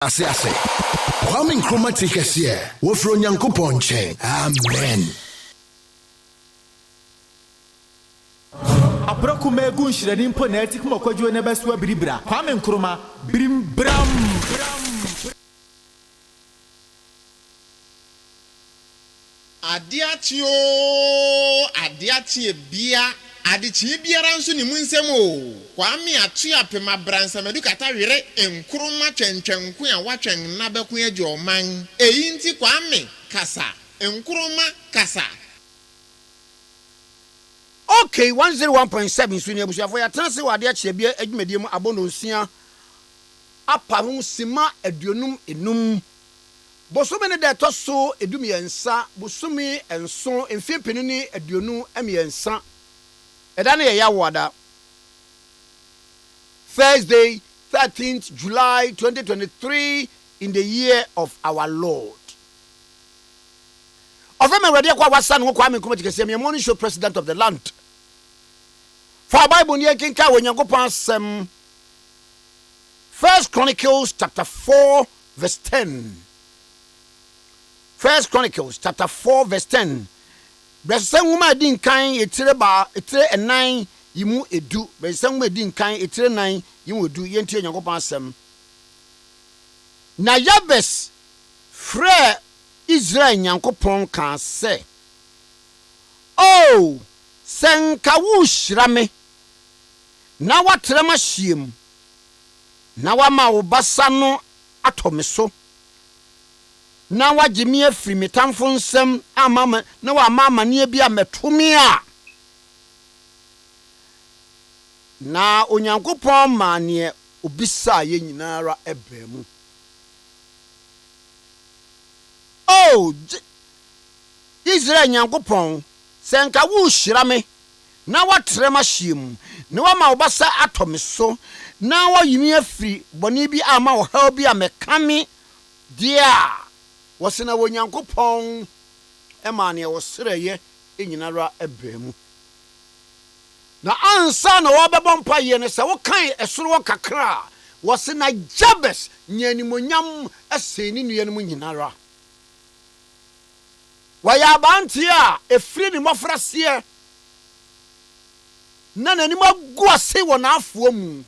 Ase. Kwame Nkrumah Tikese. Wofro Nyankopɔn nkyɛn. Amen. Abrako megu nhyirani mpo na ati kuma kwadwo ne beso abiribra. Kwame Nkrumah birimbram. Ade Akye Abia. Adichi biara nso ni munsem o. Kwame Akye Abia bransa medukata were Nkrumah twentwenku a watwen na beku agi oman. Eyi nti Kwame kasa. Nkrumah kasa. Okay, 101.7 so ni abusuafo ya transe wa Ade Akye Abia adwumadie mu abono nsia aparum sima aduonum enum. Bosome ne de toso edum yensa, bosome enso emfimpenu ni aduonu emiyensa. Eda na ya wada. Thursday, 13th July 2023 in the year of our Lord. Ofeme ready kwa wasa no Kwame Nkrumah Tikese me morning show president of the land. For Bible ni kinka Onyankopon asem. 1 Chronicles chapter 4 verse 10. 1 Chronicles chapter 4 verse 10. Blessed woman din kan etire enan yimu edu. Blessed woman din kan etire nan yimu edu yenti Onyankopon asem. Na Yabes frɛ Israel Nyankopon kan sɛ, "Oh, senka wo hyira me na watra ma hiem na wama wo basa no atɔ me so na wagye me afiri me tamfo nsɛm amama na wama ne bi ametome a." Na Onyankopɔn ma ne obisa ye nyinara ebremu. Oh, Israel Nyankopɔn senka wo hyira me na watre ma hiem na wama wo basa atɔ me so na wayimi afiri bɔne bi ama wo haw bi ameka me dia wasena wo Nyankopɔn ema ne wo sereye enyinara ebremu. Na ansa na wo bɛbɔ mpaye ne sɛ wo kan esoro wo kakra wasena Jabes nyanimonyam aseni nuanom nyinara. Waya banti a efiri ni mofrasie na nanim agu ase wɔ n'afoɔ mu.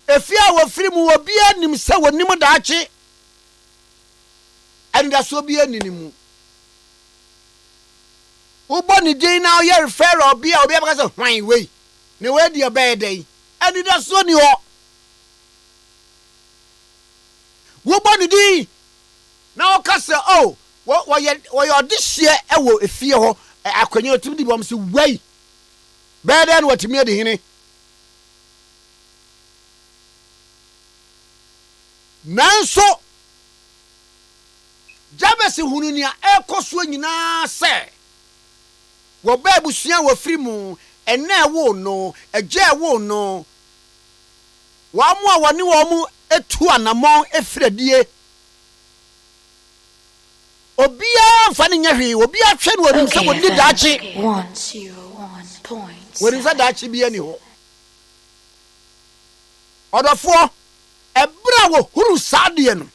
Efia wɔ firi mu obi anim sɛ wɔnim daakye enda so obi aninimu. Ubo ni din na ye refer obi a obi abaka sɛ hwan wei ne we di obedai eni da so ni ho. Ubo ni din na o ka sɛ oh wo ye odihye ewo efie ho akwanya otim di bom sɛ wei bɛɛdɛ no watimi ade hene. Nanso Jabes hunu ni a ekoso nyina sɛ wo ba busua wo firi mu ena wo no agya wo no wa mu a woni wo mu etu anamon efiradie obia mfa ne nyahwe obia hwe no woni sɛ woni daakye 101.7 woni sɛ daakye bia ni ho odofo ebra wo huru saade no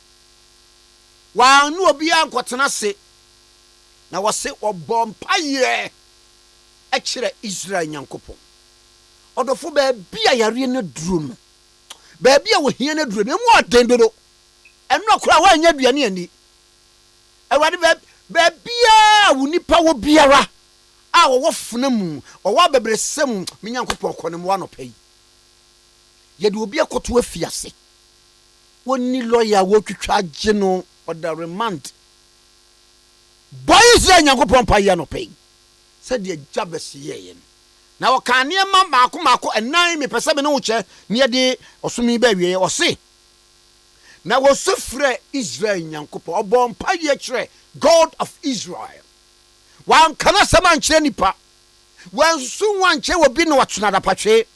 wa nu obia nkotena se na wose obɔ mpaye ekire Israel Nyankopɔn odofo ba bia yare no duro no ba bia wo hia no duro no mu adendodo eno kora wa anya duane ani awade ba bia wo nipa wo biara a wo funa mu wo abebresem me Nyankopɔn kɔ ne mo anopai ye de obi akoto afiase woni lawyer wo twitwa agye no or the remand boy Israel Nyankopɔn pa ye no pai said the Jabes ye na wo kan ne ma maako enan me pese me no che ne de osumi ba wie o se na wo sufre Israel Nyankopɔn obon pa ye kire God of Israel wan kana sama nkire nipa wan su wan che wo bi no watuna da patwe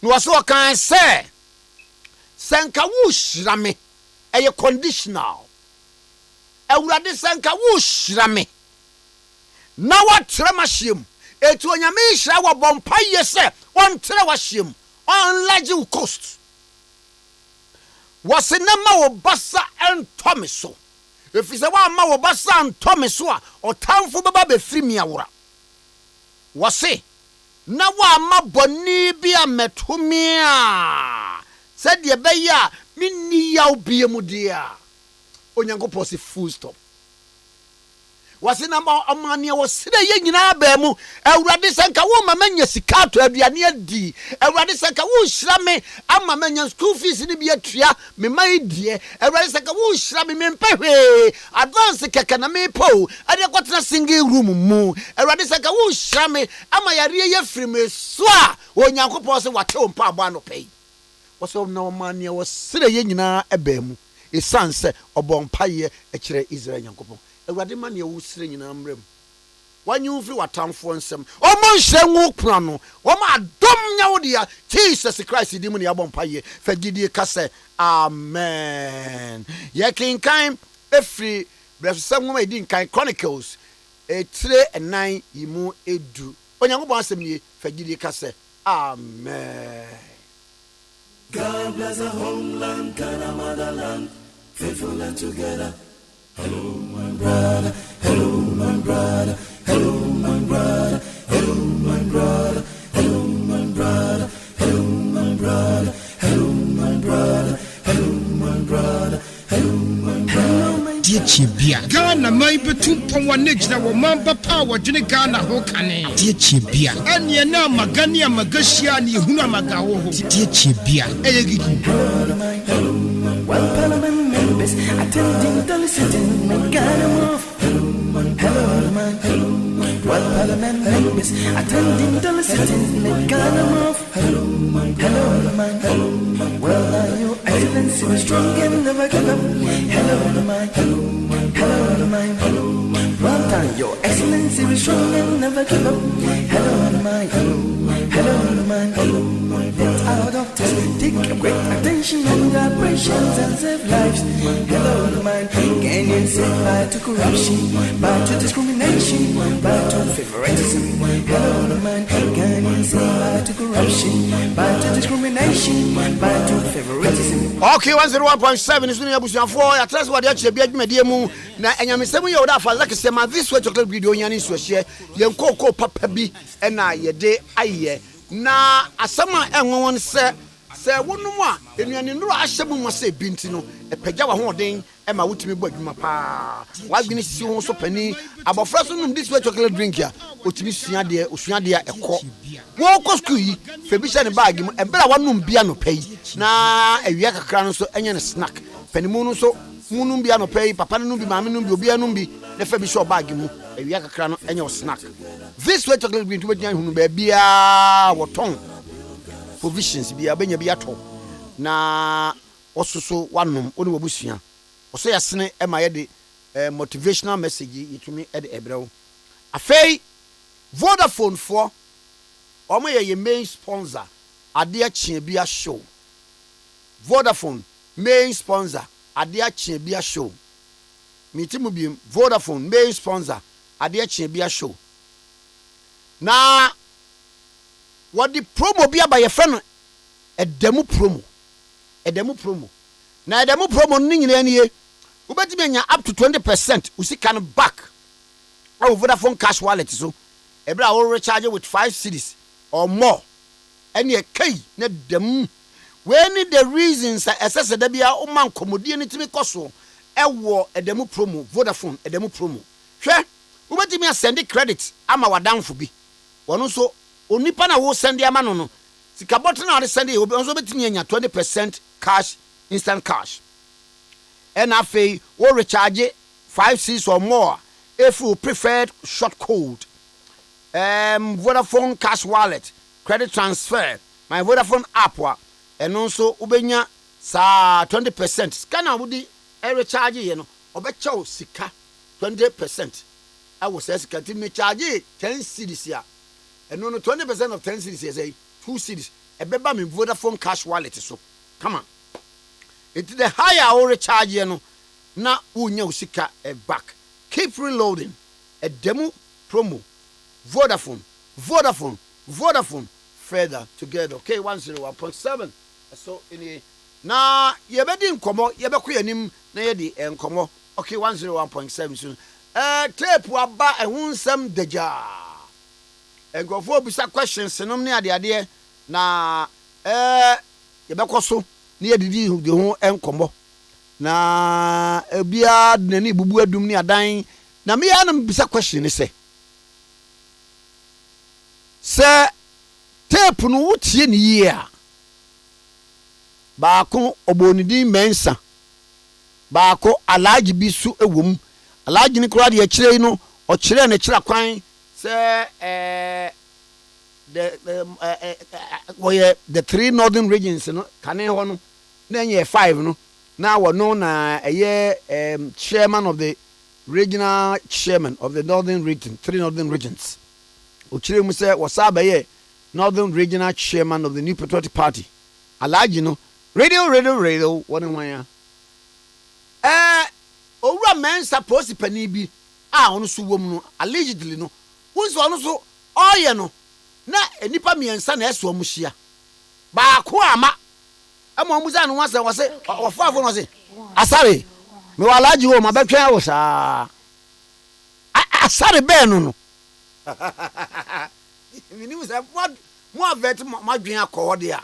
no wo so kan se senka wo hyira me eye conditional awurade senka wo hyira me na watre ma hiem etu onyame hyira wo bompa ye se won tre wa hiem on large cost wɔse na ma wo basa ɛntɔ me so ɛfiri sɛ woamma wo basa ntɔ me so a ɔtamfo bɛba bɛfiri me awora wɔse na woamma bɔne bi a mɛto me a sɛdeɛ ɛbɛyɛ a menni yaw bie mu deɛ a onyankopɔn se full stop wɔse na ɔmaneɛ wɔserɛ yɛ nyinaa baa mu awurade sɛ nka wo ma manya sika atɔ aduane adi awurade sɛ nka wonhyira me ama manya school fees ne bi atua me ma yi deɛ awurade sɛ nka wonhyira me mempɛ hwee advance kɛkɛ na mepɛ o ɛde kɔtena single room mu awurade sɛ nka wonhyira me ama yareɛ yɛ firi me so a onyankopɔn sɛ wate wo mpa abɔ anɔpɛ yi wɔsɛ na ɔmaneɛ wɔserɛ yɛ nyinaa ɛbaa mu ɛsiane sɛ ɔbɔ mpayɛ ɛkyerɛ Israel nyankopɔn awurade ma ne ɛwo sere nyinaa mmerɛ mu wanye wo firi watamfoɔ nsɛm ɔma nhyɛ ngo kura no ɔma adɔm nya wo deɛ Jesus Christ di mu ne yɛabɔ mpayɛ fa gyidie ka sɛ amen yɛkenkan ɛfiri brɛfsɛ nwoma ɛdi nkan Chronicles ɛtire ɛnan yi mu ɛdu onyankopɔn asɛm nie fa gyidie ka sɛ amen. God bless the homeland, Ghana motherland, faithful and together. Hello, my brother. Hello, my brother. Hello, my brother. Hello, my brother. Hello, my brother. Hello, my brother. Hello, my brother. Hello, my brother. Hello, my brother. Dear Chibia, Ghana may be 2.1 na wamamba power jene Ghana ho kane. Dear Chibia, anya na magania magashia ni huna magawo. Dear Chibia, Hello, one parliament members attending the sitting in Ghana move. Hello, man. Hello, one parliament members attending the sitting in Ghana move. Hello, man. Well, are your excellency strong and never give up? Hello, man. One time, your excellency is strong and never give up. Hello, man. Let our doctors take great attention on the operations and save lives. Hello, man. Can you say bye to corruption, bye to discrimination, bye to favoritism? Hello, man. Can you say bye to corruption, bye to discrimination, bye to favoritism? Okay, 101.7 is doing a for I trust what actually be medium. Now, and I'm saying you would have like I say, my this way chocolate video, Yanni Swashie, Yanko Papa B, and I, ye day, aye. Na asama enwon se wonu a enuane nuru ahyebu mo se binti no epagya wa hoden e ma wutimi bɔ adwuma pa wa gbini sisi ho so pani abofra so num this way chocolate drink ya otimi sua de ekɔ wo kɔ school yi fe bi hye ne bag mu ebra wa num bia no pai na awia kakra no so enye ne snack panimu no so munum bia no pai papa no bi maame no bi obi anum bi ne fe bi hye bag mu awia kakra no enye o snack this way chocolate drink to be hunu ba bia woton provisions bia benya bia to na ososo wanom oni wobusua oso yasene e ma ye de motivational message yitumi e de ebrew afei Vodafone for omo ye main sponsor Ade Akye Abia show Vodafone main sponsor Ade Akye Abia show mitimu bi Vodafone main sponsor Ade Akye Abia show na what the promo be by your friend a demo promo na demo promo ning ni ubetimi up to 20% usi can back our Vodafone cash wallet so ebra will recharge with 5 cedis or more any a key na dem when the reasons assess da bia o man komodie ni timi koso ewo a demo promo Vodafone a demo promo hwe ubetimi send credit ama wadanfo bi wono so onipa na wo send ama no sika bottle na send e obi onso betimi anya 20% cash instant cash and afei wo recharge 5 cedis or more if you preferred short code Vodafone cash wallet credit transfer my Vodafone app wa and also ubenya sa 20% scanner wudi e recharge ye no obecha sika 20% I was say sika me charge 10 cedis ya and no 20% of 10 cedis say 2 cedis e beba me Vodafone cash wallet so come on it the higher or recharge ye no na unya usika e back keep reloading a demo promo Vodafone further together okay 101.7 so in na yebedi nkomo yebekọ yanim na yedi nkomo okay 101.7 so tape aba ehun nsem deja engofo bisa questions nom ne ade na yebekọ so na yedidi de ho nkomo na ebia nani bubu adum ne adan na me ya na bisa question ni se tape no wotie ni yie a baako obonidi mensa baako alaji bisu ewom alaji ni kura de akire no o kire na kira kwan se the three northern regions no kane ho no na nye 5 no na wono na chairman of the regional chairman of the northern region, 3 northern regions o kire mu se wasaba ye northern regional chairman of the New Patriotic Party alaji no radio one one owura mensa posi pani bi ono so wom no allegedly no wonso ono so oye no na enipa miensa na eso omuhia ba ko ama muza no wase ofafo no se asare me walaji wo mabetwa wo saa asare be no mini musa mo avet madwen akọ de a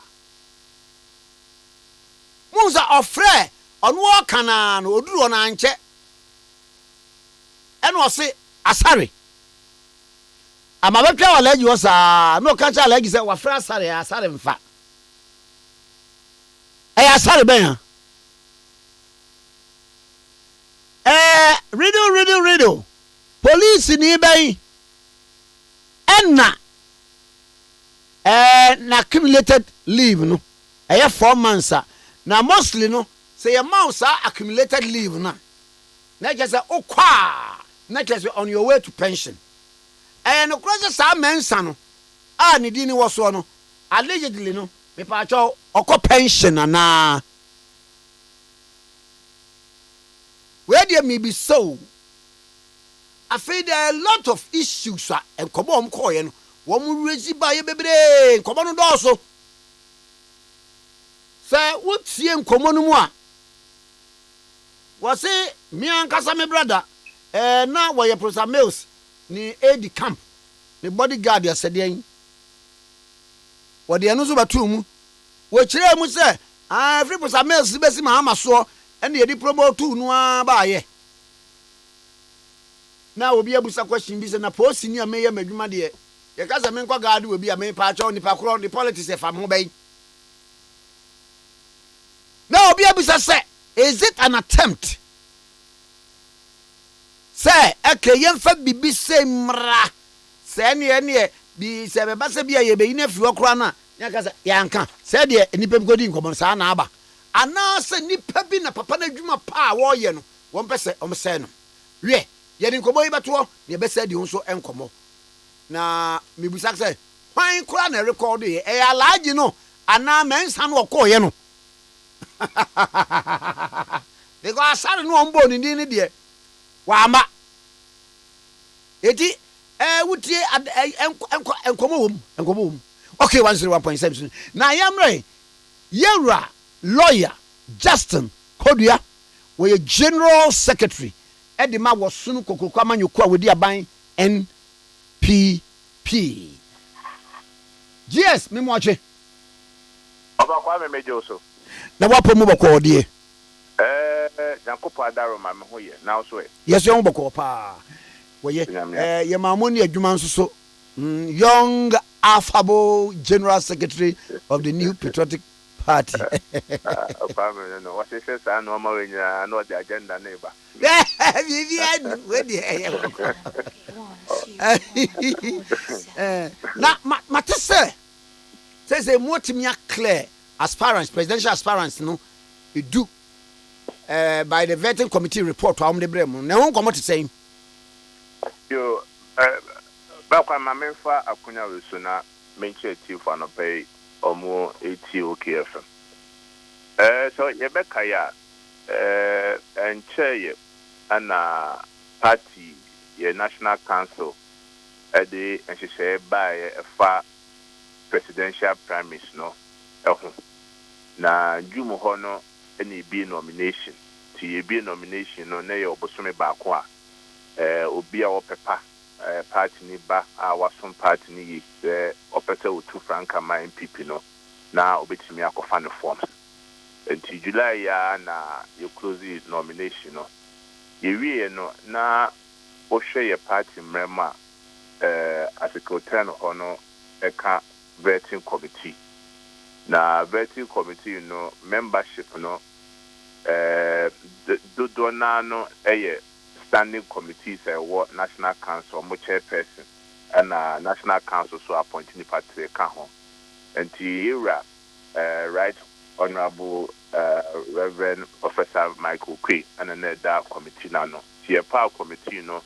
muza ofre onu okana no oduru na nche eno se asare amabetwa walaji wo saa no kancha alaji se wafra asare mfa asare ben radio police ni ben enna na accumulated leave no 4 months na mostly no say your mouse accumulated leave na just okwa na just on your way to pension no cross sa mensa no ni di ni wo so no allegedly no me pa cho okọ pension na where there may be so I feel there are a lot of issues and come on koye no wo mu rezi ba ye bebre nkomo no do so say wotie nkomo no mu a wo say me ankasa me brother na wo ye Professor Mills ni Ade camp ni bodyguard ya sede wo de eno so batu mu wo kire mu say free Professor Mills besi mahama so ene ye di promote nu ba ye na obi abusa question bi se na post ni ameye madwuma de ye ka se me nkwa gaade obi a me pa cha nipa kro the politics e fam ho bai na obi abusa se is it an attempt say okay yemfa bibi se mra se ne bi se be ba se bia ye be ina fi okro na ya ka se yanka se de nipa bi godi nkomo sa na aba ana se nipa bi na papa na adwuma pa wo ye no won pese o mse no we ye ni nkomo ibeto ne be se di nso enkomo na mebusa se kwan kura na record ye alaji no ana mensa no okoye no because asare no ombo ni ni de wa ama eti wutie enkomo wom okay 101.7 na yamre yera lawyer Justin Kodua we general secretary edima wosunu kokoko amanyoko a wedi aban NPP yes me moache Oba Kwame mejo so na wapo mu bako odie Jankopo adaro ma me hoye na so yes yon bako pa we ye mamoni adwuma nso so young affable general secretary of the New Patriotic Party Kwame no what say say no ma we nya no the agenda neighbor Vivian we na matese say motimia clear aspirants presidential aspirants no e do by the vetting committee report to the brem na won come to say yo ba kwa ma menfa akunya we so na menche tifo no pay omo ATOKFM so ye be kaya enche ana party ye national council the enhye by fa presidential primaries no na June hɔ no ɛna ebi nomination ti ebi nomination no na yɛ obosome baako a obi a wɔpepa party ni ba a wasom party ni yi opese otu franka ma MPP no na obetimi akɔfa no forms until July ya na you close the nomination no yewie no na ohwe ye party mrema article 10 ho no eka vetting committee na vetting committee no membership no do na no standing committees what national council mo chairperson and national council so appointing the party ka ho enti era right honorable Reverend Professor Michael Kwe and another committee na no tie pa committee no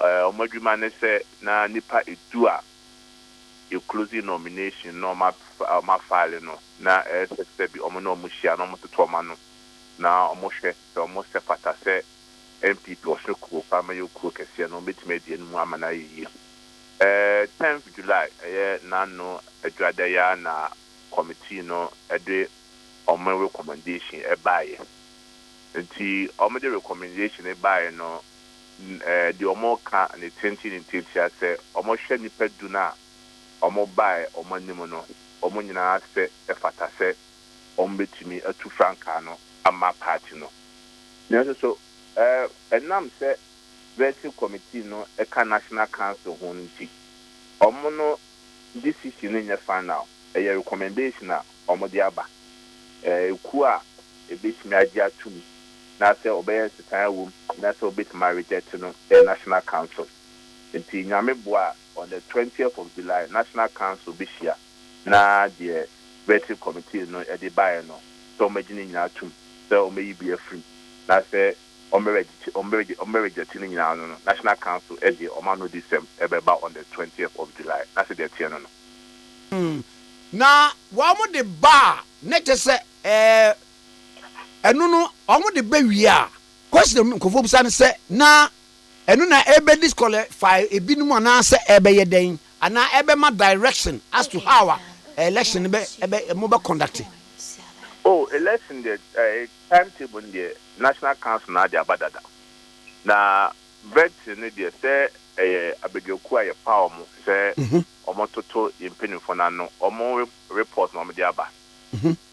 omadwuma ne se na nipa edua you closing nomination no ma file no na se bi omo no mo hia no mo toto ma no na omo hwe so omo se fata se MPP osoko fama yoku kese no betime die no amana yi 10th July na no adwada ya na committee no ede omo recommendation ebaye nti omo de recommendation ebaye no the omo ka ne 2020 say omo hwe nipa du na omo bae omo nim no omo nyina se efata se omo betimi atu franka no ama party no so enam say vetting committee no eka national council ho nti omo no decision in final a recommendation na omo de aba ku a ebetimi agye atum na say obey setan wom na say obetimi reject no national council nti nyame boa on the 20th of July national council bishia na the vetting committee no e de bae no so magini nyina atum so omeyi be free na say omereject nyina no national council e de omano disem ebeba on the 20th of July na say the tie no na wa mo de ba ne te se enu no omo de ba wi a question ko fo busa ne se na enu na ebe disqualify ebinum ana se ebe yeden ana ebe ma direction as to how election be mo be conduct. Election the timetable the national council na dia badada na vet ne dia say abegoku aye pa omo say omo toto impinifo na no omo report no dia ba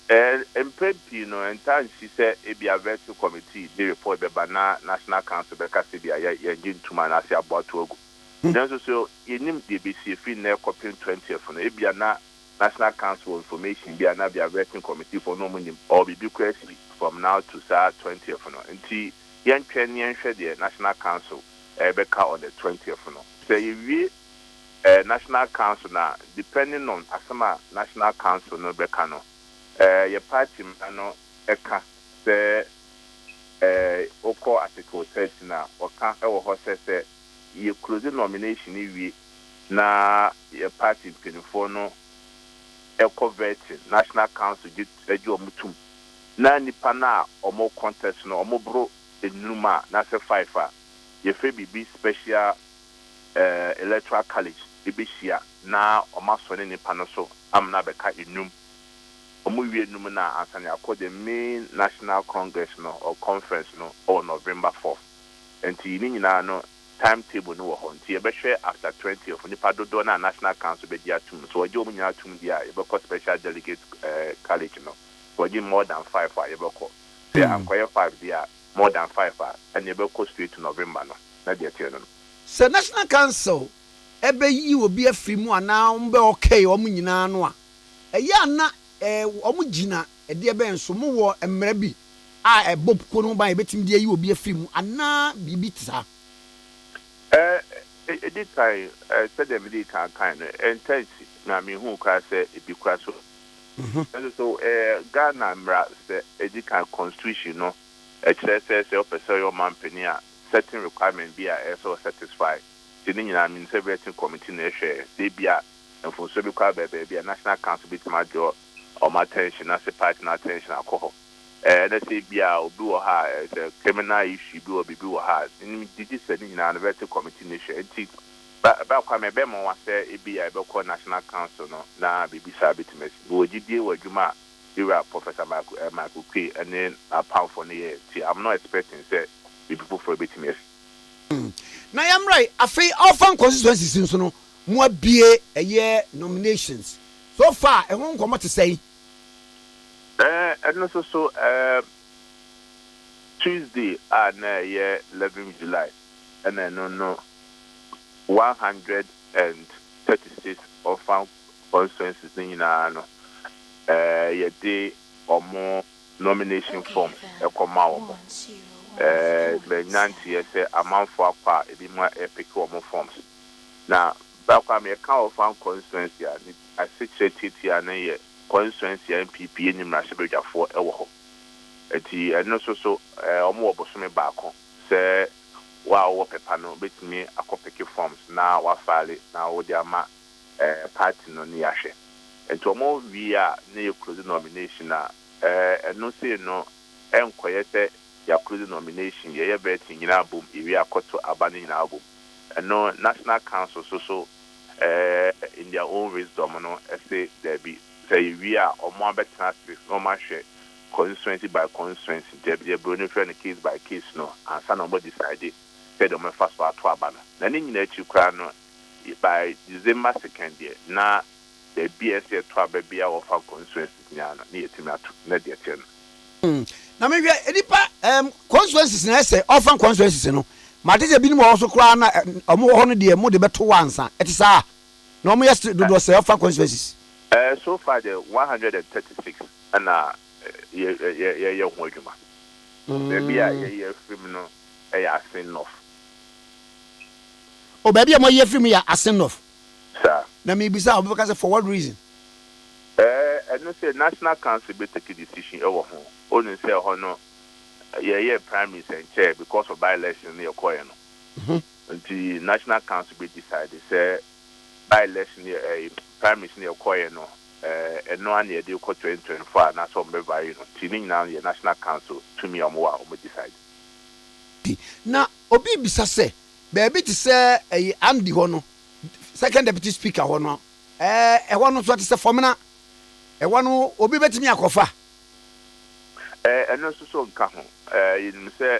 MPP no entan si say ebia vet committee the report be na national council be kasi bia ye ntuma na se aboato ogu then so enim the BC fi na copy 20th no ebia na national council information bia na bia vetting committee for no monim or be question from now to 20th no nti yen hwe the national council beka on the 20th no say you national council na depending on asama national council no beka no your party no eka say oko article 30 na oka e wo ho say you close nomination wi na your party pinfo no eco vetting national council eji omutum na nipa na omo contest no omo bro enuma na se 5 a ye fe bibi special electoral college ebehia na omo so ne nipa no so amna beka enum omo wie enum na asane akọ the main national congress no or conference no on November 4th enti ni nyina no timetable no wo ho nti e be hwe after 20th nipa dodo na national council be dia tum so oje omunya tum dia e be ko special delegate college no oje more than 5 a e be ko say ankoye 5 dia more than 5 and e be ko straight to November no na dia tie no so national council e be yi obi afiri mu ana mbe okay o mu nyina no a eya na o mu gina e de be nso mu wo emra bi a e bob ko no ba e betim de yi obi afiri mu ana bibi tsa this time said the medical kind intensity na me who can say it be quite so so Ghana mra say edical constitution no say opese your man penia certain requirement be so satisfy the nyina mean say vetting committee na hwe dey bia enfo so be kwa be national council bit ma jo or my attention as a party na attention alcohol let's say bia obi wo ha the criminal issue bi obi wo ha ni didi say ni na vetting committee na hwe enti ba kwa me be mo wa say e bia be ko national council no na bibi sa bitimesi wo gidie wadwuma Ira Professor Michael Key and then a pound for the year. I'm not expecting say people for a bit me. Now I'm right. I feel often constituencies no more be a year nominations. So far, I won't come out to say. And also Tuesday and year 11 July, and then no 136 often constituencies in a day or more nomination form a come out. Nancy say a month for a bit more epic or more forms. Now, back on me account of constituency, I situated here and a constituency MPP in Rashabeja for a while. And also more Bosome back say, wow, Pepano, bet me a copy forms now, what file now, the ama party no Niashe. And to more via near closing nomination, and no say no, and quiet. Your closing nomination, your betting in album, if you are caught to abandoning album. And no national council so in their own wisdom, no, I say there be say we are or more better no much constituency by constituency, there be a friend case by case, no, and some nobody decided, said on my first part to abandon. Then in that you cry no by December 2nd year, now the BSA to be our constituency near Timatu, not the 10. Now maybe edipa constituencies na say often constituencies no mate se binu also kra na omo ho no de mo de beto wansa etisa no mo yes do say often constituencies so far the 136 and yeah ho adwuma baby yeah film no asin enough o baby am yeah film ya asin enough sir na me bisa because for what reason and no say national council be take a decision ewo ho only say no yeah prime minister in chair because of by-election near Koya no. The national council be decided say by-election prime minister near Koya no and no one near the 2024 and that's what be by tuning now the national council to me or decide. Now obi bisa say baby to say Andy Hono second deputy speaker Hono one so to say formula one obi betimi akofa and also so nka ho you say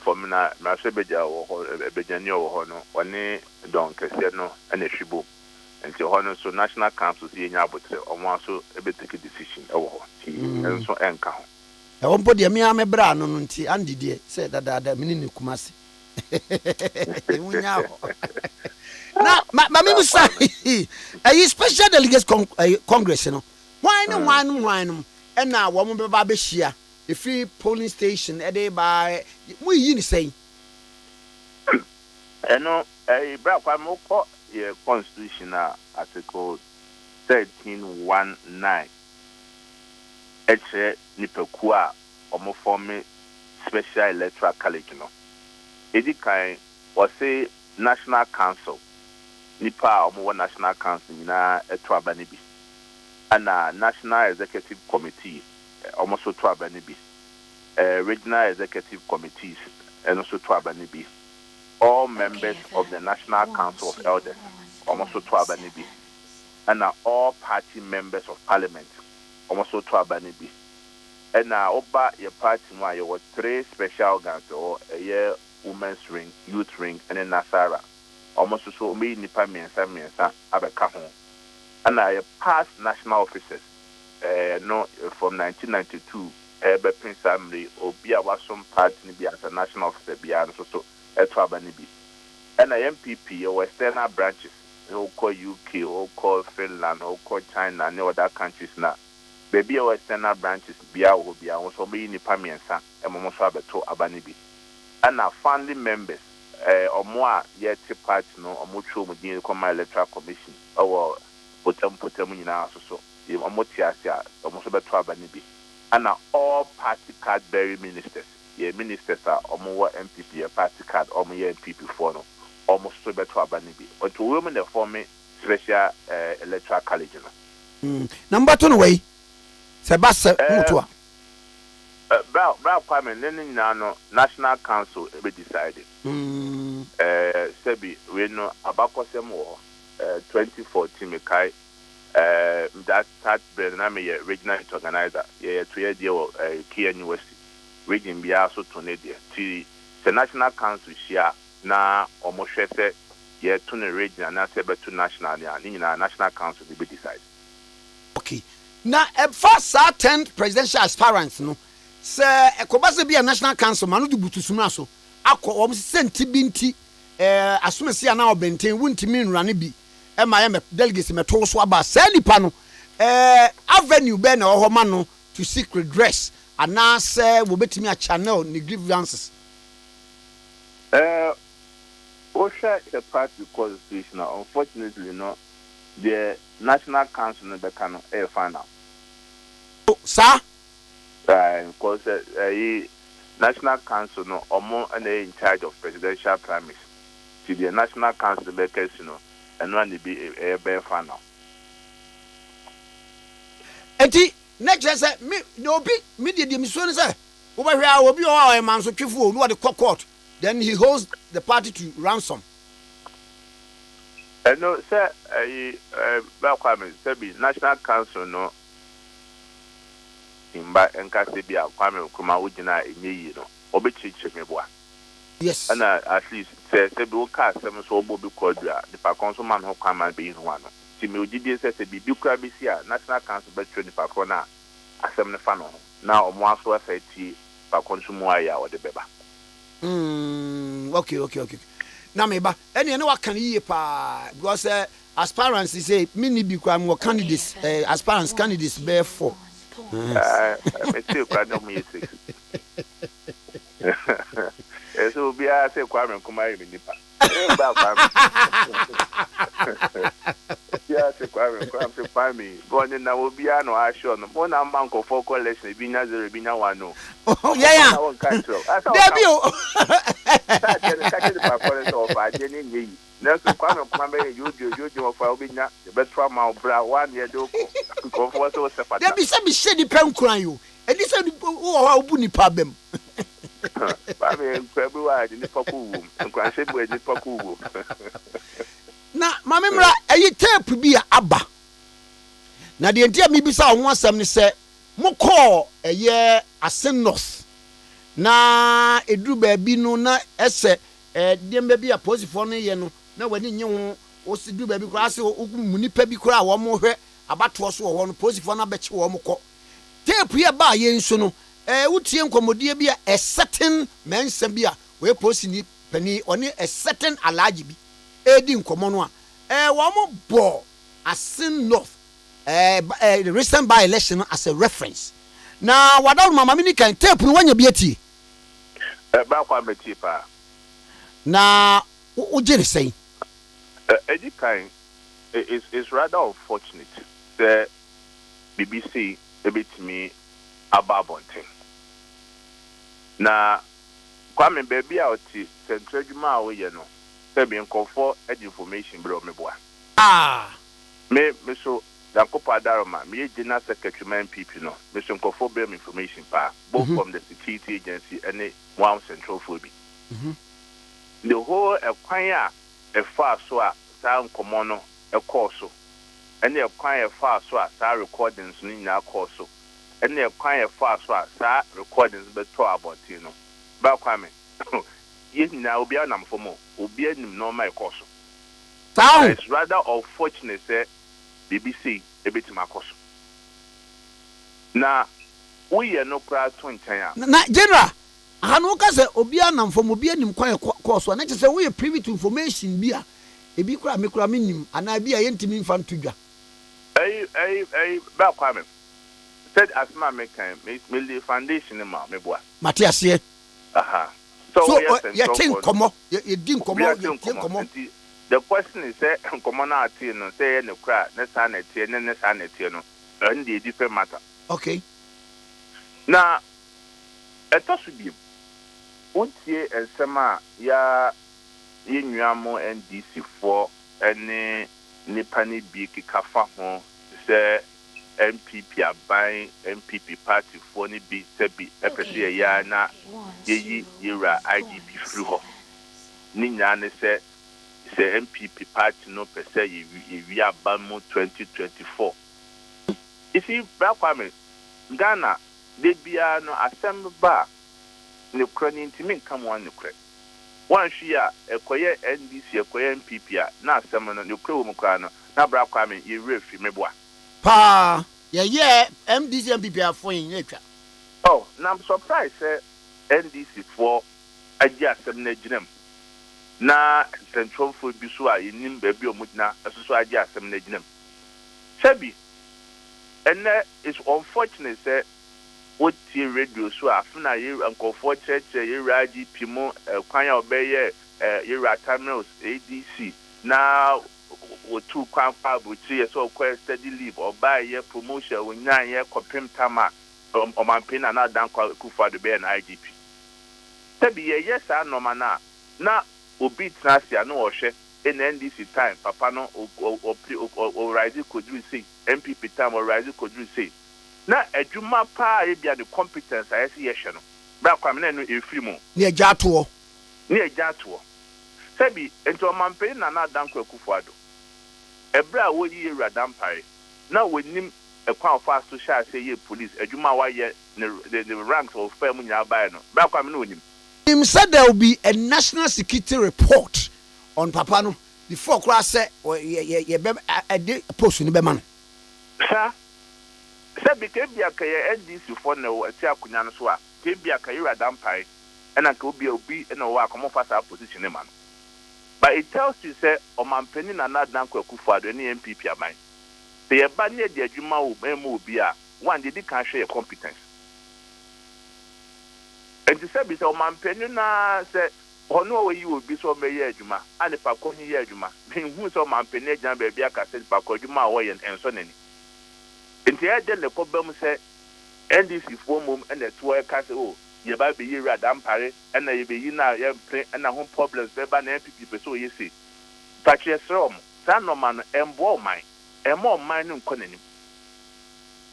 from na Mashabeja or Bejani or no one don kese no and ehwibo nti ho no so national council see nya abotre omo so e be take decision e wo ho and so enka ho e won po de me amebra no nti andi de say dada mini ne kumase munya ho na ma me say a special delegates congress no why no and now wo mo be ba be hia the free polling station e dey by we yi ni say no bra kwa mo ko ye constitution article 1319 eche nipeku a omo form special electoral college no edi kan o say national council nipa omo national council na eto abani bi ana national executive committee almost to abani bi regional executive committees and also to abani bi all members of the National Council of Elders, almost to Abanibi, and all party members of Parliament, almost to Abanibi. And now, over your party, you were 3 special organs, or a year women's ring, youth ring, and then Nasara, almost so me nipa miensa abeka ho. And I past national officers, no from 1992, Prince Family, Obia was some party be as a national officer, be so. And MPP or external branches, who call UK, who call Finland, who call China, and other countries now. Baby or external branches, Bia will be also be in the Pamiansa, and Momosabeto Abanibi. And our family members, or more yet party, no, or mutual within the electoral commission, or Potem in our so, Omotiasia, or Mosabeto Abanibi. And all party card bearing ministers. Yeah, ministers are almost MPP, a party card, almost MPP for no, almost so better Abanibi. Or to women that form special electoral college. Number 2 way, Sebastian Mutua. Brown Kwame Nkrumah National Council be decided. Sebi we know Abakosem war 2014 Mekai that start brand I'm a regional organizer. Yeah, 2 year deal Key University. Region be also to Nadia. The National Council share na almost say yeah to the region and that's about to national national council to be decided. Okay. Now first 10 presidential aspirants no. Sir ekobase be a national council manu du butusuma so. Akọ wom senti binti asumesi ana obenten wuntimi nrane bi e ma me delegates meto so aba sa nipa no avenue be na ohoma no to seek redress ana say wo betimi a channel ni grievances. Osha the party constitution, unfortunately, no, the National Council in the Kano air final. Sir? Because National Council, no, or more and they in charge of presidential primaries. To the National Council, the case, you know, and one to be a bear final. Eti, next say, me, no be, me did the mission, sir. Over here, I will be all a man so careful, no, the court. Then he holds the party to ransom. No, sir, Kwame, Sebi, National Council, no, in by Nkasibia, Kwame Nkrumah Ujina, in ye, no, Obichi Chemibwa. Yes. And at least, Sebi will cast some so Bobby Quadra, the Paconso man who come and be in one. Timmy Ujidi says, be Bucrabisia, National Council, but 24 Crona, a 7 funnel. Now, one so FAT, Paconso Moya or the Beba. Okay. Now maybe any what can you because aspirants say many be more candidates aspirants candidates bear 4. I still can't music. So be I say Kwame Nkrumah in Nipa. Yeah, say Kwame, born in Nawobiano, I show them one amount of 4 collection, Bina 0, Bina 1. No. Oh, yeah. There be I didn't need. Nelson Kwame Nkrumah, you for Bina, the best from our bra 1 year ago. There be some shady pen crying you. And this is who bunny problem. February in the Paku, and Crashing with the Paku. Na mamemra ayi tape bi aba na de ntia mi bisa ho asam ne se mokọ eye Asen North na eduru ba bi no na ese dembe bi a posifo no ye no na wani nye ho osidu ba bi kura ase munipa bi kura wo mo hwe abato so wo no posifo na beche wo mokọ tape ye ba ye nso no wutie nkomodie bi a certain mensem bi a we posi ni pani oni a certain alaji bi edi nkomo no a wo mo bo Asen North the recent by election as a reference na wadal mama mini kan tape no wanya biati ba kwa beti pa na o jere say edi kan is rather unfortunate the BBC ebetimi ababonten na Kwame baby a oti central dwuma a wo ye no be nkofo information bro me boa me so Dankopa Daroma me general secretary man PP no me so nkofo be information pa both from the security agency and one central phobia the whole ekwan a far so a sa nkomo no ekoso and the ekwan a far so a sa recordings no nya koso and the ekwan a far so a sa recordings be to about no ba Kwame yes now obi anam fomo obi anim no my course it's rather unfortunate say BBC ebetima course na we no kra to ntan na general hanu ka say obi anam fomo obi anim kwan course na che say we private information bi a ebi kra me kra menim ana bi a yentimi mfa ntodwa ba Kwame said as my mekan me the foundation ma me boa Matias here so you think komo you din komo the question is say komo na ati no say ne kra ne sa na tie ne sa na tie no and the different matter okay na eto so bi ontie ensema ya yenuamo NDC for ene nipa ni bi kikafa ho say MPP aban MPP party for ni bi sebi epese ya na yeyi yira IGP free ho ni nya ne se say MPP party no per se we are Bamu 2024. You see, Kwame, Ghana, they be no assembly bar. No cranny to me come one no crack. One share a quiet NDC, a quiet MPP, not some no crew Mukrano, now Kwame, you refi me boy. Pa, yeah, MDC MPP are for in nature. Oh, now I'm surprised, NDC for a just a na central food bisua in baby or mutna as so I just some neginem. Sebi, and it's unfortunate, sir. What radio so after you uncle for church, you raji pimo, Kwanya obey, you ratamils, ADC. Now, with 2 crowd with 3 years old steady leave or buy a promotion with 9 year compim tama or my pin and not down for the bear and IGP. Sebi, yes, I know mana. Now, Obi Trasia no Oshe in NDC time, Papa no or Rising could you say, MPP time or Rising could you say. Now, a Juma pa ebia the competence I see yesha no. Black Kwame no efrimo. Near Jatuo. Near Jatuo. Sebi, into a man pay na danko kufuado. Ebra wo yi radampare. Now we nim a crown fast to share say ye police, a Juma wa ye the ranks of firm nya buy no. Black Kwame no nim. Him said there will be a national security report on Papano before class say a post in the Beman. Sir, said because be a NDC for no a Tiakunan Swa, be a Kaira Dampai, and I could be and a walk on fast position, man. But it tells you, say, or man penning and not Danko Kufa, any MPP of mine. They are bad near the Juma will be a one did can't share competence. And the service of man penuna said, "Oh no, you will be so many Juma, and if I call you Juma, who's on man penna baby, I said, Pacojuma way and so any." And the other the problem said, NDC 4 mum and the 2 castle, you might be here at Dampare, and I be in our play and a home problems, but MPP, so you see. But yes, Rom, son of man, and ball mine, and more mine and conning.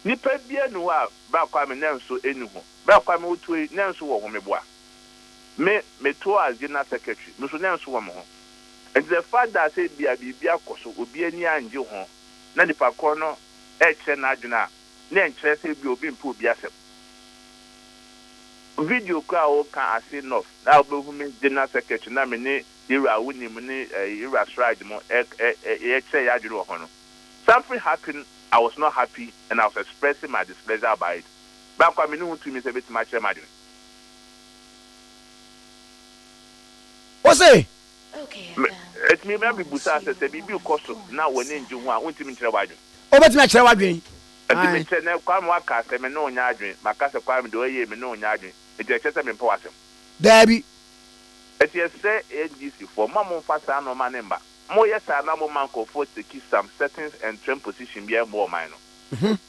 Nipa bia no a ba Kwame Nanso enuho ba Kwame Otu Nanso wo ho meboa me to as general secretary me so Nanso wo mo ho and the fact that say bia akoso obi ani anje ho na nipa ko no e che na adwena na enkyere say bi obi mpo obi asem video ka o kan ase no na obehu me general secretary na me ne ira woni me ne ira stride mo e che ya adwene ho no something happened. I was not happy and I was expressing my displeasure about it. But I mean, to me, a bit much. What's it? Okay. It may be Busa says a BB cost now when in June, I want to meet you. Oh, but my child, dream. And to me, come work as a no yarding, my casa crime do a no yarding. It is just a important. Debbie. It is say NGC for Mamma Fasa no man number. More yes, I know man for to keep some settings and trend position be more minor.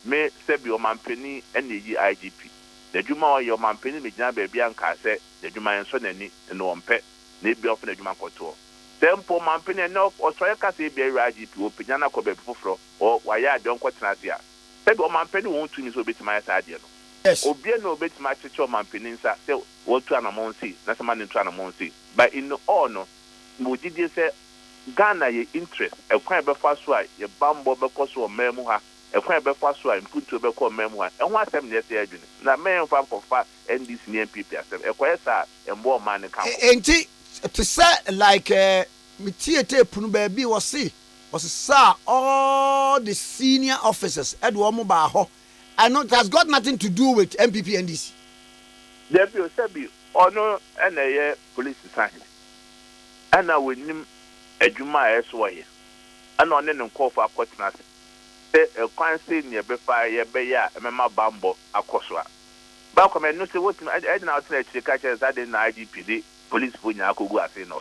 May say your man penny and the IGP. The Juma your man penny me jam baby and cassette, the Juma and son and one pet, maybe often the Juma couture. Then poor man penny enough or try a cassette be IGP or Piana Kobe Fufro or why I don't quite nasia. Said your man penny won't to me so bit my idea. Yes, or be no bit my church man penny, say, what to an amount see, that's a man in Tranamon see. But in the honor, would you say? Ghana ye interest e kwan be fa so a ye bambo be koso o memu ha e kwan be fa so a mputu be ko memu ha e ho asem ne se adwene na men fa kofa NDC ne MPP asem e kwa sa e mbo man ne kan enti to say like me tie punu ba bi was say all the senior officers e do mo ba ho I know it has got nothing to do with MPP NDC. There be o say bi ono na ye police science ana wenim Ejuma eswoye ana one ne call for akotena se e kwan se ne be fa ye be ya mema bambo akoso a ba ko me no se wotim e na otena chire ka chere za de na IGP de police fo nya akogu ase no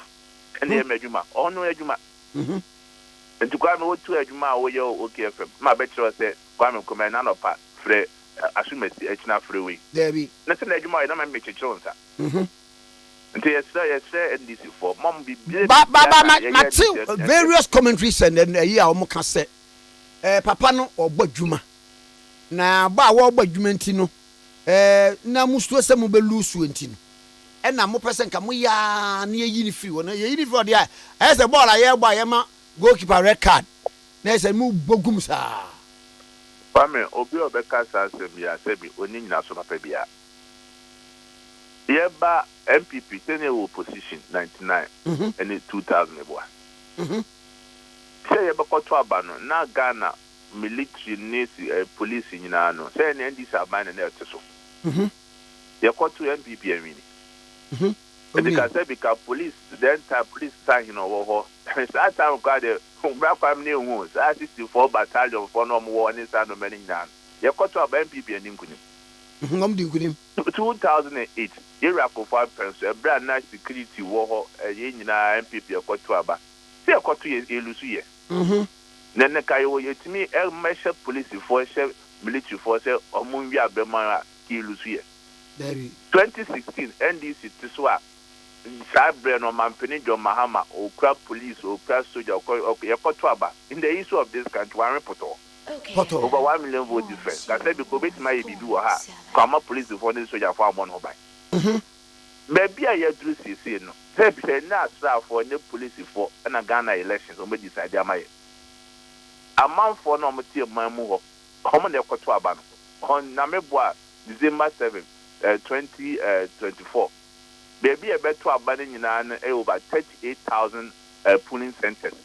ene e medjuma ono ejuma nti kwa me wotu ejuma wo ye OKFM ma be chere se kwa me kuma na no pa fre asumeti echina freeway Debbie na se na ejuma ye na me chechiro nsa yes, NDC for mom be various commentaries and then here omo ka say papa no ogbadwuma na ba wo ogbadwuma ntino na musuo se mo be lusu ntino ɛna mo pɛ sɛ nka mo yaa ne yɛyi ne firi wɔ no yɛyi ne firi wɔ deɛ ɛyɛ sɛ bɔɔl a yɛbɔ a yɛma goalkeeper red card na ɛsɛ mo bɔgum saa Kwame, obi obeka sasem ya sebi oni nyina so papa bia. Yeba MPP tene wo position 99 and 2000 eboa. Say yeba koto aba no na Ghana military nisi police nyina no. Say na ndi saban na e so. Ye koto MPP amini. Because say because police the entire police sign no wo ho. That time God Black family who 64 battalion for no more in San Dominican. You got to a MPP and Incunim. 2008, Iraq of 5 a brand nice security war, a yin MPP a Cotuaba. Say a Cotu Elusia. Then the Kayo yet me, a measure police force, military force, or Mungia Bemara, Elusia. 2016, NDC to swap. Cyber no Mampini John Mahama or crab police or crab soldier or Kotuaba. In the issue of this country, one report. Over 1 million vote difference. That said, because it's my do her. Come up police before this soldier for one by. Maybe I do see no. Say not for new police for and a Ghana elections or decide my. A month for no material my move. Common the Kotuaba on Nameboa, December 7, 2024. Baby, I bet to abandon over 38,000 polling centers.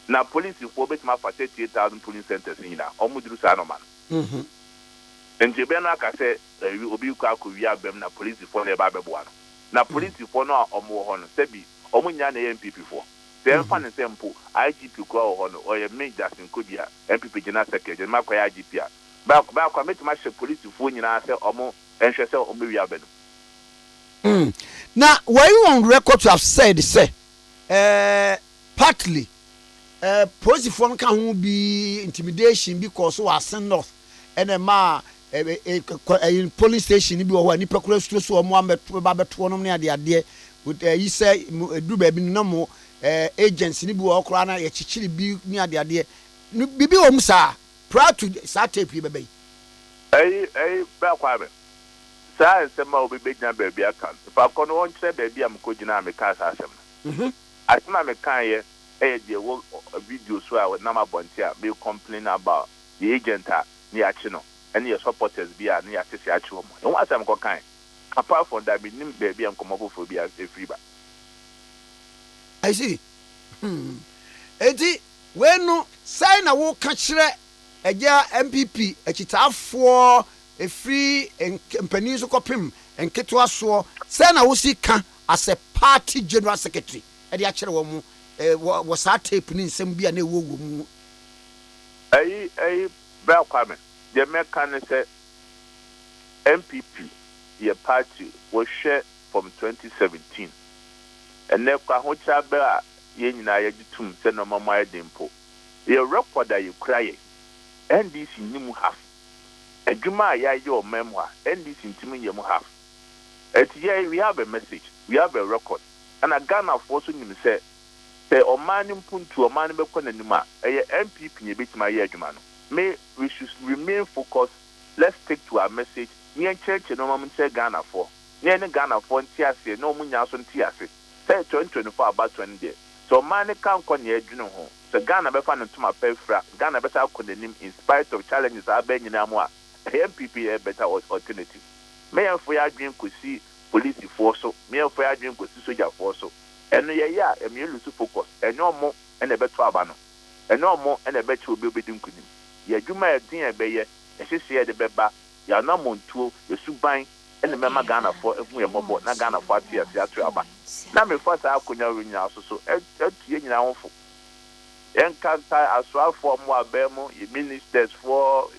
Now, police is for 38,000 polling centers in that. Almost do Sanoman. And Jebena can say, you will be Kakuya Bem, na police for the Bababuano. Now, police for no or more on Sebi, Omunya MPP for. Then, fun and simple, IGP go on or a make Justin Kubia, MPP General Secretary, and Marco IGP. Back, I met my police for you and say, Omo, and she said, Omuya Ben. Now, were you on record to have said, say, partly, police form can be intimidation because we are sent off, and a police station, if you are any procuress to so Mohammed Babatonum near the idea, with you say, do baby no more agents in the Buokrana, a chichili be near the idea. Bibi Omsa, proud to Sate baby. Hey, Belquabe. Sir, some will be big number baby account. If I can one say baby, I'm going to make us ask him. I think I'm a kind of video so I would number bontia be complain about the agent near Chino and your supporters be near Chino. And what's I'm going kind. Apart from that, be named baby and come over for be as a free. I see. Eddie, when no sign a walk catch a year MPP, a chita for a free and companies of him and Ketua saw Sana Usika as a party general secretary at the actual woman was our taping in some be a new woman. Bell comment. The American said MPP, your party was shared from 2017. And then Kahocha Bella, Yen Tum, send no more dimpo. Your record that you cry, and this you have. A Juma, your memoir, and this intimate you have. At yeah, we have a message, we have a record, and a Ghana forcing him say, O man in Puntu, a man Bekonanima, a MPP, a bit my Yajumano. May we should remain focused. Let's stick to our message. Near church and no moment say Ghana for. Near Ghana for Tiasi, no Munyason Tiasi. Say 2024 about 20 days. So man can't come near Juno home. So Ghana be found to my pay fra. Ghana better condemn in spite of challenges are being in Amwa. MPP a better alternative. May I for your dream could see police force so. May I for your dream could see soldier force so. And yeah, and you lose focus. And no more and a better abano. And no more and a better will be between kunim. Ya Juma a dinner bayer, and she said the beba, ya no more tool, the subine, and the Mama Ghana for if we are more not Ghana for tears. Now, me first I could never win also so at yen awful. Encanta as well for more Bemo, ministers for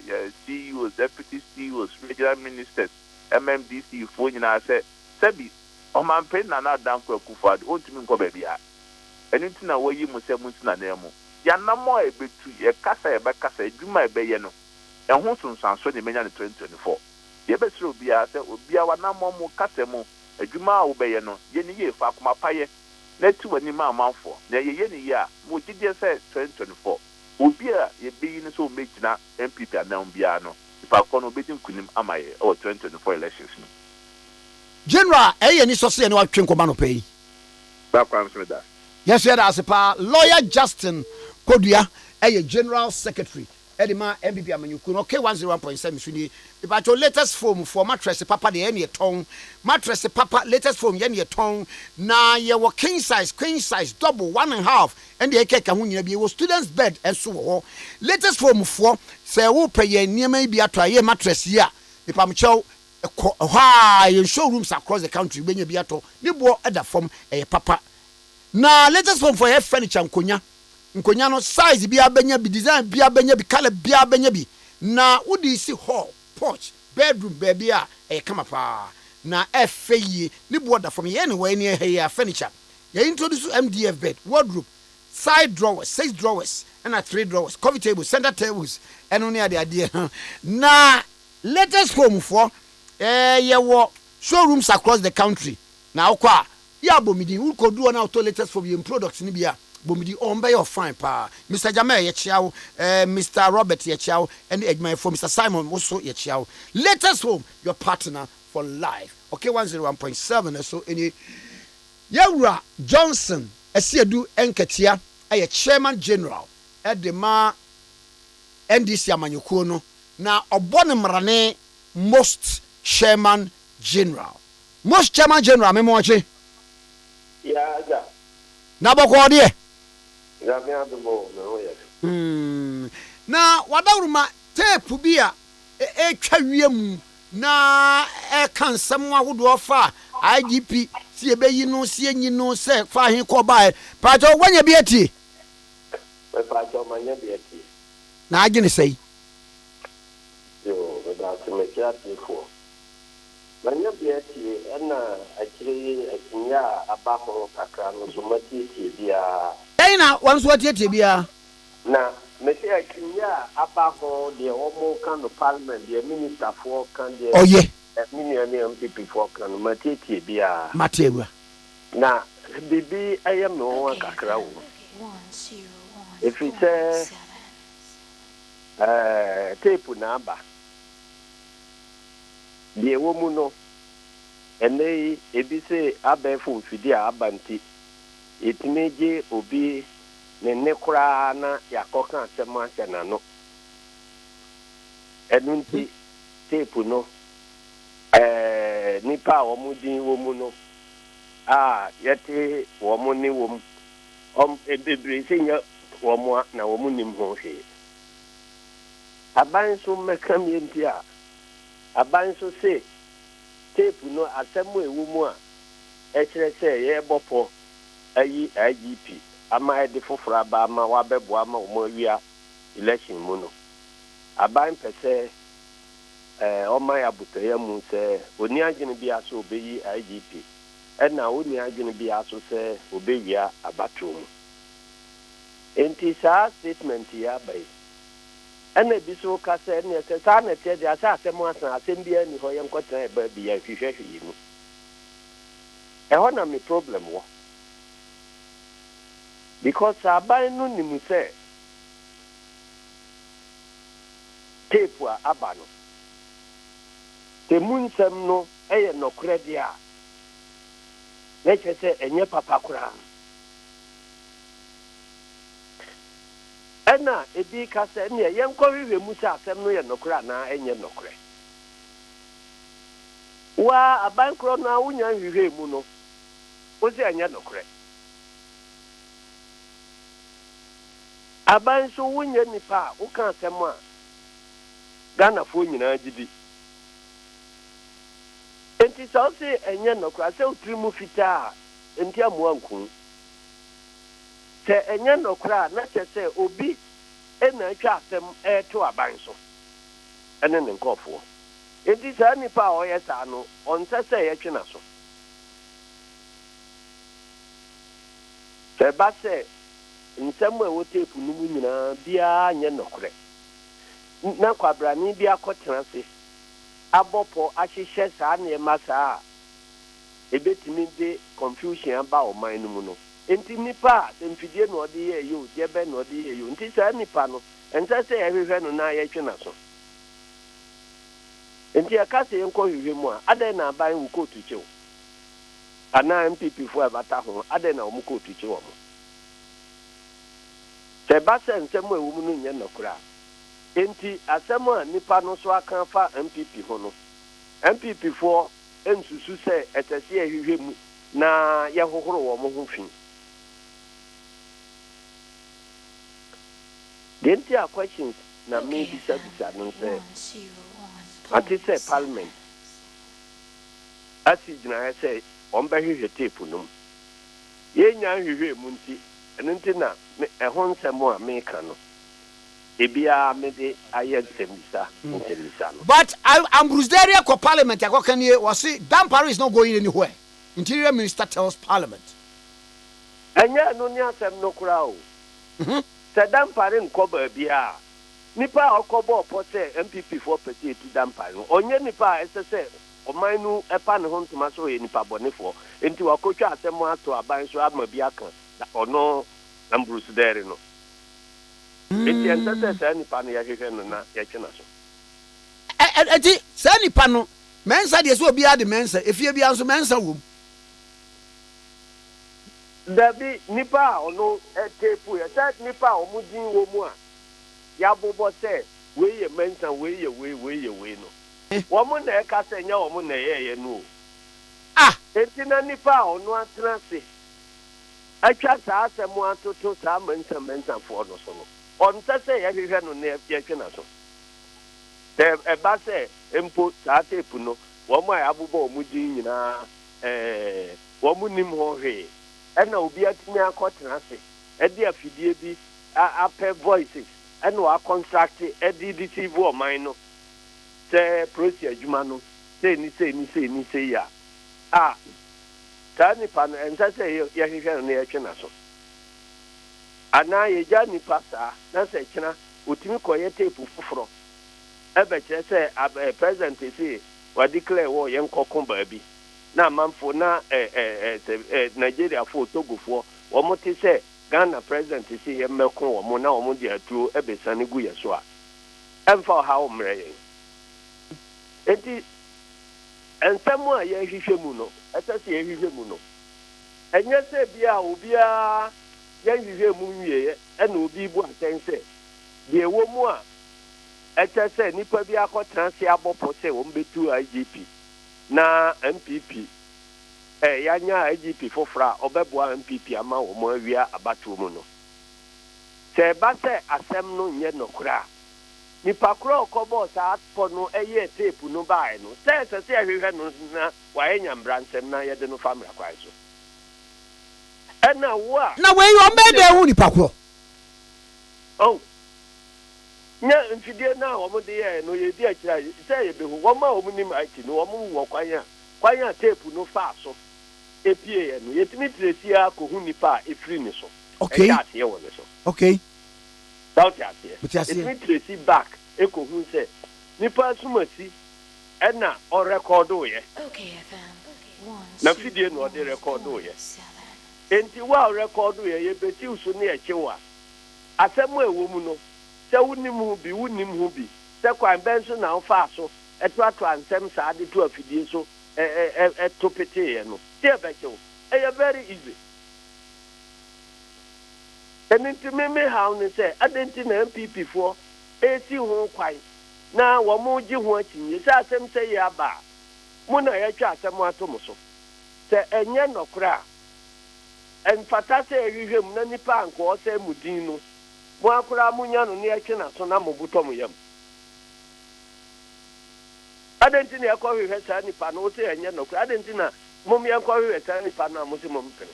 CEOs, deputy CEOs, regional ministers, MMDC, for you know, said, Sebi, on my pen and not down for Kufad, old to me go baby. Anything away you must have Musna Nemo. Ya no more a bit to a casa, a back casa, do my bayano, and Honson sounds so the million 2024. The best will be as it will be our number more casemo, a Juma Bayano, Yenny year for my paye. Let to any man for. There ye year, would you just say 2024? Will be a being so make now MPP and now Biano. If I can obey Kunim Amaye or 2024 elections. General ni so se ni wa twen koma no pay. Ba kwa msmeda. Yes, yeah, that's a lawyer Justin Kodua, General Secretary. Edima MPP Amanyuku, okay, 101.7 Suni. About your latest form for mattress papa the any tongue, mattress papa latest form any tongue. Na ye were king size, double 1.5, and the Eke Kahunya be was students' bed and so latest form for say who pay near maybe a try mattress ya. The Pamcho high showrooms across the country when you be at all. You bought other form a papa. Na latest form for your furniture nkonya no size bia benya bi design bia benya bi color bia benya bi na wodi si hall porch bedroom baby a kama pa na efeyi ni border from ye anywhere near here furniture you introduce MDF bed wardrobe side drawers 6 drawers and 3 drawers coffee table center tables and only ade na latest home for ye wo showrooms across the country na okwa ya bomidi who could do an auto latest for your products ni bia bomidi on by your fine pa Mr. Jamel Yechiao, Mr. Robert Yechiao, and Edmund for Mr. Simon also Yechiao. Latest home, your partner for life. Okay, 101.7 so any Yawra Johnson Esiedu Enketia, a chairman general at the ma NDC Amanyuku no na obone mrane most chairman general memoache ya na bokode ya me adumo no yes na wadawruma tape bia etwa wiem na kan sam ahodo fa IGP si ebeyi no si enyi no se fa hin ko bai pajo wanya bi ati me pajo manya bi ati na agene sei yo da se me kya ti fo manya bi ati na akire akinya abako kakra no so mati ti bia na wan so ati bia na me se akinya abako de omo kan no parliament de minister for kan de oye MPP for kan mati ti bia matewa na bibi ayam no wan kakra wo if it tape na aba de wo mu no ene ebi se abefo mfidi a abanti etimeje obi ne nekura na yakoka asema na no enunti tape no nipa wo mu din wo mu no yete wo mu ni wo mu ebebre senya wo mu na wo mu nim ho hwe aban so mekam yenti a aban so se tape no asemu ewu mu a ekire se ye bopo ayi IGP ama de fofora ba ama wabebo ama mo awia election mu no aban pese oma ya butoya mu se oni agene bi aso obeyi IGP na oni agene bi aso se obewia abatom enti sa statement ya bai ene bi so ka se ne se sa na te dia sa asem asan asem bi ani ho ye nkotan e ba bi ya hwehwe yi mu ho na mi problem wo because aban no ni mu se tape a abano temunsem no eye nokre dia na chese enye papa kura ena ebi ka se ne yenko hwehwe mu se asem no ye nokra na enye nokre wa aban kro na wunya hwehwe mu no o se enye nokre aban so wunya nipa o kan asem a Ghana fo nyina gidi enti so se enye nokra se utrimu fita enti amu anku se enye nokra na chese obi ena atwa asem to aban so ene ne nkofo enti sa nipa o yesa no onse se ye twena so se ba se nsemu ewotepu numu nyina bia nye nokre na kwabrani bia kotena se abopo ahihye saa na emasa ebetimi de confusion aba o man mu no enti nipa emfidie no ode ye yo jebe no ode ye yo enti saa nipa no enta se ehwehwe no na ye twena so Enti akase enko hwehwe mu a adan na aban wo kotu chew. Ana MPP fo abata ho adan na omu kotu chew omo. Se ba se nsem a ewu mu no nye nokura. Enti asem a nipa no so aka fa MPP ho no. MPP fo ensusu se etese ehwehwe mu na ye hohoro wo mo ho fi. Denti a questions na me bisa no say ati say parliament asi jina say on ba hwehwe tape no ye nya hwehwe mu nti eno nti na ehon semo a me ka no ebia me de aye temisa no. But Ambrose Deria ko parliament akokanie was Dampare is not going anywhere. Interior Minister tells parliament. Anya no nya asem no kura o. Se Dampare nko ba bia nipa okobo pote MPP for pete to Dampare onye nipa esese oman nu epa ne ho ntoma so ye nipa bonefo enti wakotwa asem ato aban so ama bia kan ono Ambrose Deria no enti esese nipa no ya hwehwe no na ya twena so eti se nipa no mensa de so obi ade mensa efie bia so mensa wom dabi nipa ono etepu ya sa nipa omudin wo mu a ya bobo se we ye mensa we ye no wo mu na e ka se nya wo mu na ye no enti na nipa ono atena se atwa sa asemu atoto sa mensa fo no so no on se ya hwehwe no na ya twena so e ba se empo sa tepu no wo mu ya bobo omudin nyina wo mu nim ho hwe ena obi atimi akotena se edi afidie bi ape voices ena wa contract edi deceive o man no se prosi adwuma no se ni ya tani pan ensa se ya hwehwe no ya twena so ana ye ja ni pasa na se kyena otimi koye tape foforo ebe kire se president se wa declare wo ye nkokon ba bi na manfo na Nigeria fo Togofo wo mote se Ghana president se ye mekon wo mo na wo mo de atuo ebesane gu ye so a emfa ha wo mre ye enti ensemu a ye hwehwe mu no etase ye hwehwe mu no enye se bia obi a ye hwehwe mu nwie na obi bu atense de wo mu a etase nipa bi akotran se abopo se wo mbetu IGP na MPP yanya IGP fofra obeboa MPP ama wo mo awia abatu mu no se ba se asem no nye nokura nipa kro okobo sa atpo no eye tape no bae no se ahwehwe no na wa enya mbransem na ye de no famra kwai so ena wo a na we yo mbede hu nipa kro nya mfidie na wo mo de ye no ye di akira se ye be hu wo ma wo mu nim aiki no wo mu wo kwanya tape no fa so epie ye no yetimi tresi a ko hu nipa efri ni so okay ya tie wo so okay doubt ya tie yetimi tresi back e ko hu se nipa sumasi na o record o ye okay fm na fidie no o de record o ye enti wa record o ye beti usu ne echewa asemu ewo mu no se wunim hu bi se kwan benso na ofa so eto ansem sa ade to afidie so to pete no te becho very easy eniti me how ne se adenti na MPP fo esi ho kwan na wo mo gi ho akinye se asem se ya ba mo na ya twa asem ato mo so se enye nokra enfata se ehwehwem na nipa anko o se mudin no mo akura munya no ne ekwe na so na mo butom yam adenti na ekọ hwehwe sa nipa no se enye no kura adenti na mom ye ekọ hwehwe sa nipa no mo se mom pere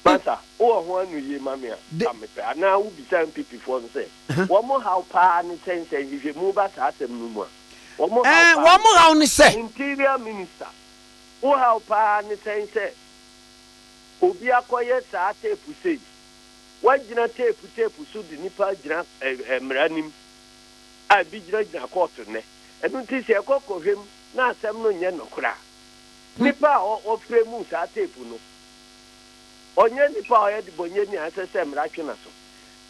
masa o ho anu ye mamia amepe ana u bi sa MPP fo no se wo mo how pa ni sense hwehwe mu ba sa asem no mu a wo mo how ni se interior minister wo how pa ni sense obi akoye sa tape sei wajina tape so di nipa jina mranim a bi jina court ne enu ti se ekokohwem na asem no nye nokura nipa o fremu sa tape no onye nipa o ye di bonye ni asese mra twena so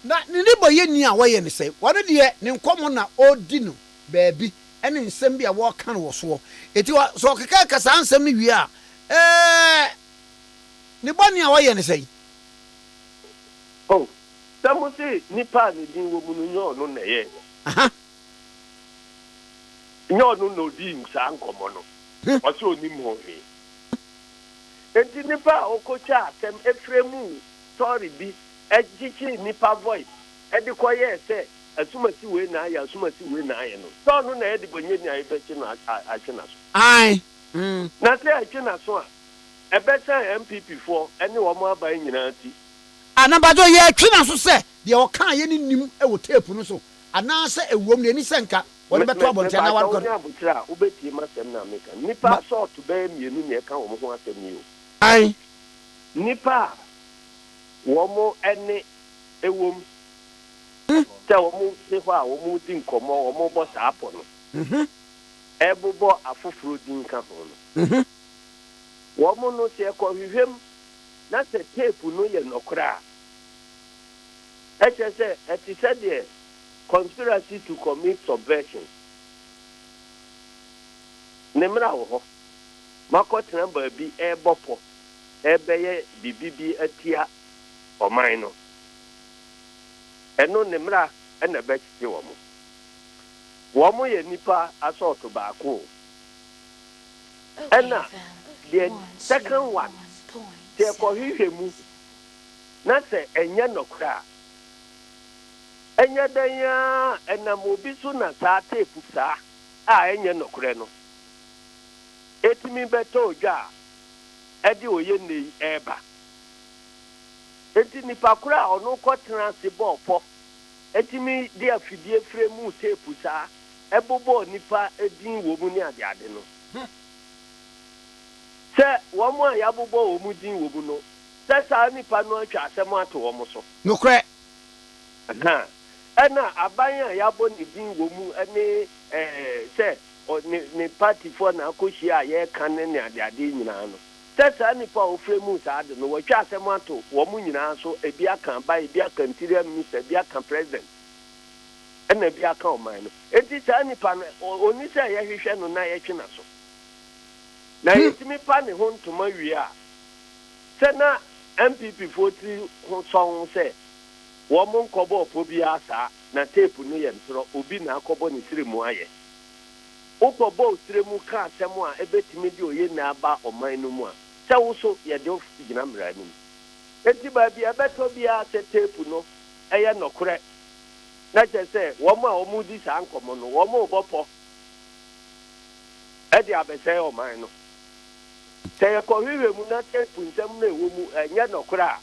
na ne nibo ye ni a wɔyɛ ne sɛ wɔne deɛ ne nkɔmɔ na odi no baabi ɛne nsɛm bi a wɔka no wɔ soɔ eti so ɔkeka kasa nsɛm no wie a ne bɔne a wɔyɛ ne sɛ oh samu se nipa ne din wo mu no nyɛ ɔno na yɛ nyɛ ɔno na odi nsa nkɔmɔ no ɔsɛ onim hɔ hwee enti nipa a ɔkɔkya asɛm efire mu story bi ɛgyekye nipa voice ɛde kɔyɛ sɛ asumasi wei na ayɛ asumasi wei na ayɛ no sɛ ɔno na yɛde bɔnyɛ ni ayɛ bɛkye no akye na so ai na sɛ akye na so a ɛbɛsɛ MPP foɔ ɛne wɔn aban nyinaa ti anabajo ye twina so se de o kan ye ni nim e wo tape no so ana se ewom ne ni senka woni beto abontia na warko ne abotira obetie masem na meka nipa sort be mienu ne ka wo ho asem ni o ai nipa wo mo ene ewom te wo mo se ho a wo mo di nkomo wo mo bo sa apo no ebubo afoforo di nka ho no wo mo no se ko hwehwem na se tape no ye nokra HSA it said there conspiracy to commit subversion. Nemra ho makot number bi bopo ebeye bibibi atia oman no eno nemra ena bechi wo mo ye nipa assault baako ena the second one te ko hwehwemu na se enye nokra enye danya enam obi so na saa tape saa a enye nokre no etimi beto dwa edi oye nei eba eti nipa kura ono ko transi bopo etimi di afidie fremu tape saa ebobo nipa edin wo mu ni ade no se wo mu ya bobo wo mu din wo mu no se saa nipa no atwa asem ato wo mu so nokre ena abanya ya bo ni din wo mu ene se ne party for na akohia ye kan ne ade nyina no tata nipa ofremu sa ade no wo twa asem ato wo mu nyina so ebi aka ba ebi aka interior minister ebi aka president ena ebi aka oman no enti sa nipa no oni se ye hwehwe no na ye twena so na yetimi pa ne ho ntoma wie a se na MPP 40 ho song se womun kobo obi asa na tape no ye ntro obi na akobo ni siremu aye ukobo siremu ka asemu a ebetimi di oye na aba oman no mu a se wo so ye de ofigina mra ni enti ba bia beto bia se tape no eye nokore na je se womu a omu di sa ankomo no womu obopo e di abese oman no se ko hwiwe mu na tape nsem na ewo mu enye nokore a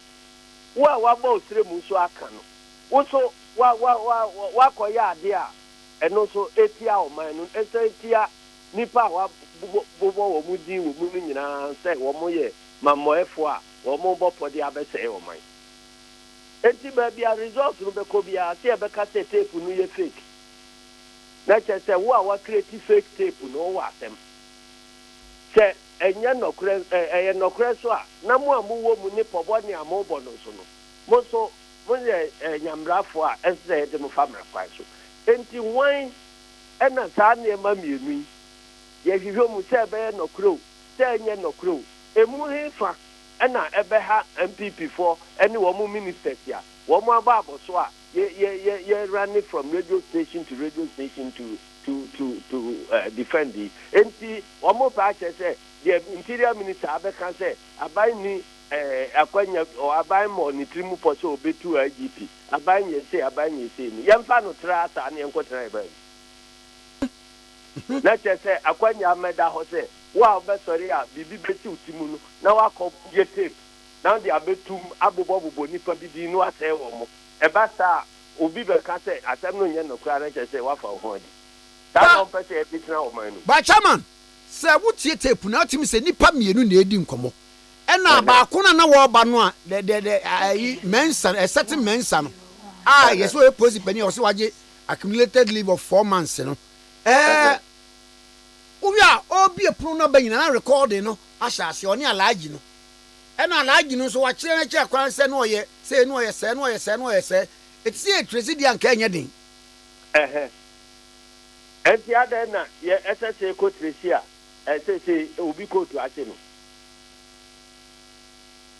wa ba osiremu so aka no wo so wa koya ade a eno so etia oman no etia nipa wa bobo wo mu din wo mu nyina se wo mo ye mamoefo a wo mo bopode abese oman enti ba bia results no be ko bia se e be ka se tape no ye fake na che se wo a wa create fake tape no wa asem se enye nokre nokre so a na mo amu wo mu ni pobo ni amobo no so no mo so mo ye nyamrafo a ese de mo famra kwa so enti wan ena saa ne ma mienu ye hwehwe mu se be nokro se enye nokro emu hefa ena ebe ha MPP for ene wo mu ministers ya wo mu aba aboso a ye running from radio station to radio station to defend the enti wo mu pa che se the interior minister abeka say aban ni akwanya o aban mo ni trimu poso obetu IGP aban ye say ni yemfa no trata na enkotra eba na che say akwanya ameda ho say wa obesori a bibi beti utimu no na wa ko ye tape na de abetum abobo nipa bidi no asay wo mo eba sa obi be ka say asem no nye no kra na che say wa fa ho adi ta no pese e bitina o man no ba chairman se wutie tape na otimi se nipa mienu na edi nkomo ena ba ko na wo ba no a de mensa certain mensa no yes we post penny o se waje accumulated leave of 4 months no uya obi epru no ba nyina na recording no ahyase oni alaji no ena alaji no so wa kire na kire kwan se no ye se It's a Tracy and Kenya ding. And the other na ye SSA ko Tracy a SSA obi ko to ase no.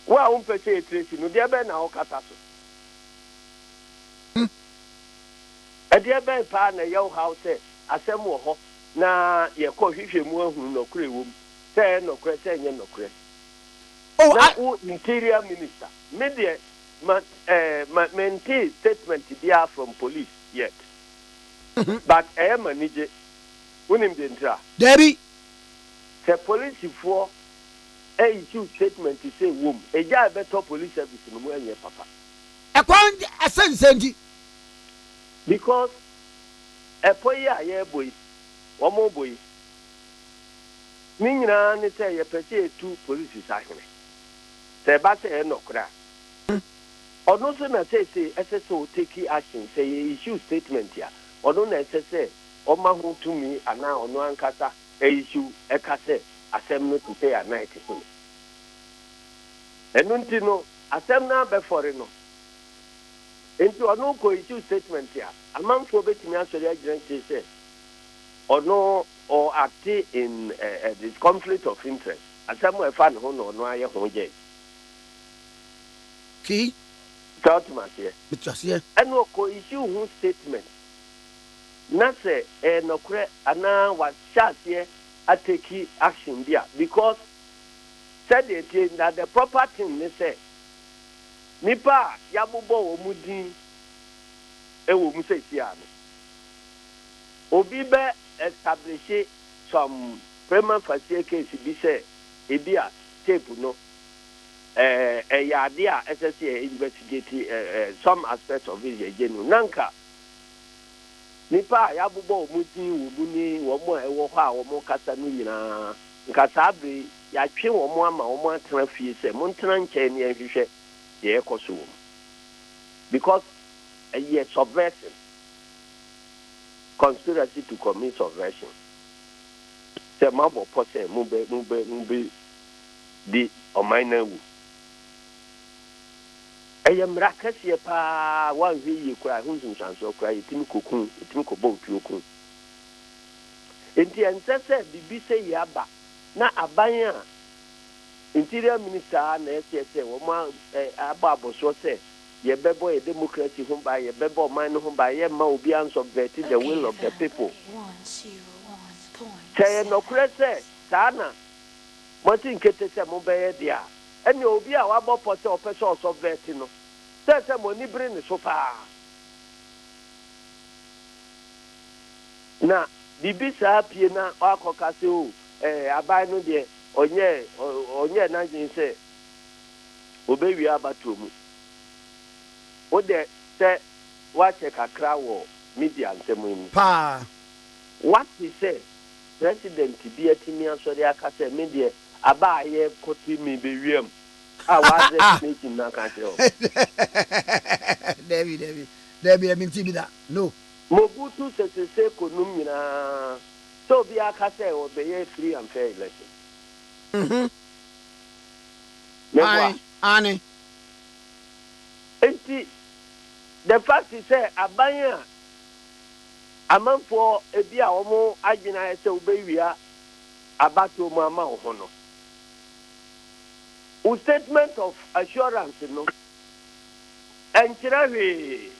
Wa un pese Tracy no dia be na o kata so. E dia be pa na ye house asem wo ho na ye ko hwehwe mu ahunu no kure wo mu. Say no kure say nye no kure. Oh, na interior minister media maintain statement there from police yet. But I am manage unim de ntra. Debbie. The police for issue statement to say wom. A ja better police service no mo enye papa. E kwan asensendi. Because a boy a boy, one more boy. Ni nyina ne say ye pese two police ahene. Say ba say no kra. Ono so na say SSO take action say issue statement here. Ono na say oma ho to me ana ono ankasa issue ekase asem no to say at night so. Enunti no asem na be for no. Enti ono ko issue statement here. Amanfo betimi asori agran say ono or act in this conflict of interest. Asem we fa no no aye ho je. Ki Talkman here. Bitwasie. And no ko issue who statement. Na say no kre ana wa chance here ateki action there because said it that the proper thing they say nipa yabubo omudin e wo mu say tia no. Obi be establish some prima facie case bi say e bia tape no idea SSA investigate some aspects of it again. Nanka nipa yabubo omudin wo buni wo mo ewo ho a wo mo kasa no nyina nkasa abre ya twe wo mo ama wo mo atena fie se mo ntena nche ne ahwehwe ye ekoso wo because a subversion conspiracy to commit subversion se mabo pose mube di omaina wu ayamra kase pa wan hwe kura hunzun chanso kura yitimi kokun yitimi kobo otuokun enti ensese bibi se yaba na abanya interior minister na SSA wo ma ababoso se ye bebo e democracy ho ba ye bebo man ho ba ye ma obi an subvert the will of the people say no kura se sana mo tin kete se mo be dia eni obi a wabo pote opeso subvert no se mo ni bring so pa na bibi sa pie na akoka se o abai no de onye na jin se obewi abato mu o de se wa check akra wo media ntemu mu Pa. what he say president bi atimi asori aka se media aba ye koti mi be wiem a wa ze meeting na ka tell Debbie minti bi da no Mobutu se konum nyina so bi aka se o be ye free and fair election Ani enti the fact is say abanya amanfo ebi a omo agina ese obewia abato mu ama ho no o statement of assurance no enchirawe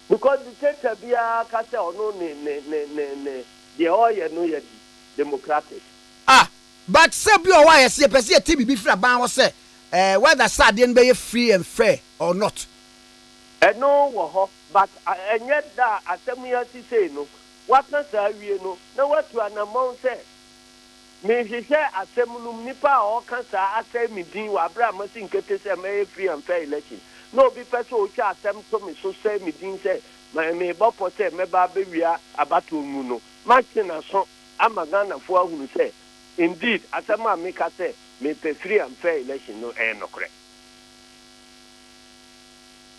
because the sector bia ka se ono ne the oye no ye democratic but say bi o wa yesi pese e tibi bi fra ban wo say whether Saturday be free and fair or not no wo ho but enye da asemu ya si say no what na sa wie no na watu anamon say me hwehwe asemu num nipa o kan sa asem din wa bra masin kete say me free and fair election no be person o twa asem to me so say me din say me bopo say me ba be wia abato mu no machina so amagana fo ahunu say indeed asem a me ka say me pe free and fair election no no correct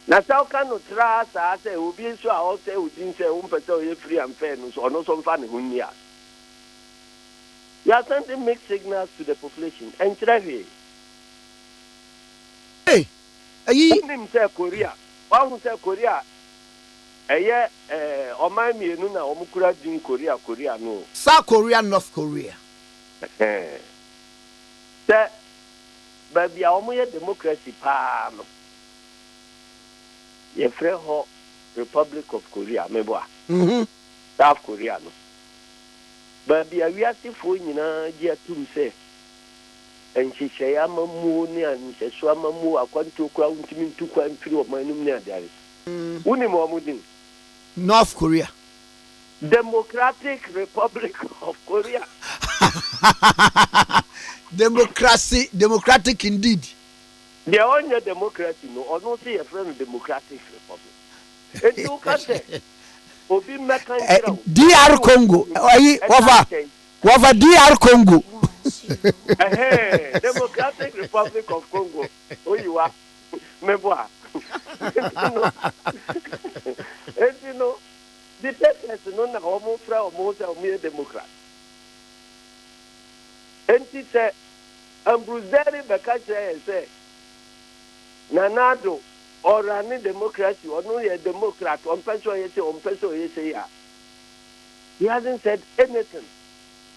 na sao ka no tra sa say obi so a o say udin say o mpese o free and fair no so no so mfa ne hunni a you are sending mixed signals to the population and travel hey Unim say Korea. One say Korea. Eye oman mienu na omukura din Korea no. South Korea, North Korea. Say baby omoye democracy pa no. Ye frɛ ho Republic of Korea meboa. South Korea no. Baby awiasefo nyina gye atum sɛ enhyehyɛ amamu ne anhyehyɛ amamu akwanto kwa untimi ntukwa mfiri omanum ne adare. Unim omudin North Korea. Democratic Republic of Korea. Democratic indeed. The only democracy no, or no say a friend Democratic Republic. And you can say, Obi Mekan DR Congo. Wafa DR Congo. Democratic Republic of Congo. Oh, you are. Meboa. And you know, the text is not a homo fra or most of mere Democrat. And he said, Ambroseri Bekache say, Nanado or any democracy or no a Democrat on person say he hasn't said anything.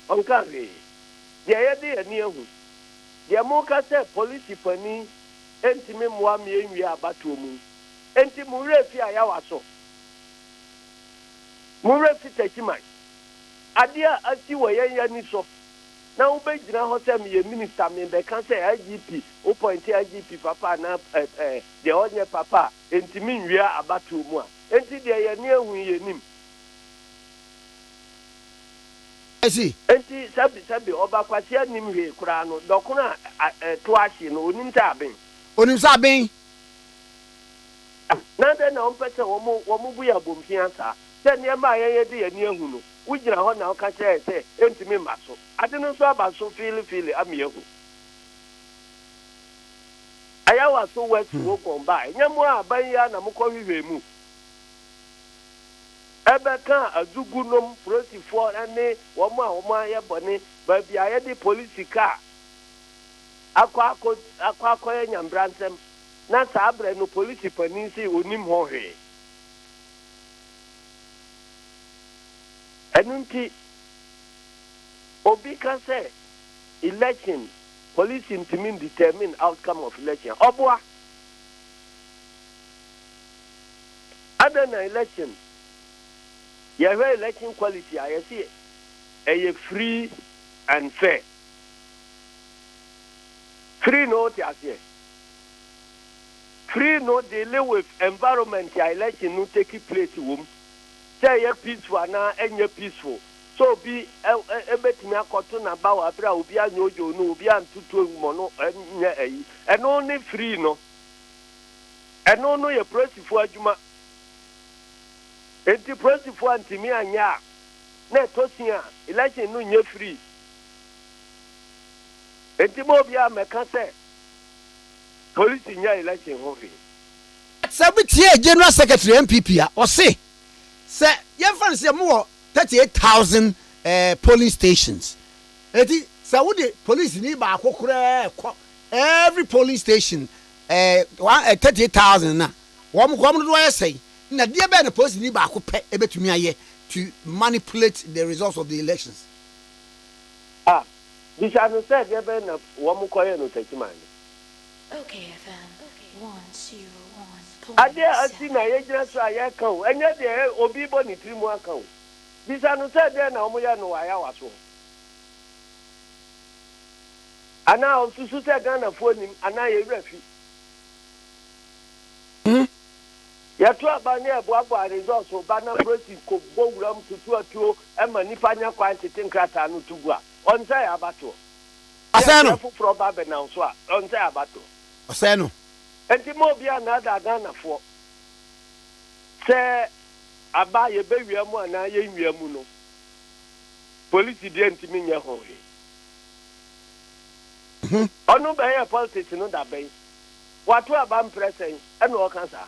On Kavi, the idea near who the Amoka said police penny, entime Mwami we are batumu, entimurefi ayawaso. Murefi Tekimai. Adia Atiwa Yaniso. Now, Bejina Hotel, me minister, me be can say IGP, appoint IGP papa, na the only papa, and to me, we are about 2 more. And to the near we him. I see. And to Sabi, Oba Quatia Nimwe, Kurano, Dokuna, Twashi, no Unintabing. Unintabing. Now then, on person, Omubuya Bumpiansa, then near my idea near Hulu. We just want now catch say, empty me muscle. I didn't know about so feel, I'm you. I was so wet to walk on by. Yamwa, Baya, Namoko, move. Ebeka, a Zugunum, Prosy for any Wama, Bonnie, but the Ayadi police car. Aqua, and Bransom, not Sabre, no police, Panisi, Unim Hore. Enunti Obi can say election police intimidating determine outcome of election. Obwa other than election, you have election quality. I see a free and fair. Free no tiase. Free no deal with environment. Election no take place womb. Say you're peaceful now and you're peaceful. So be a bit me a cotton about a bra, be a no, be an tutu mono, and only free no. And no, you're pressing for Juma. And the pressing for Antimi and ya. Net Tosia, election no, you're free. And the Mobia Mecase. Police in your election, Hovi. Sabbath General Secretary MPP, or say. Say, you fancy more 38,000 polling stations. So, would the police need back every polling station 38,000 now? What do I say? Now, dear Ben, the police need back to me to manipulate the results of the elections. Ah, this has said, dear Ben, one more coin to take mine. Okay, FM 101. Ade Akye Abia so ayaka and yet there obi boni trimu aka this anu said there na omoya no waya waso ana osusu se Ghana fonim ana ye refi ya to abane eboabo results so bana process ko bowuram tutu atuo e ma nipa nya kwan tete nkrata no tugua on say abato aseno fufuro ba be na so a on say abato aseno enti mo bia na da Ghana fo se aba ye be wiamu ana ye wiamu no police di enti mi nya ho onu be ye politics no da be watu aba mpresen e no kansa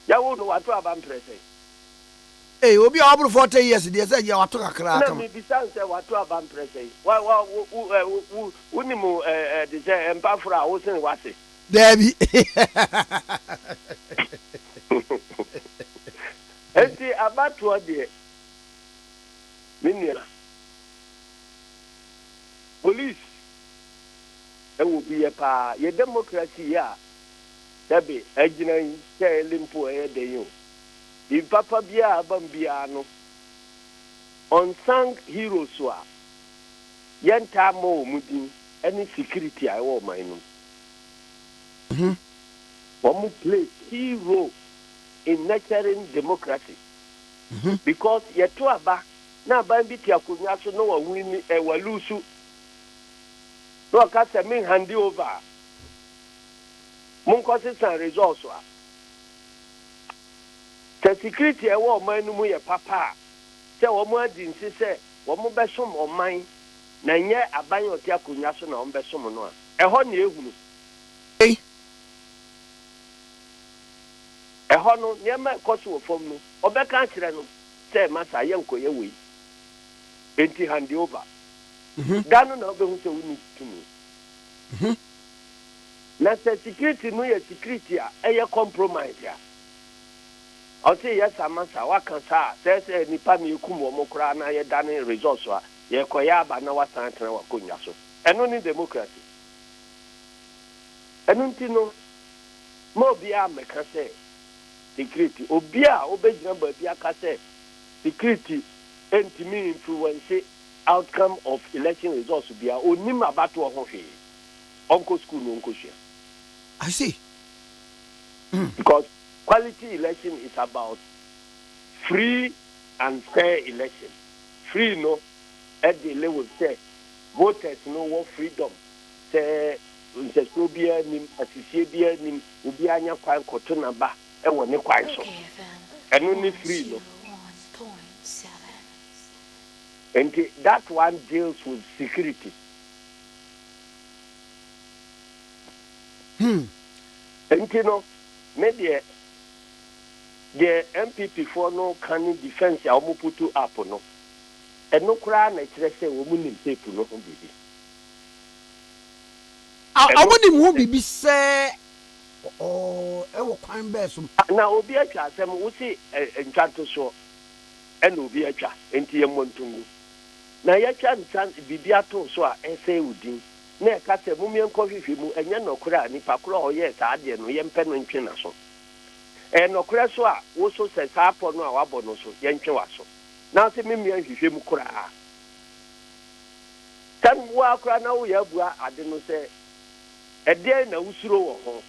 ya wo no watu aba mpresen obi a obru 40 years dey say ya watu kakra aka na mi bisan say watu aba mpresen wa unimu de say empafra wo sin wase Debbie. Enti abatoa de minia police will be a pa ye democracy ya dabe agina say limpo e de yo di papa bia bambia no unsung heroes wa yenta mo mudin any security I want my no one play key role in nurturing democracy because yeto aba na ban bi ti akonya so no wa win e wa lusu no ka se me hand over mun consistent results wa the security e wa man no mu ye papa se wo mu adin se wo mu be som oman na nye aban oti akonya so na wo be som no a e ho na ehunu eho no niema koso fom no obeka kire no say masa ye nkoye we enti hand over dano na obehu se woni tumi na security no ye security a eye compromise ya o say yes amasa waka sa say nipa mi kum wo mokra na ye dane resource a ye koya aba na wasan tena wakonya so eno ni democracy eno ntino mo bia meka say security obia obejina ba bia ka say security entimi influence outcome of election results bia onim abato ho hwe onko school no onko hwe. I see. Because quality election is about free and fair election. Free no at the level say voters no want freedom say so bia nim asisi bia nim obi anya kwan koto na ba e woni kwan so eno ni free no. And that one deals with security. And you know, maybe the MPP for no can defense ya omo putu up no. And no kra na kire say wo munim people no bibi. Awoni mu bibi say oh e wo kwan be so. Na obi atwa asem wo si ntwanto so e na obi atwa enti ye montungu. Na ya chan bibi ato so a ese udin na ka se mumien kohwehwe mu enya nokora nipa kora oye sa ade no ye mpe no ntwe na so nokora so a wo so se sa apo no a wabo no so ye ntwe wa so na se mimien hwehwe mu kora tan wo akora na wo ya bua ade no se ede na usuro wo ho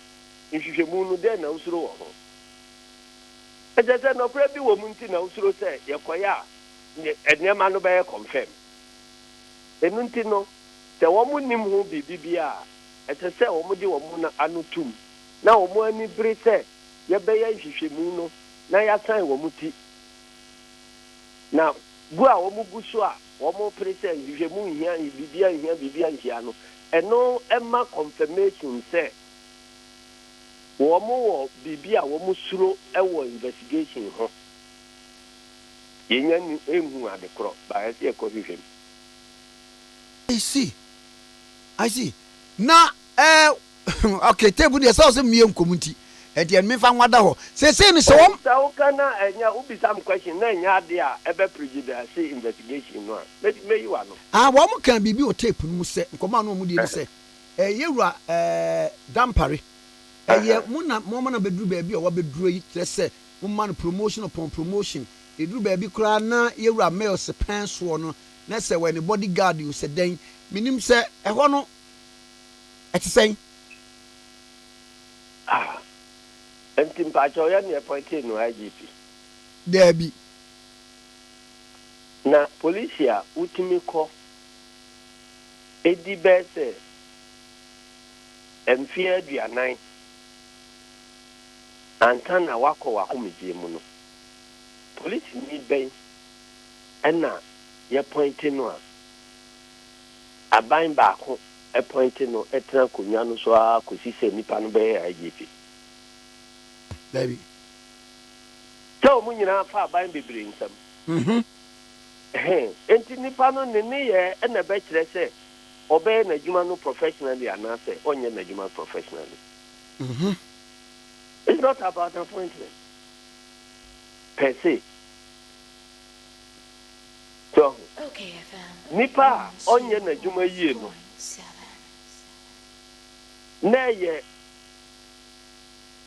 nhwehwe mu no de na usuro wo ho ejese nokora bi wo mu nti na usuro se ye koya enema no be confirm enunti no se wo mu nim ho bibia ete se wo mu de wo mu na anutum na wo mu ani bere se ye be ye hwehwemu no na ya san wo mu ti na gu a wo mu gu so a wo mu pere se hwehwemu hia bibia hia no eno emma confirmation se wo mu wo bibia wo mu suro e wo investigation ho yenya ni emu ade kro ba ye se ko hwehwem. I see. Na okay, table the source of me community. And the me fan wada ho. Say ni so won. Sa ukana enya ubi some question na enya ade a ebe prejudice investigation no. Me you ano. Wo mo kan bibi o tape no se nkoma no mo di se. Yewura dampare. Mo na beduru ba bi o wa beduru yi se mo man promotion upon promotion. Eduru ba bi kura na yewura mail se pen so no. Na se when the bodyguard you said then minim se ehwo no etisen Entimpa choya ni appointed no IGP Debi na policia utimi ko edi bese emfia aduanan antana wako wakomije mu no police ni ben ena ye pointing no aban baako e pointing no etra konwa no so akosi se nipa no be IGP Debi so mu nyina fa aban bebre nsam enti nipa no ne ye e na be kire se obey na adwuma no professionally anase onye na adwuma professionally It's not about appointment per se. So, Okay, FM. nipa onye na juma yie no. Na ye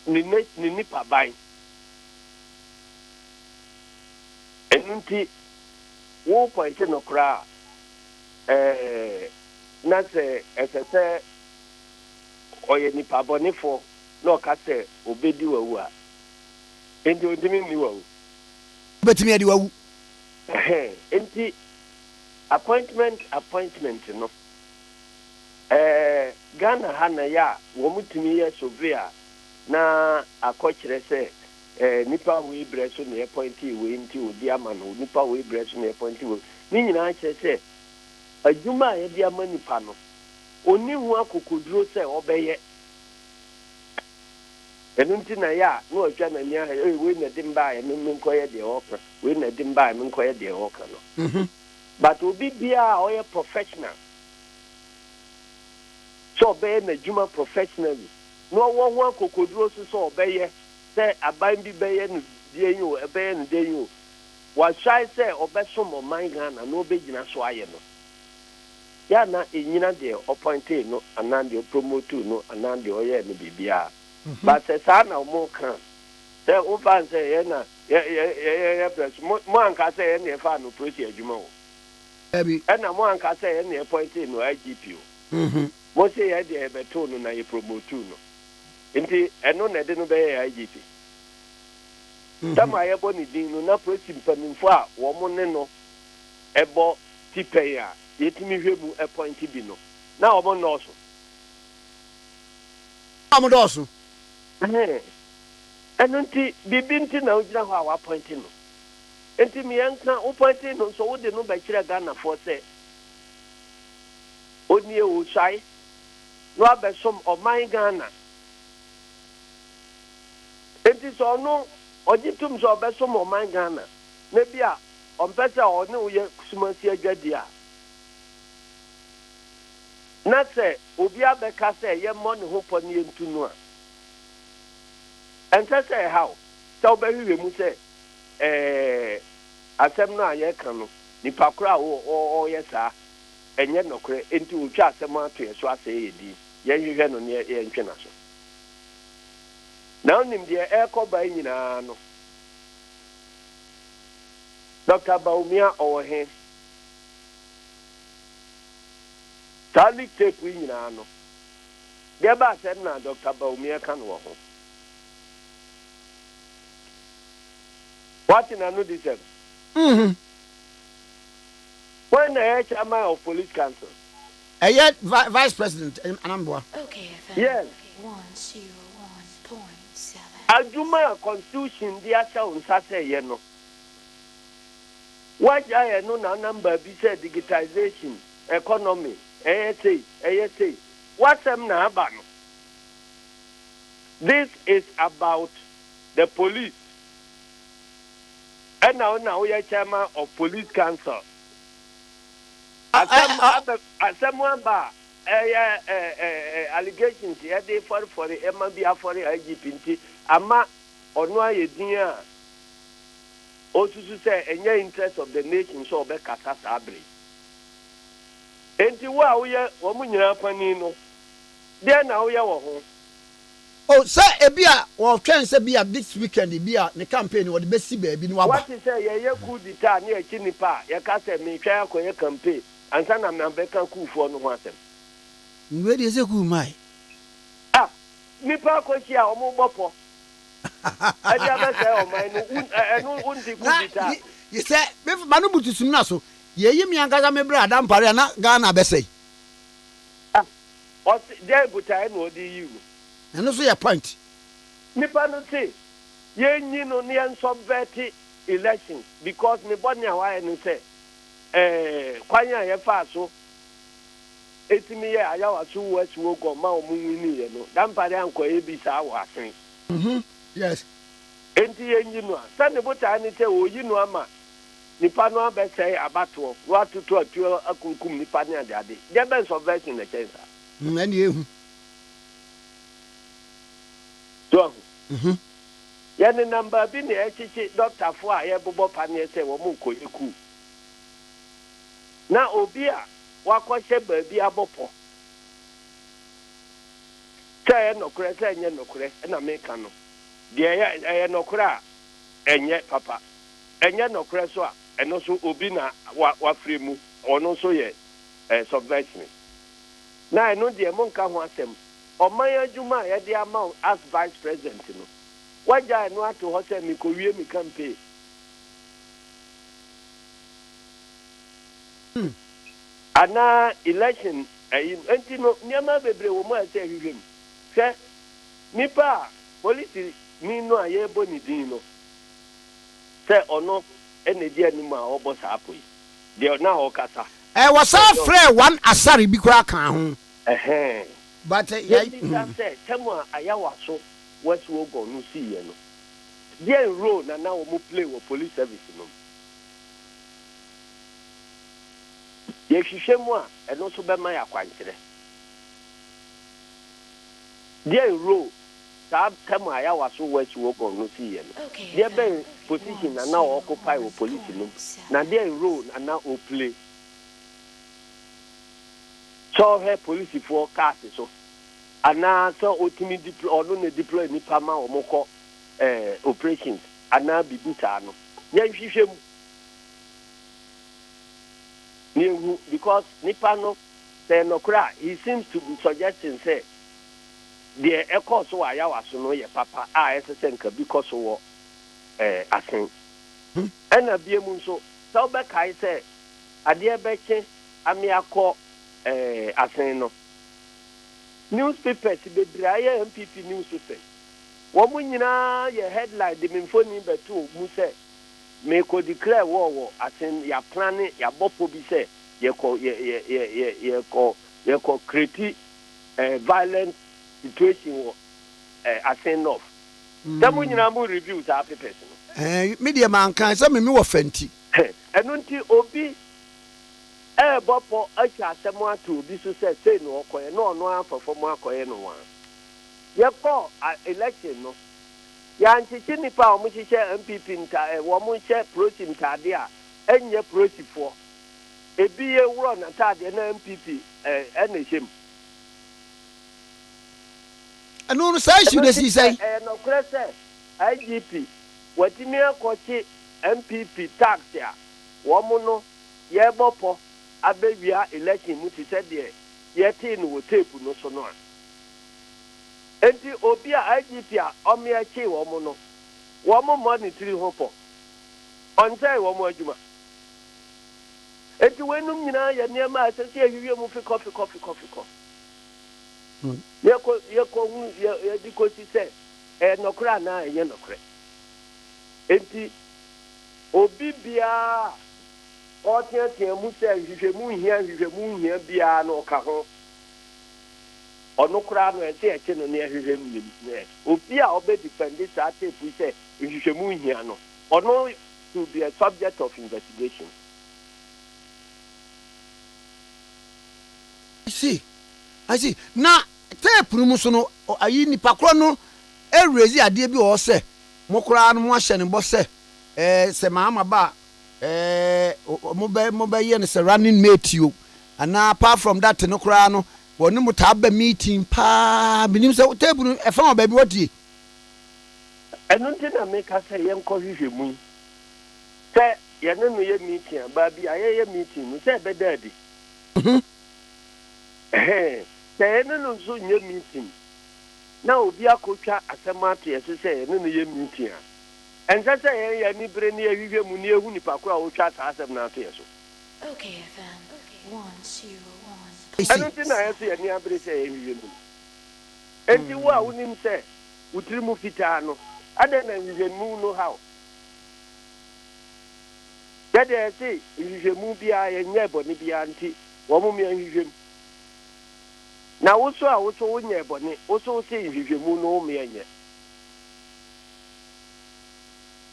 ni nipa ban. Enunti wo point no kra na se esese oye nipa bonefo na oka se obedi wawu a enti ontimi ni wawu betimi adi wawu enti appointment no Ghana hana ya wo mutimi ye sovia na akọkire se nipa we breso na appointee we nti odi ama no nipa we breso na appointee we ni nyina kire se adwuma ye di ama nipa no oni hu akokoduro se obeye enunti na ya no otwa na nya we na dimba ye men koye de okra we na dimba ye men koye de okra no but obi bia oye professional so obeye na adwuma professionally no wo hu akokoduro so obeye se aban bi beye no die yi o ebeye no die yi o wa try se obeso mo man Ghana no obegina so aye no ya na enyina de appointee no anande promote no anande oye no bibia but se sa na mo kan se o fan se ye na ye press mo anka se ye na fa no process adwuma o ebi na mo anka se ye na appointee no IGP o mo se ye de beto no na ye promote no nti eno na de no be ye IGP tama ye bo ni din no na process mpamfo a wo mo ne no ebo tipe ya yetimi hwebu appointee bi no na obo no so amodoso enunti bibinti na ujira ho awa appointee no enti mi yanka appointee no so wo de no ba kire Ghana for say oni e wo sai no abesom o man Ghana enti so no ojitum so obesom o man Ghana na bia on pesa o ne wo ye kusumasi agadi a na se obi abeka se ye mo ne ho po ne entu no a enta se how so obehiwe mu se asem no aye kan no nipa kura o ye sa enye nokre enti wo twa asem ato ye so ase ye di ye hwehwe no ne ye ntwe na so na onim de ekoba nyina no Dr. Baumia ohe Tali take we nyina no de ba asem na Dr. Baumia kan wo ho what in another said when the chairman of police council yet vice president anambwa Okay, FM. Yes. 101.7. Ajuma constitution dia sha unsa say ye no what ya no na number bi say digitization economy say what am na aba no this is about the police and now we are chairman of police council someone ba allegations here they for the MB for the IGP ama onu ayedin a osusu say any interest of the nation so be kasa sabre enti wa wo ye wo munyina pani no de na wo ye wo ho oh sir ebia wo twen se bia this weekend bia ne campaign wo de besi ba bi ni wa ba what is say ye ku dita na echi nipa ye ka say me twa akoye campaign ansa na na be kan kuufo no ho asem we de se ku mai nipa ko chi a omo gbopo adi abese o mai no undi ku dita you say me manu butusum na so ye yi mi ankaza me bra adam pare na Ghana besei o dey butai no di you eno so your point nipa no say ye nyi no ne en subvert election because me body awa no say kwanya ye fa so etimi ye ayawa so west wo go ma omunwini ye no dan pare anko e bi sa wa asen yes enti ye nyi no sa ne butai ni say o yi no ama nipa no abesei abato wa tutu atu akunkum nipa ne ade de ben subvert in the chance ani ehu so yɛne number bi ne ɛkyekye doctor fo a yɛbobɔ paneɛ sɛ wɔn nkɔyɛ ku na obi a wakɔhyɛ baabi abɔpɔ sɛ ɛyɛ nɔkorɛ sɛ ɛnyɛ nɔkorɛ ɛna meka no deɛ ɛyɛ nɔkorɛ a ɛnyɛ papa ɛnyɛ nɔkorɛ so a ɛno so obi na wafiri mu ɔno nso yɛ subversion na ɛno deɛ monka ho asɛm ɔman adwuma a yɛde ama as vice president no wagya ɛno ato hɔ sɛ mekɔwie me campaign anaa election enti no nneɛma bebree wɔ mu a ɛsɛ ahwehwɛ mu sɛ nipa a polisi ni no a yɛbɔ ne din no sɛ ɔno ɛna di anim a ɔbɔ saa po yi deɛ na ɔkasa wɔsa frɛ one asare bi koraa ka ho but yɛbisa sɛ tɛm a ayawa so west wogon no siiɛ no deɛ role na wɔn play wɔ police service no yɛhwehwɛ mu a ɛno nso bɛma yɛ akwankyerɛ deɛ role saa tɛm a ayawa so west wogon no siiɛ no deɛ bɛn position na ɔoccupy wɔ police no na deɛ role na ɔplay sɛ ɔhwɛ polisifoɔ kaase so anaa sɛ ɔtumi ɔno na deploy nipa ma wɔn kɔ operations anaa bibi saa no yɛnhwehwɛ mu nehu because nipa no sɛ nɔkora he seems to be suggesting sɛ deɛ ɛkɔ so wɔ ayawa so no yɛ papa a ɛsɛ sɛ nka bi kɔ so wɔ asen ɛna bie mu nso sɛ wobɛkae sɛ adeɛ bɛkye ame akɔ asen no newspapers bebree ayɛ MPP newspapers wɔn nyinaa yɛ headline de mfoni bɛto mu sɛ meko declare wɔ asen ya plan ya bɔpɔ bi sɛ yɛkɔ create violent situation wɔ asen north dɛm nyinaa mu review saa papers no media mankan sɛ me wɔ fanti ɛno nti obi bɔpɔ atwa asɛm ato obi so sɛ sei na ɔkɔyɛ na ɔno afɔfɔ mu akɔyɛ no wa yɛkɔ election no yɛankyekye nipa a wɔhyehyɛ MPP wɔn hyɛ prosi ntade a ɛnyɛ prosifoɔ ebi yɛ wurɔ n'ataadeɛ na MPP ɛna ɛhyɛ mu ɛno no saa issue de si sɛ ɛnɔkorɛ sɛ IGP wɔtumi akɔkye MPP tax a wɔn no yɛbɔpɔ abɛwia election mu ti sɛ deɛ yɛtee no wɔ tape no so no a enti obi a IGP a ɔmeɛkye wɔn no wɔn mɔnitiri ho pɔ ɔnsɛe wɔn adwuma enti wɔnum nyinaa yɛ nneɛma a ɛsɛ sɛ yɛhwehwɛ mu fikɔ yɛkɔ hu yɛdi kɔsi sɛ ɛnɔkorɛ anaa ɛnyɛ nɔkorɛ enti obi biara ɔteatea mu sɛ hwehwɛmu hia biara na ɔka ho ɔno koraa no ɛsɛ ɛkye no ne ɛhwehwɛ mu nim obi a ɔbɛdepende saa tepu sɛ hwehwɛmu hia no ɔno to be a subject of investigation. I see. Na tepu mu so no ayi nipa koro no erezi adeɛ bi wɔ sɛ mo koraa no mo ahyɛ ne bɔ sɛ sɛ maama ba mobɛyɛ no sɛ running mate o and apart from that no koraa no wɔne mo taa ba meeting paa binim sɛ table no ɛfa wɔ baabi wɔtie ɛno nti na meka sɛ yɛnkɔ hwehwɛ mu sɛ yɛne no yɛ meeting a baabi a yɛyɛ meeting no sɛ ɛbɛda adi sɛ yɛne no nso nyɛ meeting na obi akɔtwa asɛm ato yɛ so sɛ yɛne no yɛ meeting a ɛnsɛ sɛ yɛyɛ ni bere ne yɛhwehwɛ mu ne yɛhu nipa koro a wɔtwa saa asɛm no ato yɛ so ɛno nti na yɛso yɛne abere sɛ yɛhwehwɛ mu enti wo a wonim sɛ wotiri mu fitaa no adɛn na nhwehwɛmu no haw yɛde ɛse nhwehwɛmu biara yɛnyɛ bɔne biara nti wɔn mo yɛhwehwɛ mu na woso a woso wonyɛ bɔne woso wo sɛ nhwehwɛmu no wo meyɛnyɛ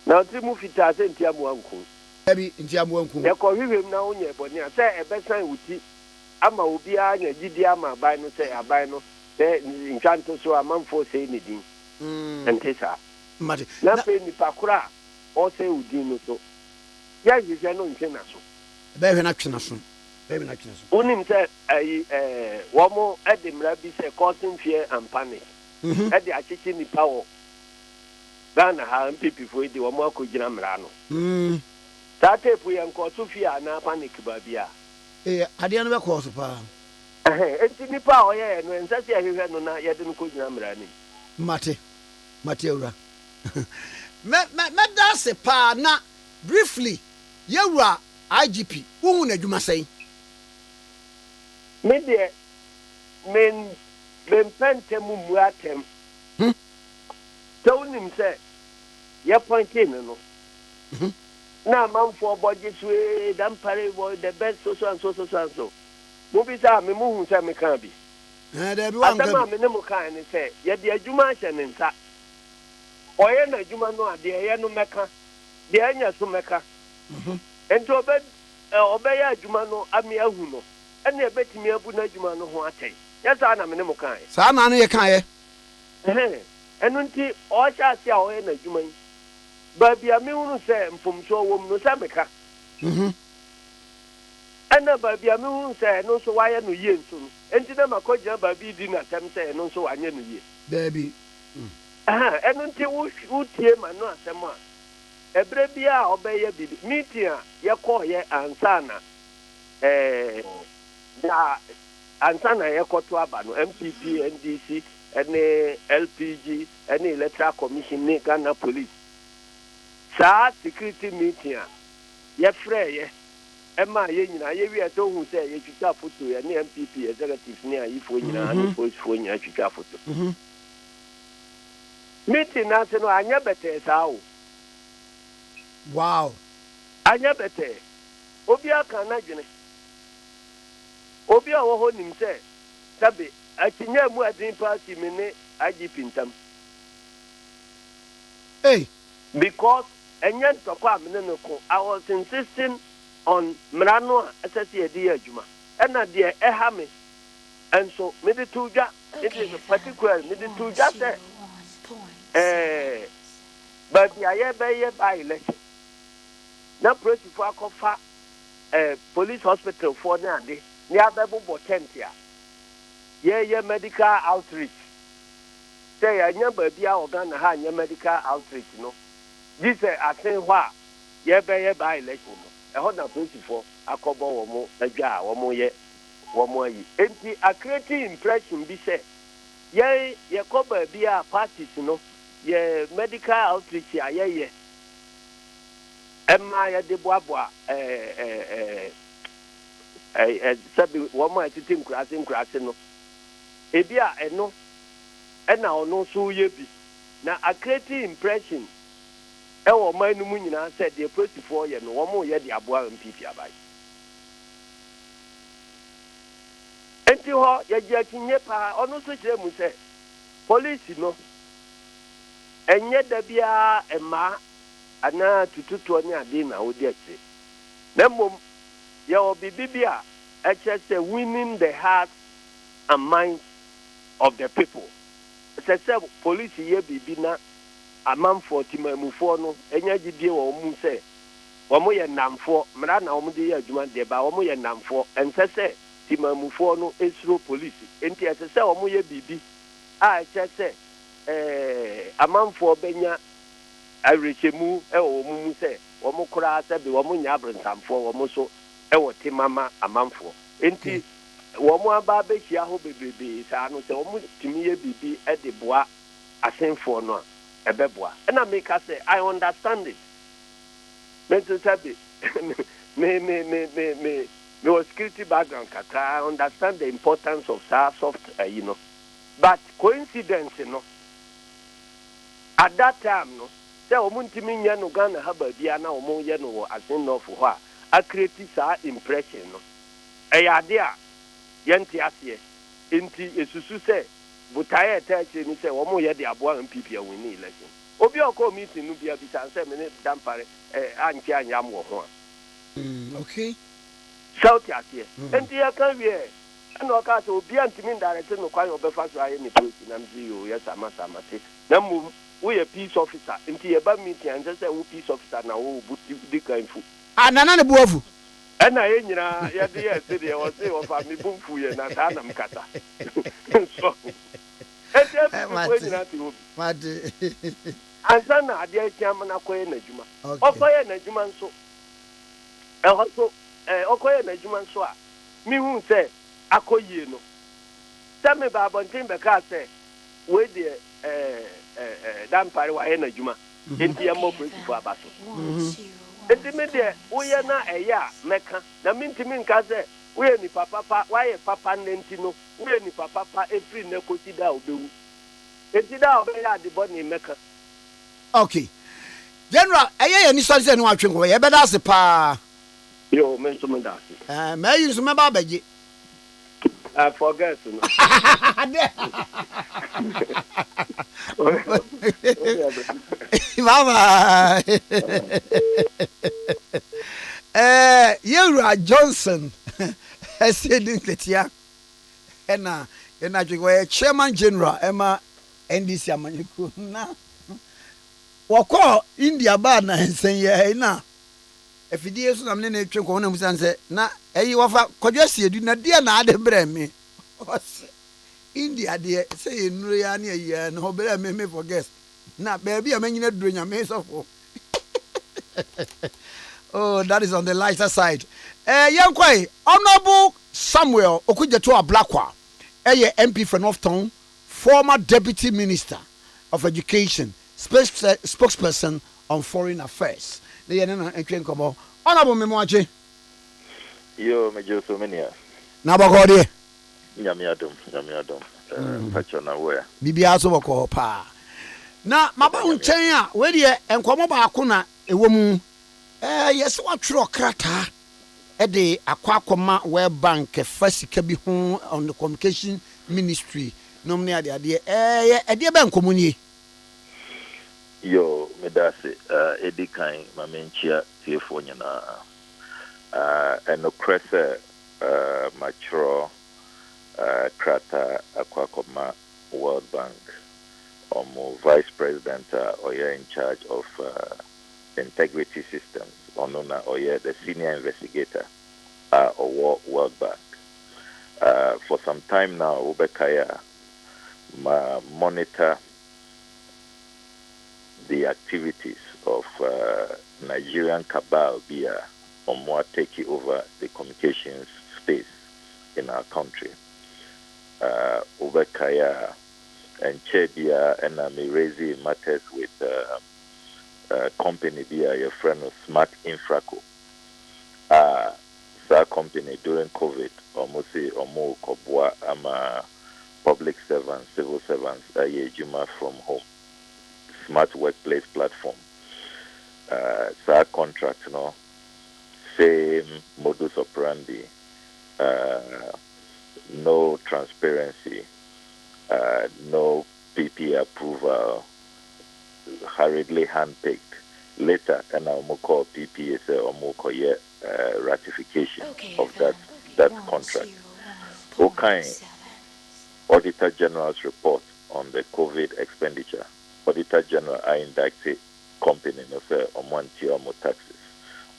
na wotiri mu fitaa sɛ nti amoa nkum yɛkɔ hwehwɛm na wonyɛ bɔne a sɛ ɛbɛsan wo ti ama obiara nya gyidi ama aban no sɛ aban no sɛ ntwanto so amanfoɔ sɛi ne din ɛnte saa Mate. na afei nipa koro a ɔsɛ udin no so yɛhwehwɛ no ntwe na so Bɛhwɛ na twena so. Bɛhwɛ na twena so. wonim sɛ wɔn de mmara bi sɛ causing fear and panic de akyekye nipa wɔ Ghana ha MPP foɔ de wɔn akɔgyina mmara no saa tape yɛ nkɔso fie anaa panic baabi a Adeɛ no bɛkɔɔ so paa. enti nipa a ɔyɛ no ɛnsɛ sɛ yɛhwehwɛ no na yɛde no kɔgyina mmara no Mate awura. Mɛda ase paa na briefly yɛwura IGP wohu n'adwuma sɛn. me deɛ mempɛ ntɛm mmu atɛm sɛ wonim sɛ yɛpɔnte no na amanfoɔ bɔgye so dampare bɔ the best so and so mobisa me muhu sɛ meka bi asɛm a me ne mo kaa ne sɛ yɛde adwuma ahyɛ ne nsa ɔyɛ n'adwuma no a deɛ ɛyɛ no mɛka deɛ ɛnyɛ so mɛka enti ɔbɛyɛ adwuma no ame ahu no ɛne ɛbɛtumi abu n'adwuma no ho atɛn yɛ saa na me ne mo kaa saa na no yɛ kaeɛ ɛno nti ɔhyɛ ase a ɔyɛ n'adwuma yi baabi a mehunu sɛ mfomsoɔ wɔ mu no sɛ meka ɛna baabi a mehunu sɛ ɛno nso wayɛ no yie nso no enti na makɔgyina baabi di n'atɛm sɛ ɛno nso wanyɛ no yie daabi ɛno nti wotie ma no asɛm a ɛberɛ bi a ɔbɛyɛ bibi meeting a yɛkɔɔyɛ ansa na yɛkɔto aba no MPP NDC ɛne LPG ɛne Electoral Commission ne Ghana Police saa security meeting a yɛfrɛ ɛma yɛ nyinaa yɛwie ɛsɛ ohu sɛ yɛtwitwa foto ɛne MPP executive ne ayifoɔ nyinaa ne policefoɔ nyinaa twitwa foto meeting n'ase no anyɛ bɛtɛɛ saa o wow anyɛ bɛtɛɛ obi aka n'adwene obi a wɔ hɔ nim sɛ sabe akyinya mu adin party me ne IGP ntam because ɛnyɛ ntɔkɔ a mene no ko I was insisting on mmara no a ɛsɛ sɛ yɛde yɛ adwuma ɛna deɛ ɛha me ɛnso mede to dwa it is particular mede to dwa sɛ baabi a yɛbɛyɛ by election na polisifoɔ akɔfa police hospital foɔ ne ade ne abɛbobɔ tent a yɛyɛ medical outreach sɛ yɛanya baabi a Ghana ha anyɛ medical outreach no gye sɛ asen hɔ a yɛbɛyɛ by election no ɛhɔ na polisifoɔ akɔbɔ wɔ mo adwa a wɔ mo ayi enti a creative impression bi sɛ yɛkɔ baabi a parties no yɛ medical outreach a yɛyɛ ɛma yɛde boaboa sɛbi wɔn a ɛtete nkurase no ebi a ɛno ɛna ɔno nso yɛ bi na a creative impression ɛwɔ ɔman no mu nyinaa sɛ deɛ polisifoɔ yɛ no wɔn yɛ de aboa MPP abayi enti hɔ yɛgye akinye paa ɔno nso kyerɛ mu sɛ polisi no ɛnyɛ da biara mmaa anaa tututoɔ ne ade na wɔde akyire na mmom yɛwɔ biribi bi a ɛkyerɛ sɛ winning the hearts and minds of the people ɛsɛ sɛ polisi yɛ biribi na amanfoɔ timamufoɔ no ɛnya gyidie wɔ wɔn mu sɛ wɔn yɛ nnamfoɔ mmara na wɔn de yɛ adwuma deɛ ba wɔn yɛ nnamfoɔ ɛnsɛ sɛ timamufoɔ no esuro polisi nti ɛsɛ sɛ wɔn yɛ biribi a ɛkyerɛ sɛ amanfoɔ bɛnya awerɛhyɛmu ɛwɔ wɔn mu sɛ wɔn koraa sɛbi wɔn nyɛ aberantamfoɔ wɔn so ɛwɔ temama amanfoɔ nti wɔn aba abɛhyia hɔ bebrebe saa no sɛ wɔn tumi yɛ biribi ɛde boa asenfoɔ no a ɛbɛboa ɛna meka sɛ I understand it mɛnti sɛbi me wɔ security background kakra I understand the importance of soft but coincidence no at that time no sɛ wɔn ntumi nyɛ no Ghana ha baabi a na wɔn yɛ no wɔ asenɔfo hɔ a create saa impression no ɛyɛ ade a yɛnte aseɛ nti esusu sɛ botaeɛ ɛtɛkyerɛ ni sɛ wɔn yɛ de aboa MPP a win election obi a ɔkɔ meeting no bia bisa sɛ me ne dampare ankyɛ anyam wɔ ho a okay shout aseɛ nti yɛka wie ɛna ɔka sɛ obi a ntumi ndarete no kwan ɔbɛfa so ayɛ ne polisi nam si yo yɛ sama te na mo we a peace officer nti eba meeting and say we peace officer na wo buti di kan fu Nana ne buafu. ɛna yɛ nyinaa yɛde yɛ sɛ deɛ wɔse wɔfa me bumfu yɛ na saa nam kata so ɛti ɛfi nyinaa te obi Mate. ansa na adeɛ atia ma na kɔyɛ n'adwuma ɔkɔyɛ n'adwuma nso ɛhɔ so ɔkɔyɛ n'adwuma nso a mehu sɛ akɔyie no sɛ me ba abɔnten bɛkaa sɛ wei deɛ dampare wayɛ n'adwuma enti yɛmmɔ polisifoɔ aba so enti me deɛ woyɛ na ɛyɛ a mɛka na mentimi nka sɛ woyɛ nipa papa wayɛ papa nne nti no woyɛ nipa papa ɛfiri nnɛ kɔsi da a wobɛwu enti da a wobɛyɛ adebɔ ne mɛka. Okay. General, ɛyɛ ni sɔre sɛ ne watwe nkɔ yɛbɛda ase paa. Yo, me nso me da ase. Ma yi nso mɛba abɛgye. I forget no. Mama. Yewura Johnson. Ɛsɛ din ketia. Ɛna dwe chairman general ɛma NDC amanyiko na wɔkɔ India ba na nsɛnyɛ na afidie so na me na etwe kɔ na musan sɛ na ɛyi wɔfa kɔdwa siedu na deɛ na ade brɛ me India deɛ sɛ enuru ya na ɛyi na ɔbrɛ me for guest na baabi a manyina duro nya me sɔfo. Oh, that is on the lighter side. Yankoi Honorable Samuel Okudzeto Ablakwa, MP for Northtown, former Deputy Minister of Education, spokesperson on Foreign Affairs. Honorable Memoache. Yo, Major Somenia. Nabagodi. Yamiadum. Pachona where. Bibiaso wako pa. Na maba unchenya, wedi enkomo baako na ewomu. Yes, what true krata. Ede akwakoma World Bank fasika bi ho on the communication ministry. Nomne ade ede ben komuni. Yo, medase edi kan mamenchia tiefo nyina. Eno krese mature krata akwakoma World Bank. Vice President Oya in charge of integrity systems. Onuna Oya, the senior investigator or World Bank. For some time now, Ubekaya monitor the activities of Nigerian cabal via Omwa taking over the communications space in our country. Ubekaya and Chebia and raising matters with company via your friend of Smart Infraco. That company during COVID, almost say Omo Kobwa ama public servants, civil servants, Juma from home. Smart workplace platform. That contract, same modus operandi, no transparency, no PP approval, hurriedly handpicked. Later, and I will call PP ratification of that contract. Okay, Auditor General's report on the COVID expenditure. Auditor General I indicted company no say omo taxes.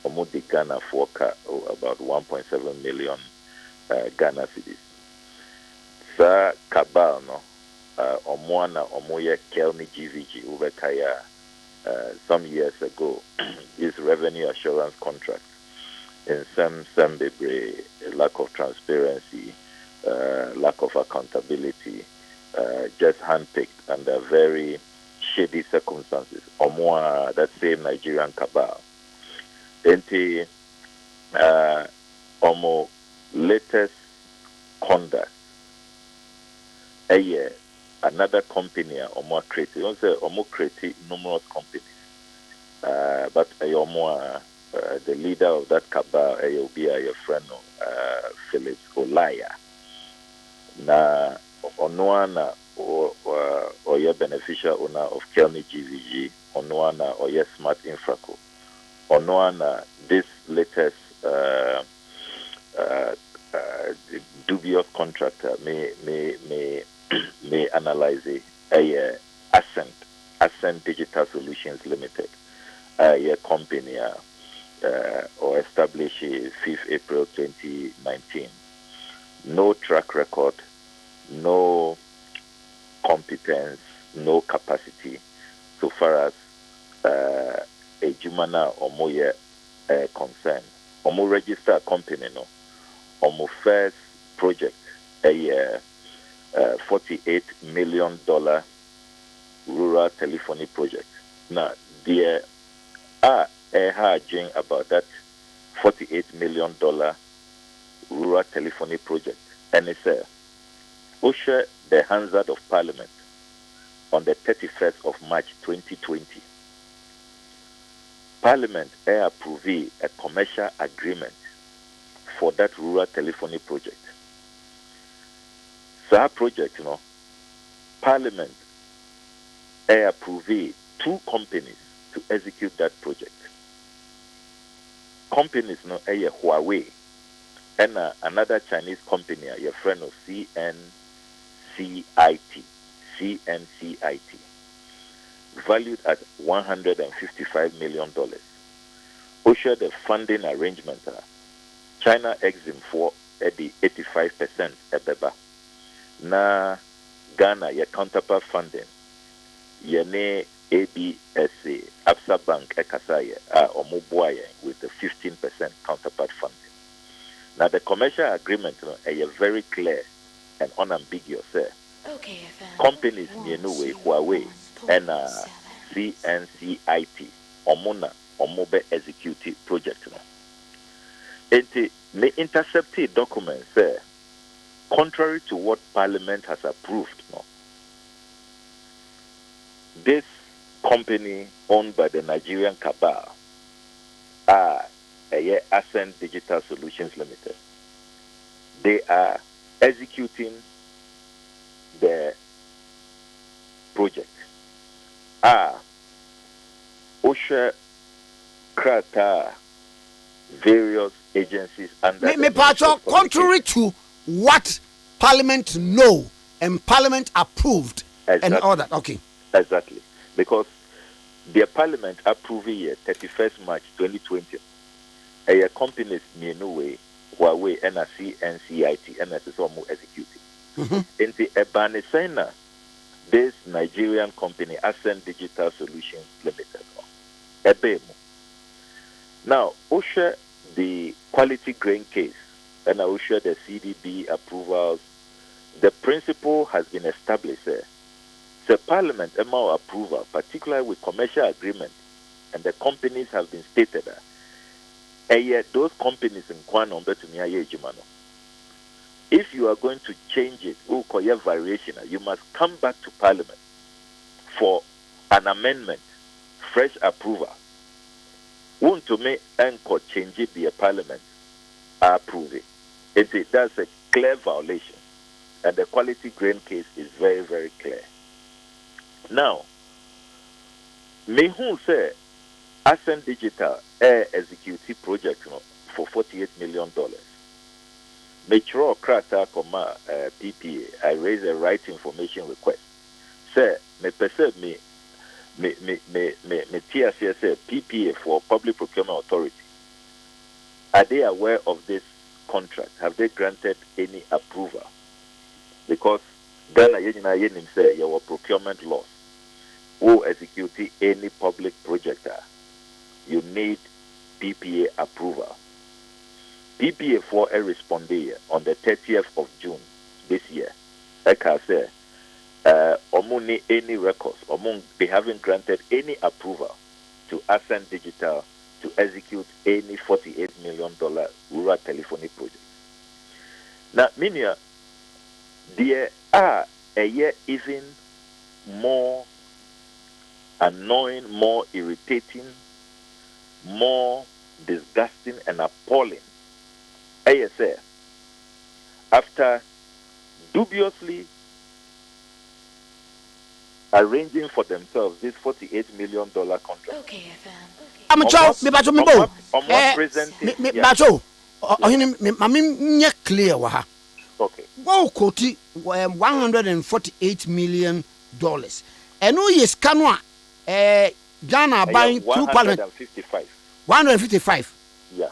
Omo the Ghana for about 1.7 million Ghana cedis. Sa cabal no omo ye Kelmi GVG ubekaya some years ago is revenue assurance contract in some lack of transparency, lack of accountability, just handpicked under very shady circumstances. Omo that same Nigerian cabal. Enti omo latest conduct. A year another company omo create. You say omo create numerous companies. But the leader of that cabal will be your friend Phillips Olaya. Na onoana or your beneficial owner of Kelmi GVG, onoana or your Smart Infraco. Onoana this latest dubious contractor may analyze a assent Ascend Digital Solutions Limited, a company or established 5th April 2019. No track record, no competence, no capacity so far as a Jumana or Moye concern. Omo register company no. Omo first project a $48 million rural telephony project. Now there are a about that $48 million rural telephony project, and it's usher the Hansard of Parliament on the 31st of March 2020. Parliament approved a commercial agreement for that rural telephony project. So our project, Parliament approved 2 companies to execute that project. Companies, Huawei, and another Chinese company, your friend of CNCIT, valued at $155 million. Usher the funding arrangement, China Exim for the 85% ebeba. Na Ghana, your counterpart funding, Yene ABSA, Absa Bank, Ekasaye, Omubuaye, with the 15% counterpart funding. Now, the commercial agreement is very clear and unambiguous. Okay, companies, Huawei, and CNCIT, Omobe executive project. The intercepted documents, contrary to what Parliament has approved, this company owned by the Nigerian cabal Ascend Digital Solutions Limited. They are executing the project. OSHA, Krata, various agencies under contrary to what Parliament know and Parliament approved and all that. Okay. Exactly. Because the Parliament approved here 31st March 2020. A companies Nienue, Huawei, NRC, NCIT, NSSOMU executing. In the Ebanisena, this Nigerian company, Ascend Digital Solutions Limited, Ebemu. Now, OSHA, the quality grain case, and OSHA, the CDB approvals, the principle has been established. The Parliament MO approval, particularly with commercial agreement, and the companies have been stated those companies in Kwano if you are going to change it, variation, you must come back to Parliament for an amendment, fresh approval. Want to make anchor change it the Parliament approve it. That's a clear violation, and the quality grain case is very, very clear. Now, me who say Ascend Digital executive project for $48 million. Metro Krata Koma PPA. I raise a right information request. Say me perceive me TSS PPA for Public Procurement Authority. Are they aware of this contract? Have they granted any approval? Because Ghana Yenin say your procurement laws who execute any public project. You need PPA approval. PPA for a respondee on the 30th of June this year. Like I said, Omuni any records, they haven't granted any approval to Ascend Digital to execute any $48 million rural telephony project. Now, Minia, there are a year even more annoying, more irritating, more disgusting and appalling. ASA, after dubiously arranging for themselves this $48 million contract. Okay, I'm a child, me bacho me bo. Present. Clear waha. Okay. Wow, koti $148 million. And no yes canwa Ghana buying 155. 155. Yeah.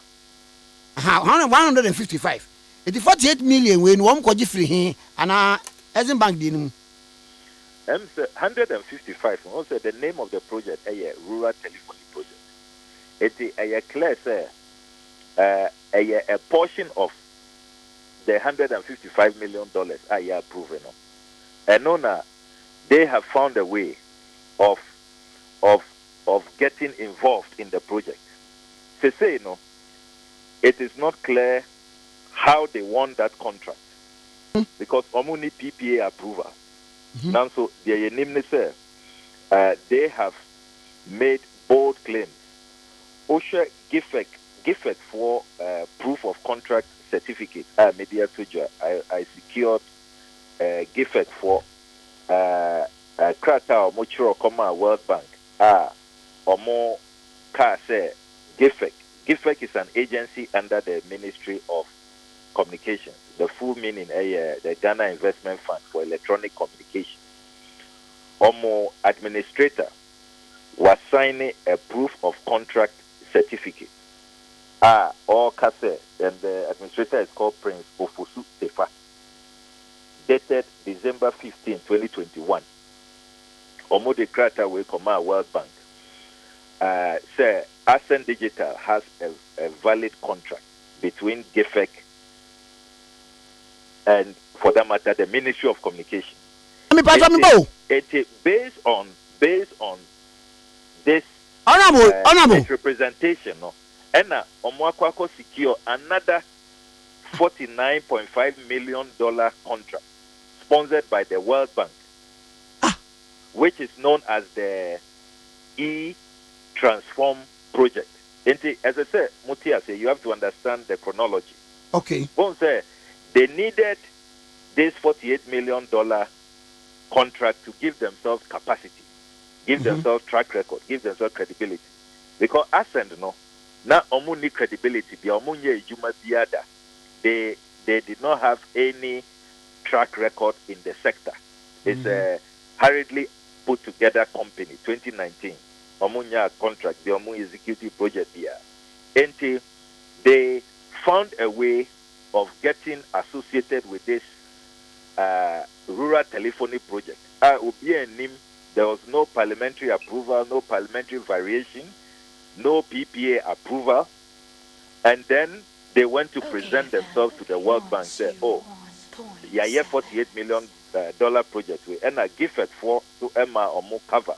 155. It is 48 million when one could free him and as in bank dinum. 155. Also, the name of the project a rural telephony project. It is a clear say a portion of the $155 million are approved. And now they have found a way of getting involved in the project. They say, it is not clear how they won that contract because Omuni PPA approval. Now, so they have made bold claims. OSHA GIFEC for proof of contract certificate. Media I secured GIFEC for Krata or Mochiro Koma World Bank. Or more car say GIFEC. GIFEC is an agency under the Ministry of Communications. The full meaning the Ghana Investment Fund for Electronic Communication. Omo administrator was signing a proof of contract certificate. Or Kase, and the administrator is called Prince Ofosu Tefa. Dated December 15, 2021. Omo de Krata will come out World Bank. Say Ascent Digital has a valid contract between GIFEC and, for that matter, the Ministry of Communication. It is based on this honorable representation, and Omwakwako secure another $49.5 million contract sponsored by the World Bank, which is known as the E-Transform project. As I said, Mutia say you have to understand the chronology. Okay. One say they needed this $48 million contract to give themselves capacity, give themselves track record, give themselves credibility. Because Ascend, now Omuni credibility, the Omunye Juma Biada, they did not have any track record in the sector. It's a hurriedly put together company, 2019. Omunya contract, the Omu executive project here. And they found a way of getting associated with this rural telephony project. There was no parliamentary approval, no parliamentary variation, no PPA approval, and then they went to present themselves to the World Bank. Said, $48 million project. And I give it for to Emma or more cover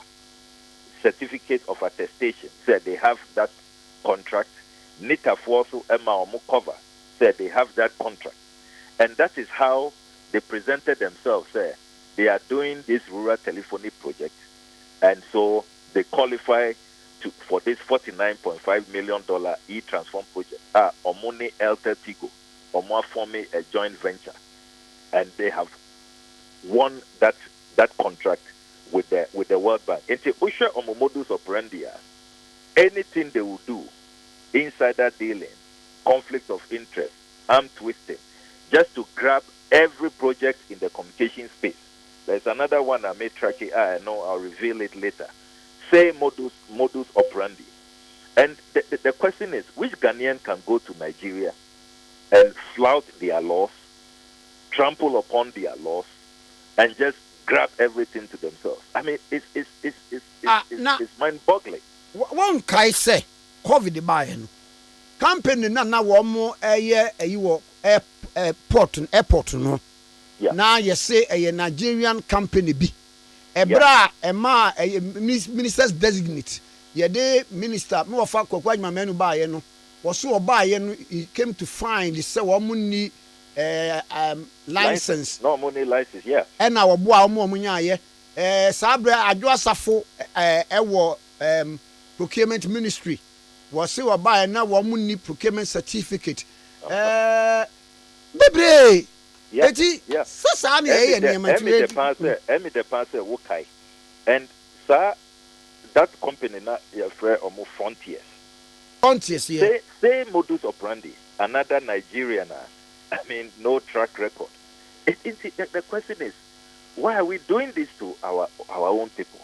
certificate of attestation. Said they have that contract. Nita for to Emma or more cover. Said they have that contract, and that is how they presented themselves. They are doing this rural telephony project, and so they qualify for this $49.5 million e-transform project. Omuni Elter Tigo, Omwa forming a joint venture, and they have won that contract with the World Bank. And to usher modus operandi, anything they will do, insider dealing, conflict of interest, arm twisting, just to grab every project in the communication space. There's another one I may track it. I know I'll reveal it later. Say modus operandi. And the question is, which Ghanaian can go to Nigeria and flout their laws, trample upon their laws, and just grab everything to themselves? I mean, it's mind-boggling. One guy say, COVID buy company na one more airport no. Now you say a Nigerian company be ebra ema ministers designate ye de minister no fa kwakwa manu buy no wo so buy no he came to find say wo munni license no money license and our boa mo nya ye sabre adwo asafo ewo procurement ministry wo say wo buy na wo munni procurement certificate bebre eti sasa na ye ne the passer wokai and sir that company na your friend almost frontiers yeah say modus operandi another Nigerian I mean no track record. The question is, why are we doing this to our own people?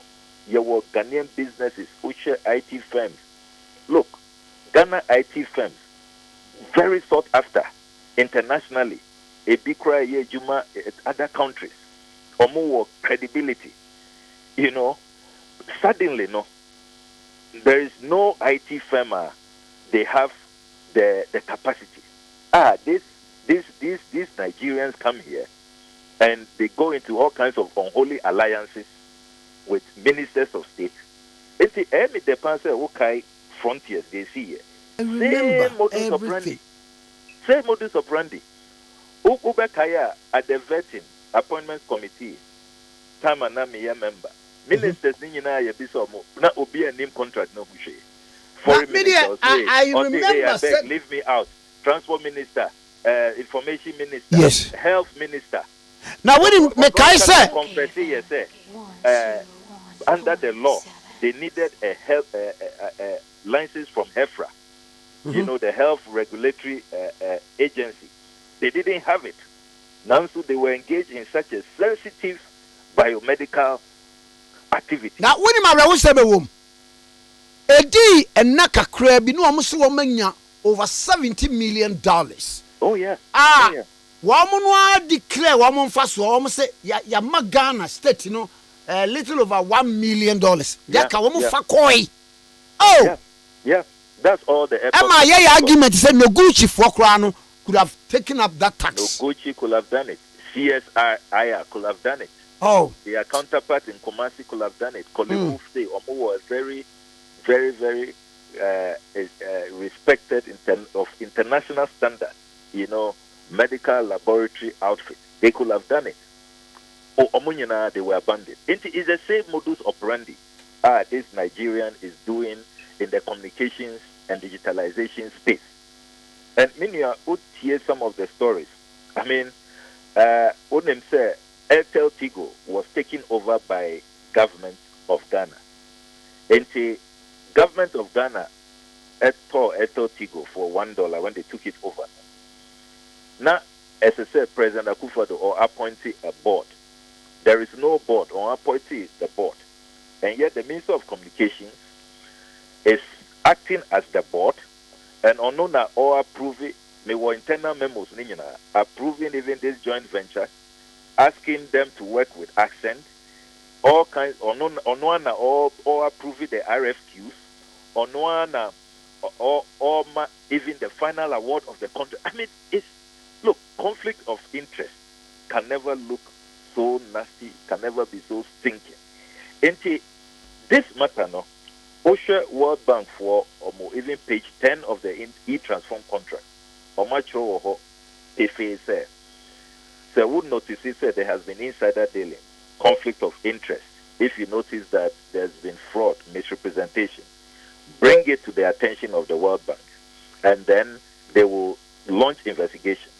your Ghanaian businesses, which are IT firms. Look, Ghana IT firms, very sought after internationally. A big cry here, Juma, at other countries, or more credibility. You know, suddenly, no, there is no IT firm. They have the capacity. These Nigerians come here and they go into all kinds of unholy alliances with ministers of state. It's the Emi Depanse Wokai frontiers they see here. I remember Same modus operandi. Ukubekaya at the vetting appointments committee, time and name member. Ministers Nina Yabisomo, not obi a name contract no bushe. Foreign minister, I remember. Leave me out. Transport minister, information minister, yes, health minister. Now when Mekaisa under the law, they needed a health license from HEFRA. You know, the health regulatory agency. They didn't have it. Now, so they were engaged in such a sensitive biomedical activity. Now, when you marry, what's the room? Edi and Naka Crab, no almost over $70 million. Oh, yeah. Woman declare woman first, almost say, ya Magana state, you know, a little over $1 million. Yaka woman fakoi. Oh, yeah. That's all the argument said no Gucci for Krano could have taken up that tax. No Gucci could have done it. CSIR could have done it. Oh, their counterpart in Kumasi could have done it. Kolibufte Omo was very, very, very respected in terms of international standard. You know, medical laboratory outfit. They could have done it. Omunyana, they were abandoned. It's the same modus operandi. This Nigerian is doing in the communications and digitalization space. And Minya would hear some of the stories. I mean, Onem said Airtel Tigo was taken over by government of Ghana. And the government of Ghana Airtel Tigo for $1 when they took it over. Now, as I said, President Akufo-Addo or appointed a board. There is no board or appointed the board. And yet the Minister of Communications is acting as the board, and onona or approving me were internal memos approving even this joint venture, asking them to work with Accent, all kinds onona or approving the RFQs, onona or even the final award of the contract. I mean, it's look, conflict of interest can never look so nasty, can never be so stinking. Into this matter, no. OSHA World Bank for even page 10 of the e-transform contract. If he said, so would notice he said there has been insider dealing, conflict of interest. If you notice that there's been fraud, misrepresentation, bring it to the attention of the World Bank, and then they will launch investigations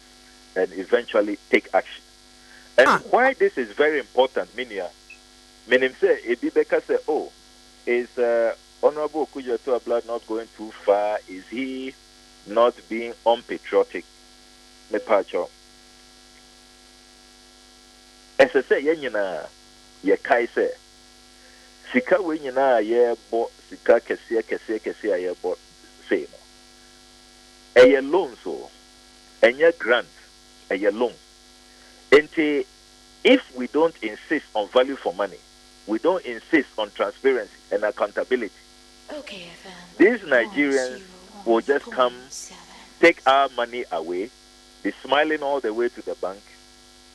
and eventually take action. And why this is very important, Minia, meaning say, Ebibeka say, oh, is Honorable Okujeto Abla not going too far? Is he not being unpatriotic? Mepacho. As I say, yenyina ye kai say, sika we nyina ye bo sika kese ye bo say no. Eye loan so, enye grant, eye loan. Ente, if we don't insist on value for money, we don't insist on transparency and accountability, these Nigerians will just come, take our money away, be smiling all the way to the bank,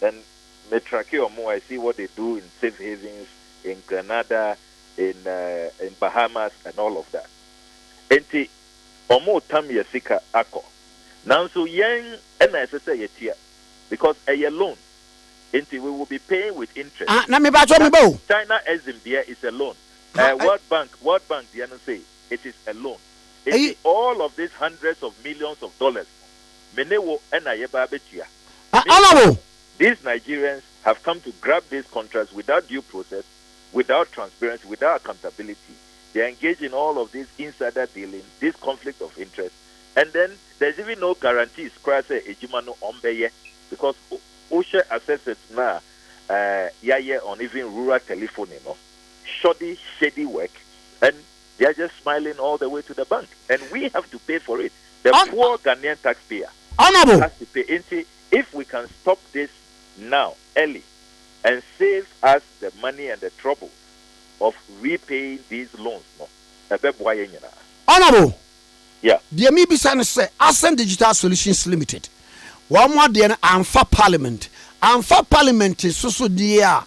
and Metraki or more, I see what they do in safe havens, in Grenada, in Bahamas, and all of that. Enti, omo tam yesika ako. Now so yen and I say because a loan. Enti we will be paying with interest. China Exim is a loan. World Bank, they say it is a loan. All of these hundreds of millions of dollars. These Nigerians have come to grab these contracts without due process, without transparency, without accountability. They engage in all of this insider dealing, this conflict of interest, and then there's even no guarantees. Because OSHA assesses now, on even rural telephony, shoddy, shady work, and they are just smiling all the way to the bank. And we have to pay for it. The poor Ghanaian taxpayer has to pay. If we can stop this now, early, and save us the money and the trouble of repaying these loans, Honorable. Yeah. The Amibisa say Ascent Digital Solutions Limited. One more day Anfa Parliament. Anfa Parliament is so dear.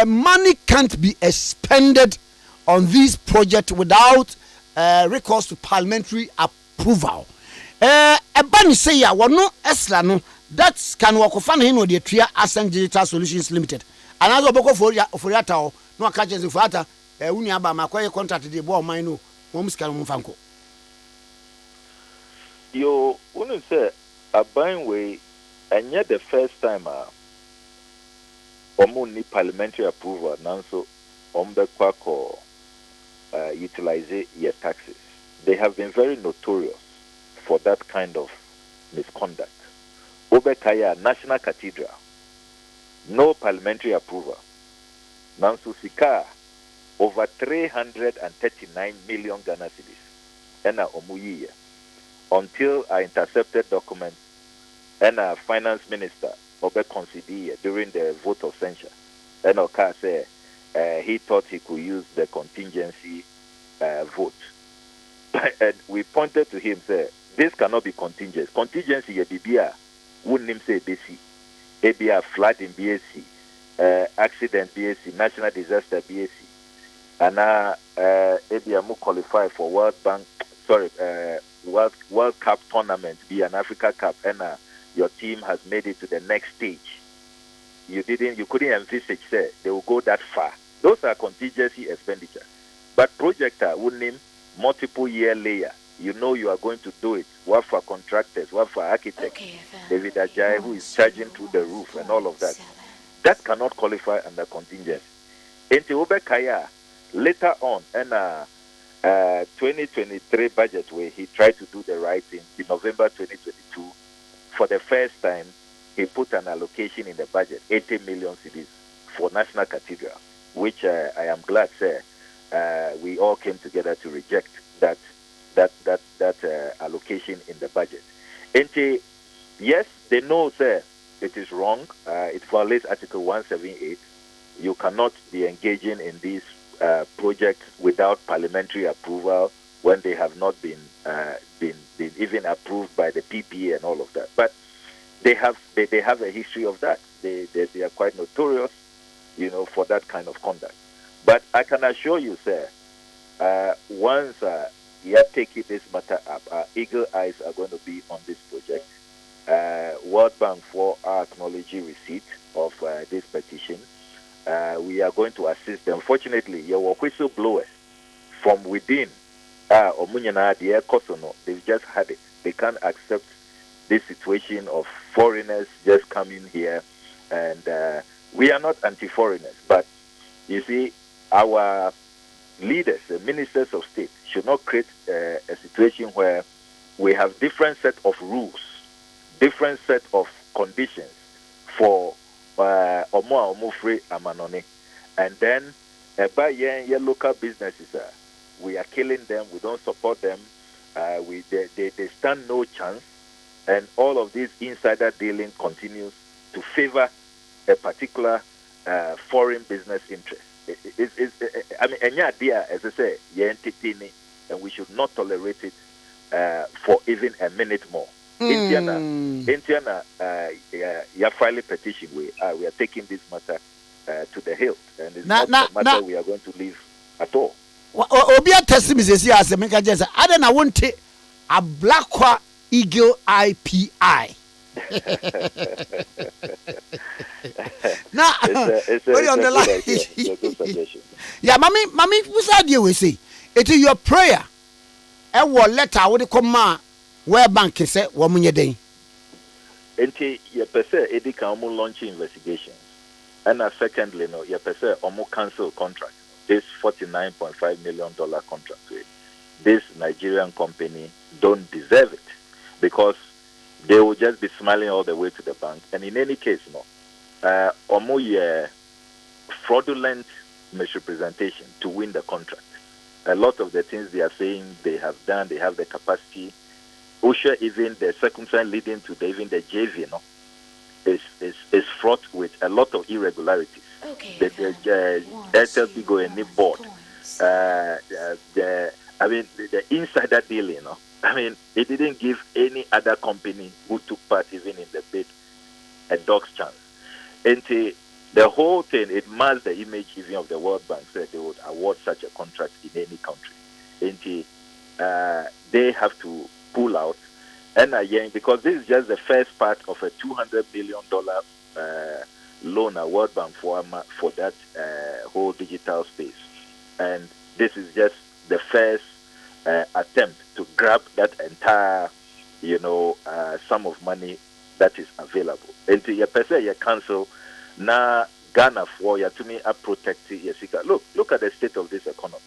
Money can't be expended on this project without recourse to parliamentary approval. Ebani say ya wano esla no that can work for him or the Tria Ascent Digital Solutions Limited. Another boko for yata no catches the fata unyaba makoye contract the boy mine homes can mfanko. You wouldn't say a buying way, and yet the first time need parliamentary approval, Nanso Kwako utilize your taxes. They have been very notorious for that kind of misconduct. Obekaya National Cathedral, no parliamentary approval. Nanso Sika, over 339 million Ghana cedis. Ena Omuyiye. Until I intercepted documents and a finance minister Obe considered during the vote of censure. And Oka said he thought he could use the contingency vote. And we pointed to him, say, this cannot be contingent. Contingency, Bibia, wouldn't him say BC. Abia flood in BSC, accident BSC, national disaster BSC. And now Abia mu qualify for World Bank, World Cup tournament, be an Africa Cup, and your team has made it to the next stage. You couldn't envisage, say, they will go that far. Those are contingency expenditure. But projector would name multiple year layer. You know you are going to do it. What for contractors, what for architects, David Ajay, who is charging through the roof and all of that. That cannot qualify under contingency. Into Obekaya, later on, and 2023 budget where he tried to do the right thing in November 2022. For the first time, he put an allocation in the budget, 80 million cedis for National Cathedral, which I am glad, sir, we all came together to reject that allocation in the budget. And yes, they know, sir, it is wrong. It violates Article 178. You cannot be engaging in these projects without parliamentary approval when they have not been even approved by the PPA and all of that. But they have a history of that. They are quite notorious, for that kind of conduct. But I can assure you, sir, once you are taking this matter up, our eagle eyes are going to be on this project. World Bank for our acknowledging receipt of this petition. We are going to assist them. Fortunately, your whistleblowers from within, they've just had it. They can't accept this situation of foreigners just coming here. And we are not anti-foreigners, but you see, our leaders, the ministers of state, should not create a situation where we have different set of rules, different set of conditions for free amanone, and then by your local businesses, we are killing them. We don't support them. They stand no chance, and all of this insider dealing continues to favor a particular foreign business interest. Any idea, as I say, you're entertaining, and we should not tolerate it for even a minute more. Indiana, you file a petition. We are taking this matter to the hilt, and it's not a matter we are going to leave at all. Obia testing is here as a make just I don't want a black eagle IPI. Now, it's on the line. It's a good suggestion. Yeah, mommy, what's that you will say? It is your prayer. A war letter would come where bank is set woman your day. Until your per se, Eddie can launch investigations. And secondly, no, your per se, cancel contract. This $49.5 million contract with this Nigerian company don't deserve it because they will just be smiling all the way to the bank. And in any case, no, fraudulent misrepresentation to win the contract. A lot of the things they are saying they have done, they have the capacity. OSHA, even the circumstance leading to even the JV, is fraught with a lot of irregularities. Okay. The Airtel Bigo and Nip board, the insider deal, I mean, it didn't give any other company who took part even in the bid a dog's chance. And the whole thing, it mars the image even of the World Bank, said they would award such a contract in any country. And they have to pull out. And again, because this is just the first part of a $200 million loan at World Bank for that whole digital space. And this is just the first attempt to grab that entire, sum of money that is available. And to your person, your council, now Ghana for you to me are protecting your secret. Look at the state of this economy.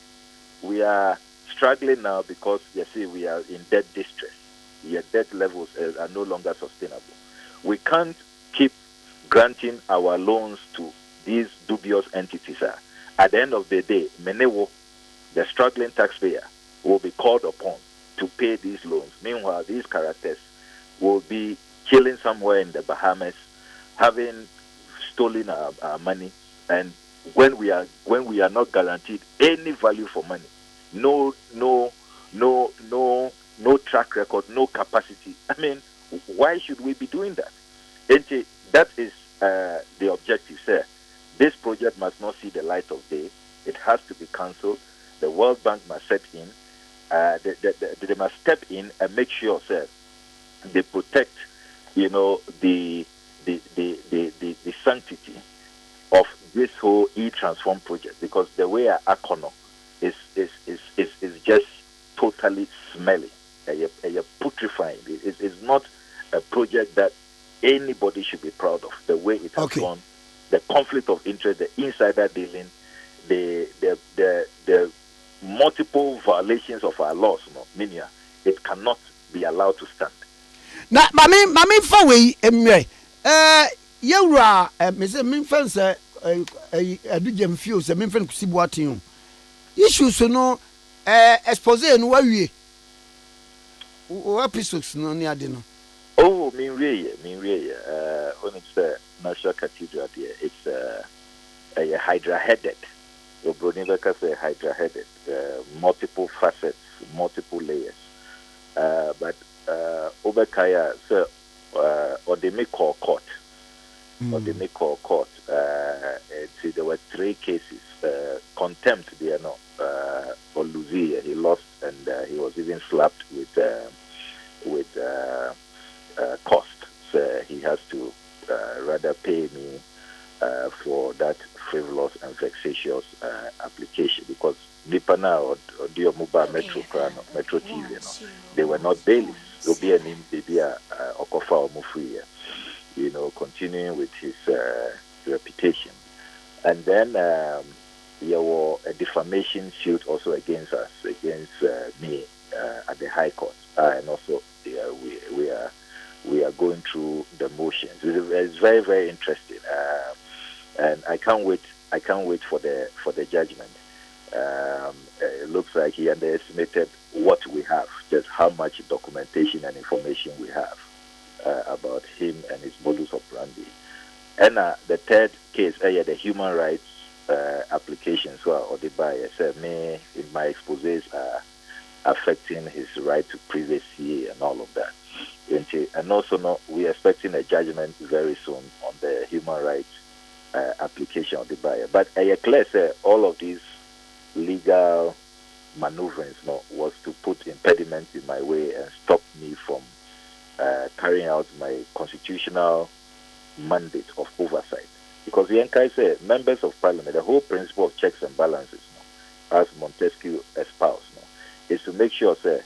We are struggling now because you see we are in debt distress. Your debt levels are no longer sustainable. We can't keep granting our loans to these dubious entities. At the end of the day, Menewo, the struggling taxpayer, will be called upon to pay these loans. Meanwhile, these characters will be chilling somewhere in the Bahamas, having stolen our money, and when we are not guaranteed any value for money, no track record, no capacity. I mean, why should we be doing that? And that is the objective, sir. This project must not see the light of day. It has to be cancelled. The World Bank must step in. They must step in and make sure, sir, they protect, the sanctity of this whole e-transform project, because the way I Akono is just totally smelly, putrefying. It's not a project that anybody should be proud of. The way it has gone, the conflict of interest, the insider dealing, the multiple violations of our laws, meaning it cannot be allowed to stand. Na mami fa we emre yewura me say me fan say adugem fio say me fan kusibu atin issues no expose no wawie o episodes no ni ade no. Oh, minwie on it's National Cathedral there. It's a hydra-headed. Your Broniveka say hydra-headed, multiple facets, multiple layers. But Obekaya, sir, or they make call court. Or they make call court. There were 3 cases. Contempt there, for Lucia, he lost, and he was even slapped with cost. So he has to rather pay me for that frivolous and vexatious application, because Nipana or Dio Muba Metro TV, they were not bailiffs. There'll be an Imbibia Okofa or Mufria, continuing with his reputation. And then there was a defamation suit also against us, against me at the High Court. And also we are going through the motions. It's very, very interesting, and I can't wait for the judgment. It looks like he underestimated what we have, just how much documentation and information we have about him and his modus operandi. And the third case, the human rights applications, or the buyer said me in my exposés are affecting his right to privacy and all of that. And also, we are expecting a judgment very soon on the human rights application of the buyer. But I clear say all of these legal maneuverings was to put impediments in my way and stop me from carrying out my constitutional mandate of oversight. Because the NKI said members of parliament, the whole principle of checks and balances, as Montesquieu espoused, is to make sure, say,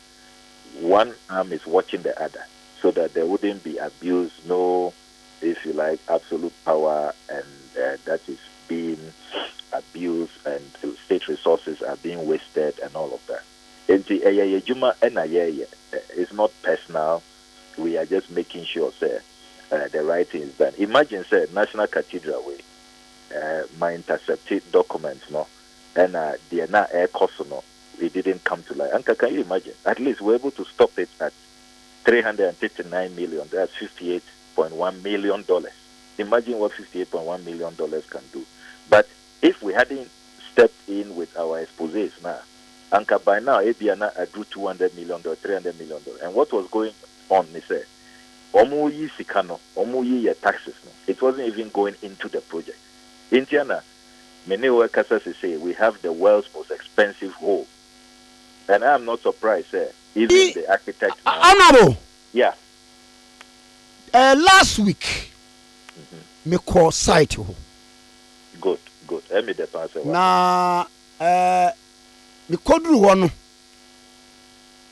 one arm is watching the other, so that there wouldn't be abuse, no, if you like, absolute power, and that is being abused, and state resources are being wasted, and all of that. It's not personal. We are just making sure, say, the right thing is done. Imagine, say, National Cathedral way. my intercepted documents, no, and the na air cost, no, it didn't come to light. Anka, can you imagine? At least we're able to stop it at 339 million. That's $58.1 million. Imagine what $58.1 million can do. But if we hadn't stepped in with our exposés now, Anka, by now, Abiana drew $200 million, $300 million. And what was going on, they said, Omu yi sikano, omu yi ye taxes. No. It wasn't even going into the project. Indiana, many workers say we have the world's most expensive hole. And I'm not surprised, even the architect. Honorable. Yeah. Last week, me call site. Good. Let me answer. Na me kodru one.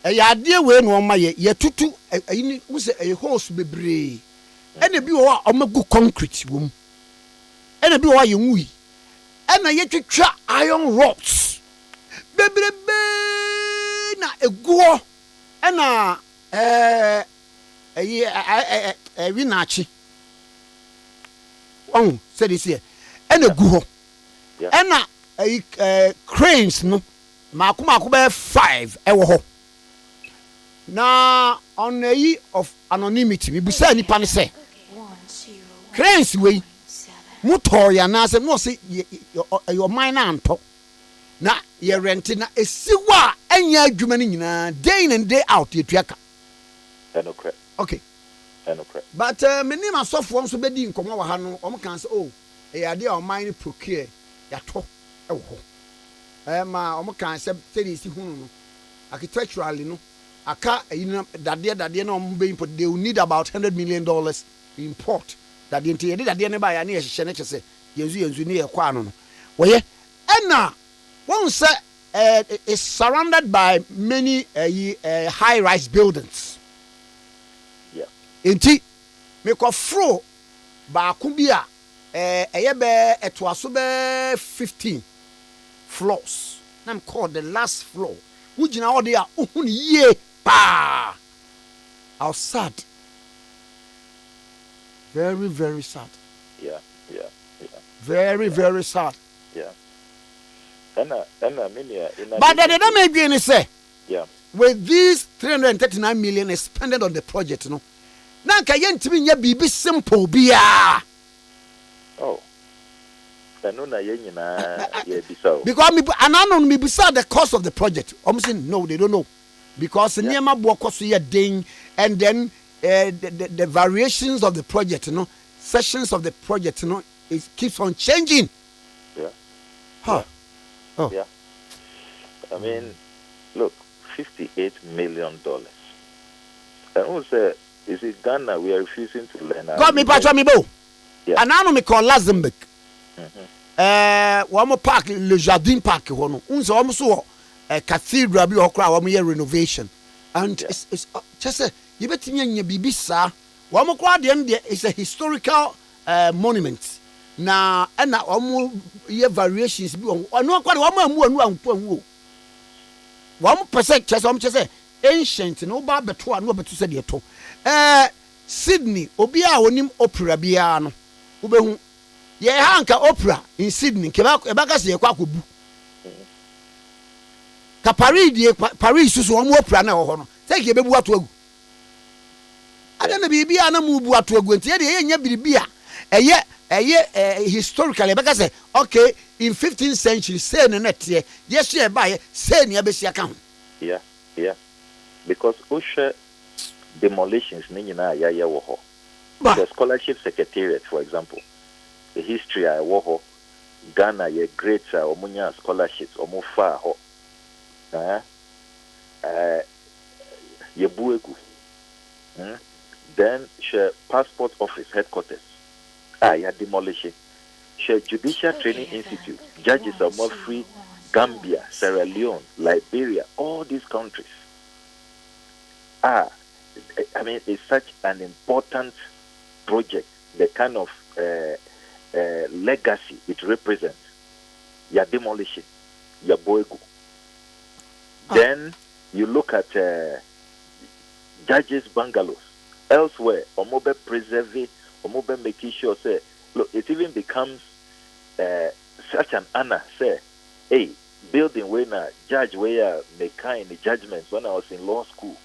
Ade we no ma ye tutu ayi wo se a house bebre. Ena bi wo a omagu concrete wom. Ena bi wo a ye nwui. Ena ye twetwa iron rods. Bebrebe na eguo. Ena wi na achi. Said this here. Ena gu ho. Ena cranes no. Maku be 5 ewo ho. Na on a of anonymity, we busa ni pan say. Cranes we motor ya na say no say your mine anto. Na ye rent na esiwa anya adwuma ni nyina day in and day out ye tuaka. Okay. But many myself wants to be in nkomo wa ha no o kan say oh e ade a o mine procure ya to ewo ho. Ma o kan say tell isi hunu no architecturally no aka dade na ombe import they will need about $100 million import that the entire dade ne ba ya na ye hye ne kyese yenzu ne ye kwa no no woye ena won say is surrounded by many high rise buildings. Yeah. Enti me ko fro ba ku bi a eye be etoaso be 15 floors. I'm called the last floor. Wujina all there ye pa. How sad. Very, very sad. Yeah. Very sad. Yeah. But they don't make any say. Yeah. With these 339 million expended on the project, no. Now can you tell me be simple biya? Oh. Because me beside the cost of the project. I'm saying no, they don't know. Because the Niema Bwako here ding and then the variations of the project, you know, sessions of the project, you know, it keeps on changing. Yeah. Huh. Oh. Yeah. I mean, look, $58 million. And who said, is it Ghana? We are refusing to learn. God me patch me bo. Yeah. And now me call Luxembourg. One more park, Le Jardin Park, one. Unso almost cathedral be okra one year renovation. And it's just a you bet me and your sir. One more crowd is a historical monument. Na and now one year variations be on no quite one more 1% just ancient no ba beto no beto said yeto. Sydney obia onim opera bia no. Ubehu ye hanka opera in Sydney kebaka se yakwa kobu ka Paris so omo opera na ho no say ke bebu ato agu ada na bibia na mu bu ato agu ntie de ye nya bibia eye historically beka say okay in 15th century say na netie yes ye ba ye say na be sia kan. Yeah because osha demolitions ni nyina ya wo ho the scholarship secretariat for example the history I wo Ghana ye great omunya scholarships omufa ho ye buegu then she passport office headquarters ya demolition she judicial training institute judges are more free Gambia, Sierra Leone, Liberia, all these countries I mean it's such an important project, the kind of legacy it represents. Your demolition, your boygo. Then you look at judges' bungalows elsewhere, or mobile preserving, or mobile making sure say, look, it even becomes such an honor, say, hey, building when a judge where make kind judgments when I was in law school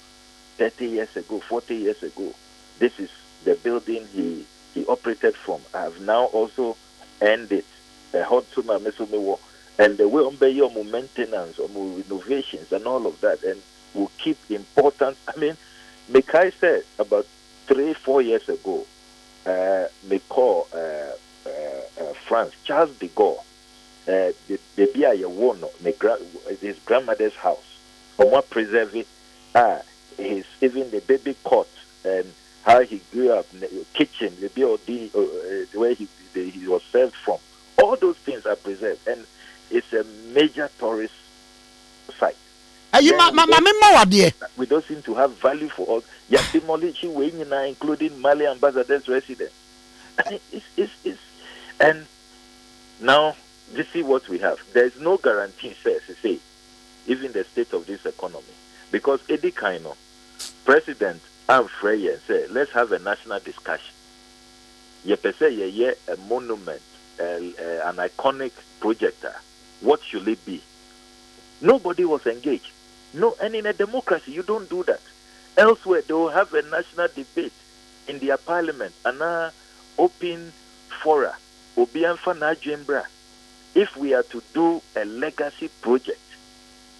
30 years ago, 40 years ago. This is the building he operated from. I have now also earned it. And the way on your maintenance or innovations and all of that, and will keep important. I mean, Mekai said about 3-4 years ago, me call France, Charles de Gaulle, the baby I won his grandmother's house. From what preserve it, his even the baby cot and how he grew up, the kitchen, the BOD, the way he was served from. All those things are preserved, and it's a major tourist site. We don't seem to have value for us. You demolish including Mali ambassador's residence. And now this is what we have. There is no guarantee, to say, even the state of this economy, because Ade Kaino, President Amfrey, said, let's have a national discussion. You say a monument, an iconic projector. What should it be? Nobody was engaged. No, and in a democracy, you don't do that. Elsewhere, they will have a national debate in their parliament and open fora. If we are to do a legacy project,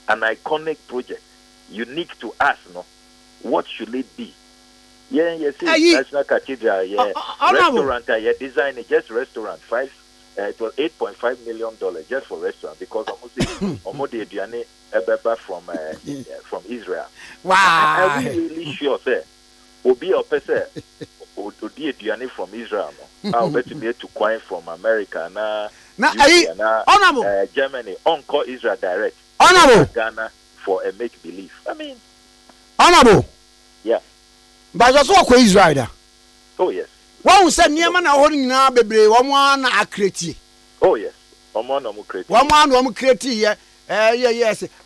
an iconic project, unique to us, no, what should it be? National Cathedral, restaurant, design it, just restaurant, it was $8.5 million just for restaurant because from Israel. Wow. Are we really sure, sir? Obi Opese, Odi from Israel, I'll bet to be to coin from America, Germany, call Israel direct. Honorable Ghana for a make believe. I mean, honorable. Yeah. But just walk with Israel. Oh yes. One said near man holding now, baby, one accurate. Oh yes. One create. One create, yes.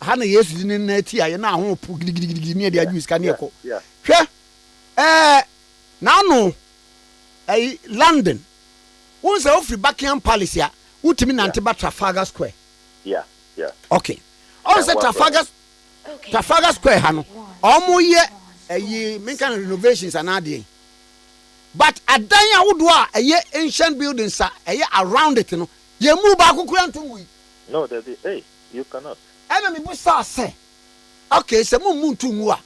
Hannah, yes, in Netia, and now near the abuse can you? Yeah. Now, no. London. Who's the free Buckingham Palace here? Who to mean Antiba Trafalgar Square? Yeah. Okay. Also, Trafalgar Square, Hano. Almost year, make renovations and adding. But a danya woodwa a year ancient buildings are a year around it, you know. You move back to no, hey, you cannot. Enemy Bussa say, okay, some moon to mua.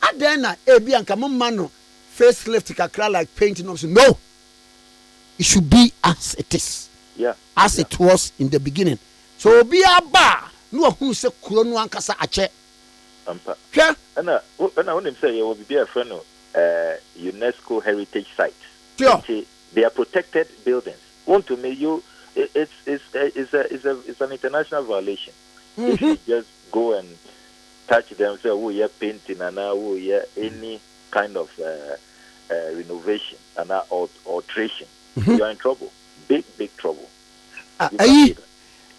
Adena, Abi and Kamumano, facelift kakra like painting option. No, it should be as it is. Yeah. As it was in the beginning. So be a bar, no who say Kuron Kasa Ache. Yeah. And I want him say, you will be a friend of UNESCO heritage sites. Sure. They are protected buildings. Want to make you? It's an international violation. If you just go and touch them, say, oh yeah, painting and oh yeah, any kind of renovation and alteration, you are in trouble. Big trouble.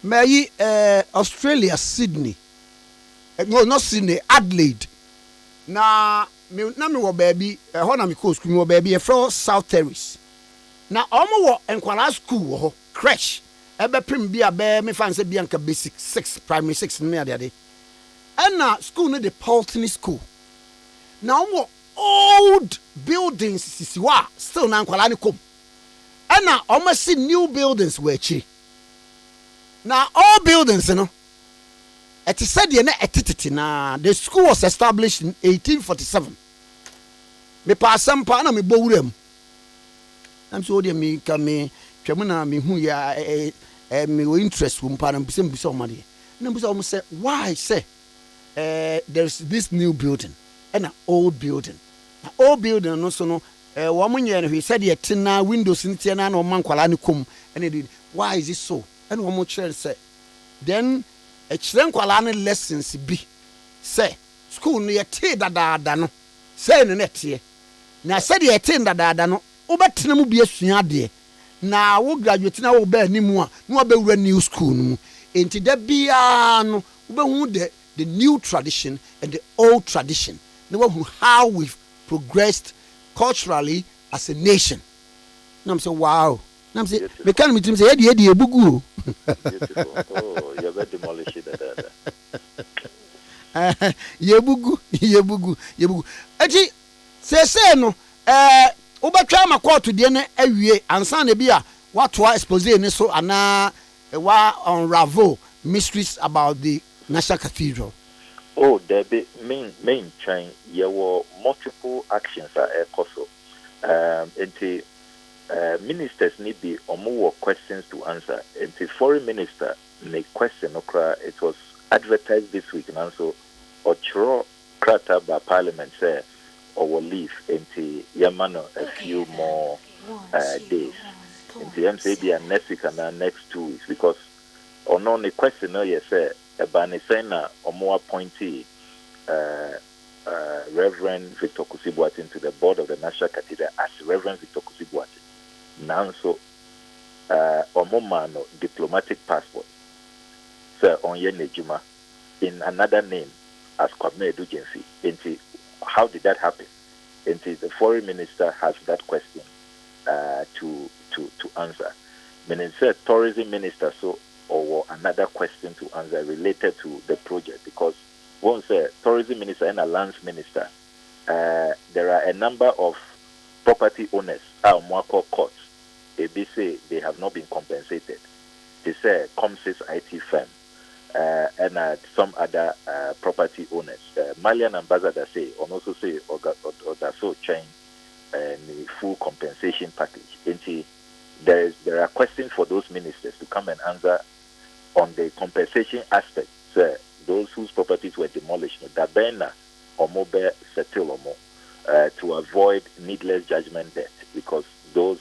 May Australia, Sydney. No, not Sydney, Adelaide. Na me wo baby, ho na me ko school me wo baby e from South Terrace. Na omo wo enkwala school ho, crash. Ebe prim bia be me fan say bia nka basic 6, primary 6 me ade. And na school no the Pulteney School. Na omo old buildings sisiwa still na enkwala ni kom. And na omo see new buildings we chi. Na all buildings, you know. It is said the school was established in 1847. Me pass some pana me bowrem. I'm so dear me come chamuna me who ya me interest from pana some somebody. Numbers almost say why say there's this new building and an old building. An old building no so no woman he said ye tina windows in tina no man kwala ni kum and it why is it so? And one more child say then a children kwalane lessons be say school no yete dada no say no netie na said yete dada no obetena mu bi asua de na wo graduate na wo ba animu a no ba wura new school no enti da bia no wo hu the new tradition and the old tradition no wo how we've progressed culturally as a nation. And I'm saying wow, Nam say me kan me tim say e ebugu. Beautiful. Oh, you're going to demolish it. Yebugu. Eti say no wobɛtwa ma court de no awie ansa na bi a watoa expose ne so ana wa unravel mysteries about the National Cathedral. Oh, there be main train. There were multiple actions at Koso. Ministers need be or more questions to answer. And the foreign minister make question it was advertised this week and also or krata by parliament say or will leave into Yamano a few more days. Into MCB and next week and next 2 weeks because or no the question no yes say Banisena or more appointee Reverend Victor Kusibuati into the board of the National Cathedral as Reverend Victor Kusibuati. Now so Omomano diplomatic passport. Sir Onyene Juma in another name as Kwame Nkrumah Tikese. How did that happen? The foreign minister has that question to answer. Meaning said tourism minister so or another question to answer related to the project because once tourism minister and a lands minister, there are a number of property owners are more courts. They say they have not been compensated. They say Comsys IT firm and some other property owners. Malian ambassador say and also say or so chain full compensation package. There are questions for those ministers to come and answer on the compensation aspect. So those whose properties were demolished, Dabena or mobile settle or more to avoid needless judgment debt because those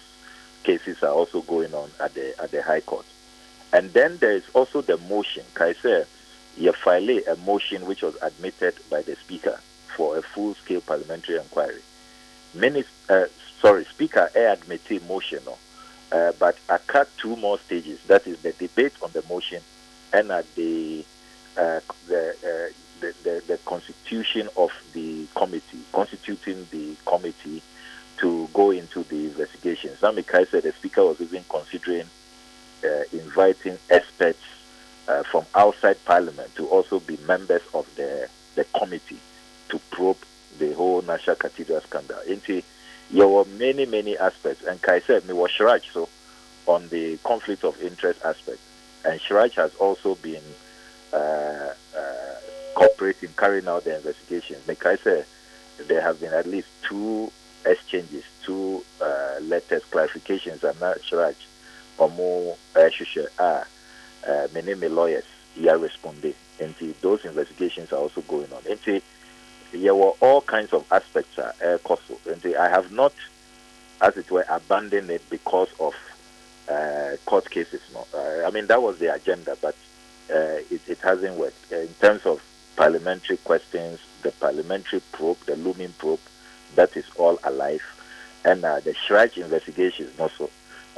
cases are also going on at the High Court. And then there is also the motion. Kaise, you file a motion which was admitted by the Speaker for a full-scale parliamentary inquiry. Speaker admitted motion, but I cut 2 more stages. That is the debate on the motion and at the constitution of the committee, constituting the committee to go into the investigations. Namikai said the Speaker was even considering inviting experts from outside Parliament to also be members of the committee to probe the whole National Cathedral scandal. There were many aspects, and Kai said me was Shraj so on the conflict of interest aspect, and Shraj has also been cooperating, carrying out the investigations. Like I said, there have been at least 2 exchanges, 2 letters, clarifications, and not Shraj or more many lawyers here responding. And those investigations are also going on. And there were all kinds of aspects and I have not, as it were, abandoned it because of court cases. No, I mean that was the agenda, but it hasn't worked in terms of parliamentary questions. The parliamentary probe, the looming probe, that is all alive, and the Shraj investigations. Also,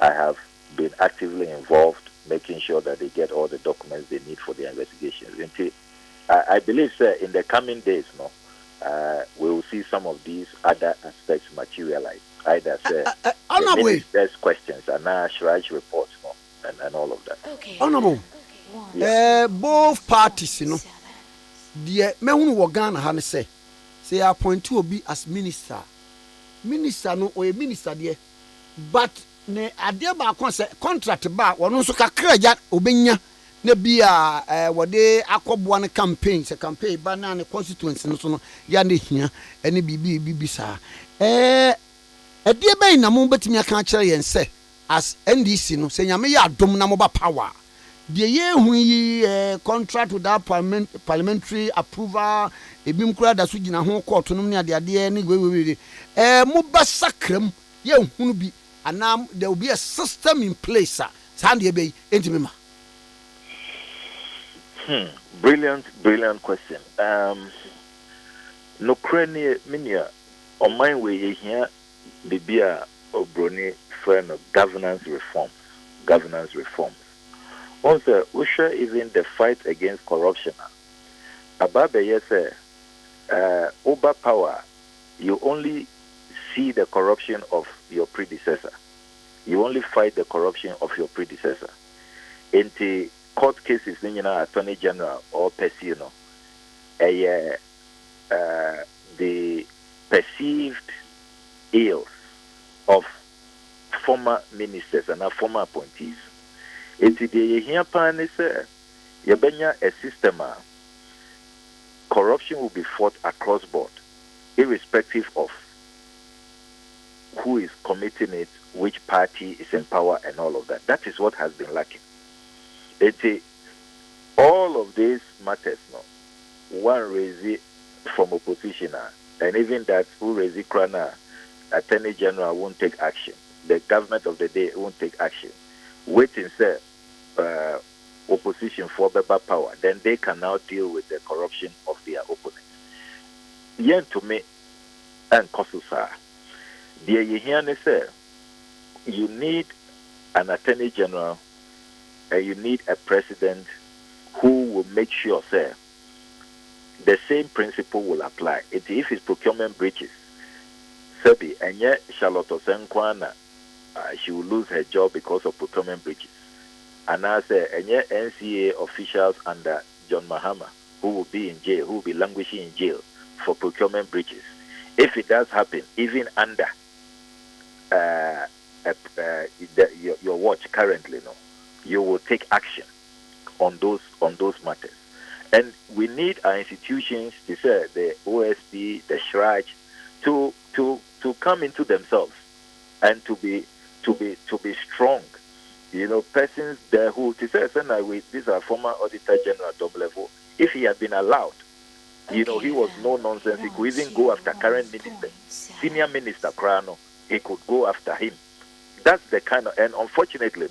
I have been actively involved, making sure that they get all the documents they need for the investigations. And I believe, sir, in the coming days, we will see some of these other aspects materialize. Either there's questions and Shraj reports, and all of that. Okay. Honorable, both parties, the men who Ghana have say appoint to be as minister no or a minister there, but ne ade ba kon say contract ba wono so kakra ja obenya na bia wode akoboa ne campaign se campaign ba na ne constituency no so no ya ne hia ene bibi sa ade ba na mo betimi aka kire yen se as NDC no se nyame ya adom na mo ba power de ye hu yi contract without parliamentary approval ebim kura da so gina ho court no ne ade ne we mo ba sakram ye hu bi and there will be a system in place, Brilliant question. No crane minia on my way here, the beer of Brony friend of governance reforms. Once we share even the fight against corruption. Ababe yes, over power, you only see the corruption of your predecessor. You only fight the corruption of your predecessor. In the court cases, Attorney General or Percy, the perceived ills of former ministers and former appointees. It's the here pan is a system. Corruption will be fought across board, irrespective of who is committing it, which party is in power, and all of that. That is what has been lacking. All of these matters, one raise it from opposition, and even that who raise it, Attorney General won't take action. The government of the day won't take action. Waiting, sir, opposition for better power. Then they can now deal with the corruption of their opponents. Yen to me, and Kosusa. Dear Yehiane, sir, you need an Attorney General and you need a president who will make sure, sir, the same principle will apply. If it's procurement breaches, Sebi, and yet Charlotte Osenkwana, she will lose her job because of procurement breaches. And I say, and yet NCA officials under John Mahama, who will be in jail, who will be languishing in jail for procurement breaches. If it does happen, even under your watch currently, you will take action on those matters. And we need our institutions, to say the OSP, the SHRAJ, to come into themselves and to be strong. Persons there who, to say, these are former Auditor General at top level. If he had been allowed, he was no nonsense. He could even go after current minister, senior minister Krano. He could go after him. That's the kind of, and unfortunately,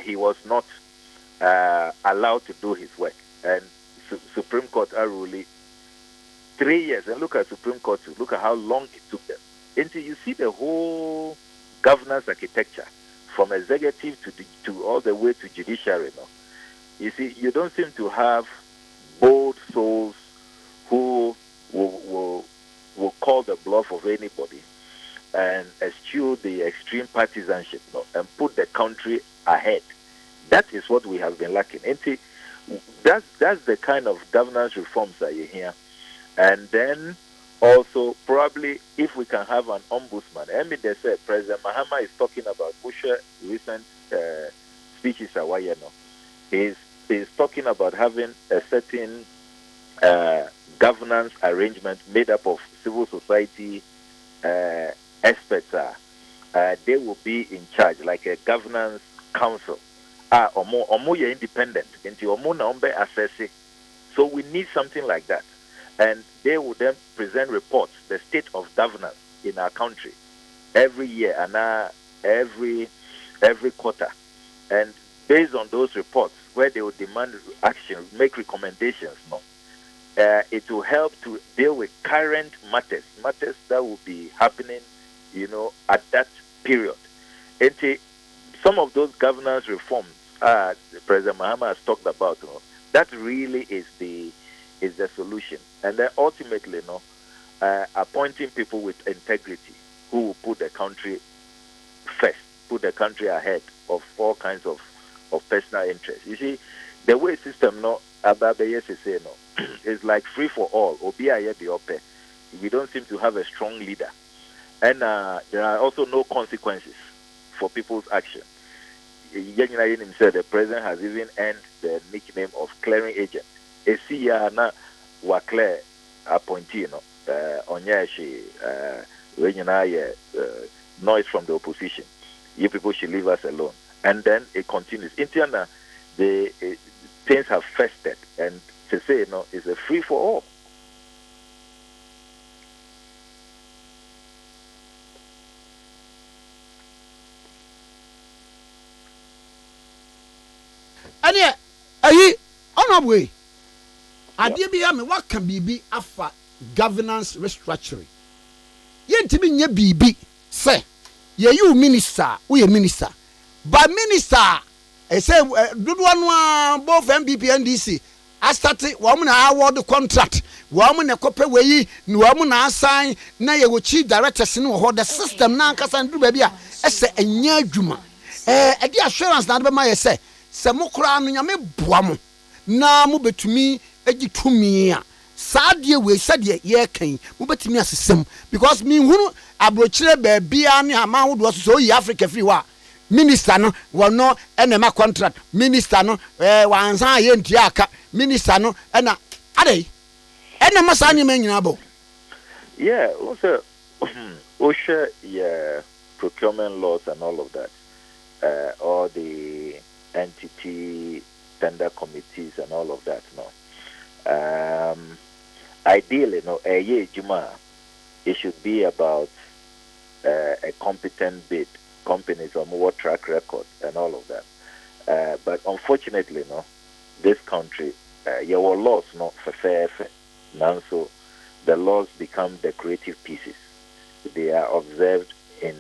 he was not allowed to do his work. And Supreme Court are ruling 3 years. And look at Supreme Court, look at how long it took them. Until you see the whole governance architecture from executive to all the way to judiciary. You see, you don't seem to have bold souls who will call the bluff of anybody and eschew the extreme partisanship and put the country ahead. That is what we have been lacking. That's the kind of governance reforms that you hear. And then also, probably, if we can have an ombudsman. They said President Mahama is talking about Bush's recent speeches. He's talking about having a certain governance arrangement made up of civil society experts. They will be in charge, like a governance council. Omo independent, assess. So we need something like that. And they will then present reports, the state of governance in our country, every year and every quarter. And based on those reports, where they will demand action, make recommendations, it will help to deal with current matters that will be happening, at that period. Some of those governance reforms President Mahama has talked about, that really is the solution. And then ultimately, appointing people with integrity who will put the country first, put the country ahead of all kinds of personal interests. You see, the way system is like free for all. We don't seem to have a strong leader. And there are also no consequences for people's actions. Himself, the president has even earned the nickname of clearing agent. Clear appointee, noise from the opposition. You people should leave us alone. And then it continues. Interna, the things have festered, and to say is a free for all. And yeah, honorable, Ade Akye what can be afa governance restructuring? Yentimi nye bibi say you minister, we minister. But minister, I say do one both MPP and DC. I started woman award contract. Woman a copy way, no woman assign na ye chief directors in the system na kasa do baby. ɛsɛ ɛnya adwuma ɛde assurance na de bɛma yɛ sɛ mo koraa no nyame boa mo na mo betumi agi tumi a saa deɛ wei sɛdeɛ yɛkan mo betumi asesam because me hunu abrokyire baabia ne ama ahodoɔ so yi Africa free wa minister no wɔno ɛna ma contract minister no wansan yɛ ntia aka minister no ɛna adai ɛna ma saa nyɛ nyina bɔ yeah also OSHA yeah procurement laws and all of that all the entity tender committees and all of that ideally juma it should be about a competent bid companies or more track record and all of that but unfortunately this country your laws not fair now so the laws become decorative pieces they are observed in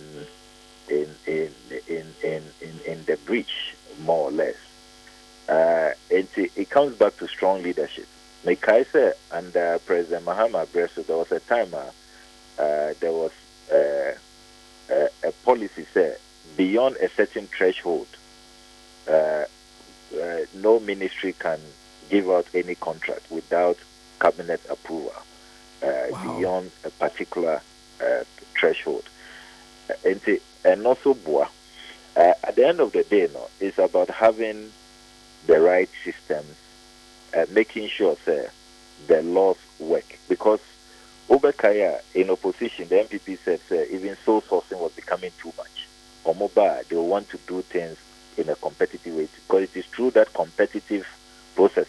the breach more or less it comes back to strong leadership. Mekaise under President Mahama Bresso, there was a time there was a policy say beyond a certain threshold, no ministry can give out any contract without cabinet approval beyond a particular threshold. And also, at the end of the day, it's about having the right systems, making sure the laws work. Because Obekaya in opposition, the MPP said even sole sourcing was becoming too much. Omoba, they want to do things in a competitive way because it is through that competitive process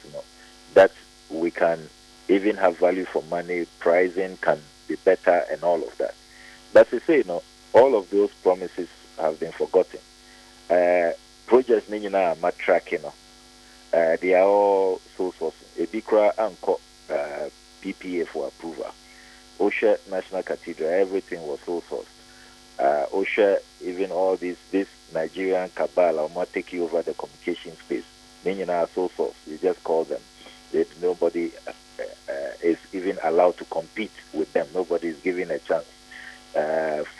that we can even have value for money, pricing can be better and all of that. But to say, all of those promises have been forgotten. Projects nina are tracking. They are all sole sourcing. Ebikra Anko PPA for approval. OSHA National Cathedral, everything was sole sourced. OSHA, even all this Nigerian cabal are not taking over the communication space. Nina are sole source. You just call them. Nobody is even allowed to compete with them. Nobody is given a chance.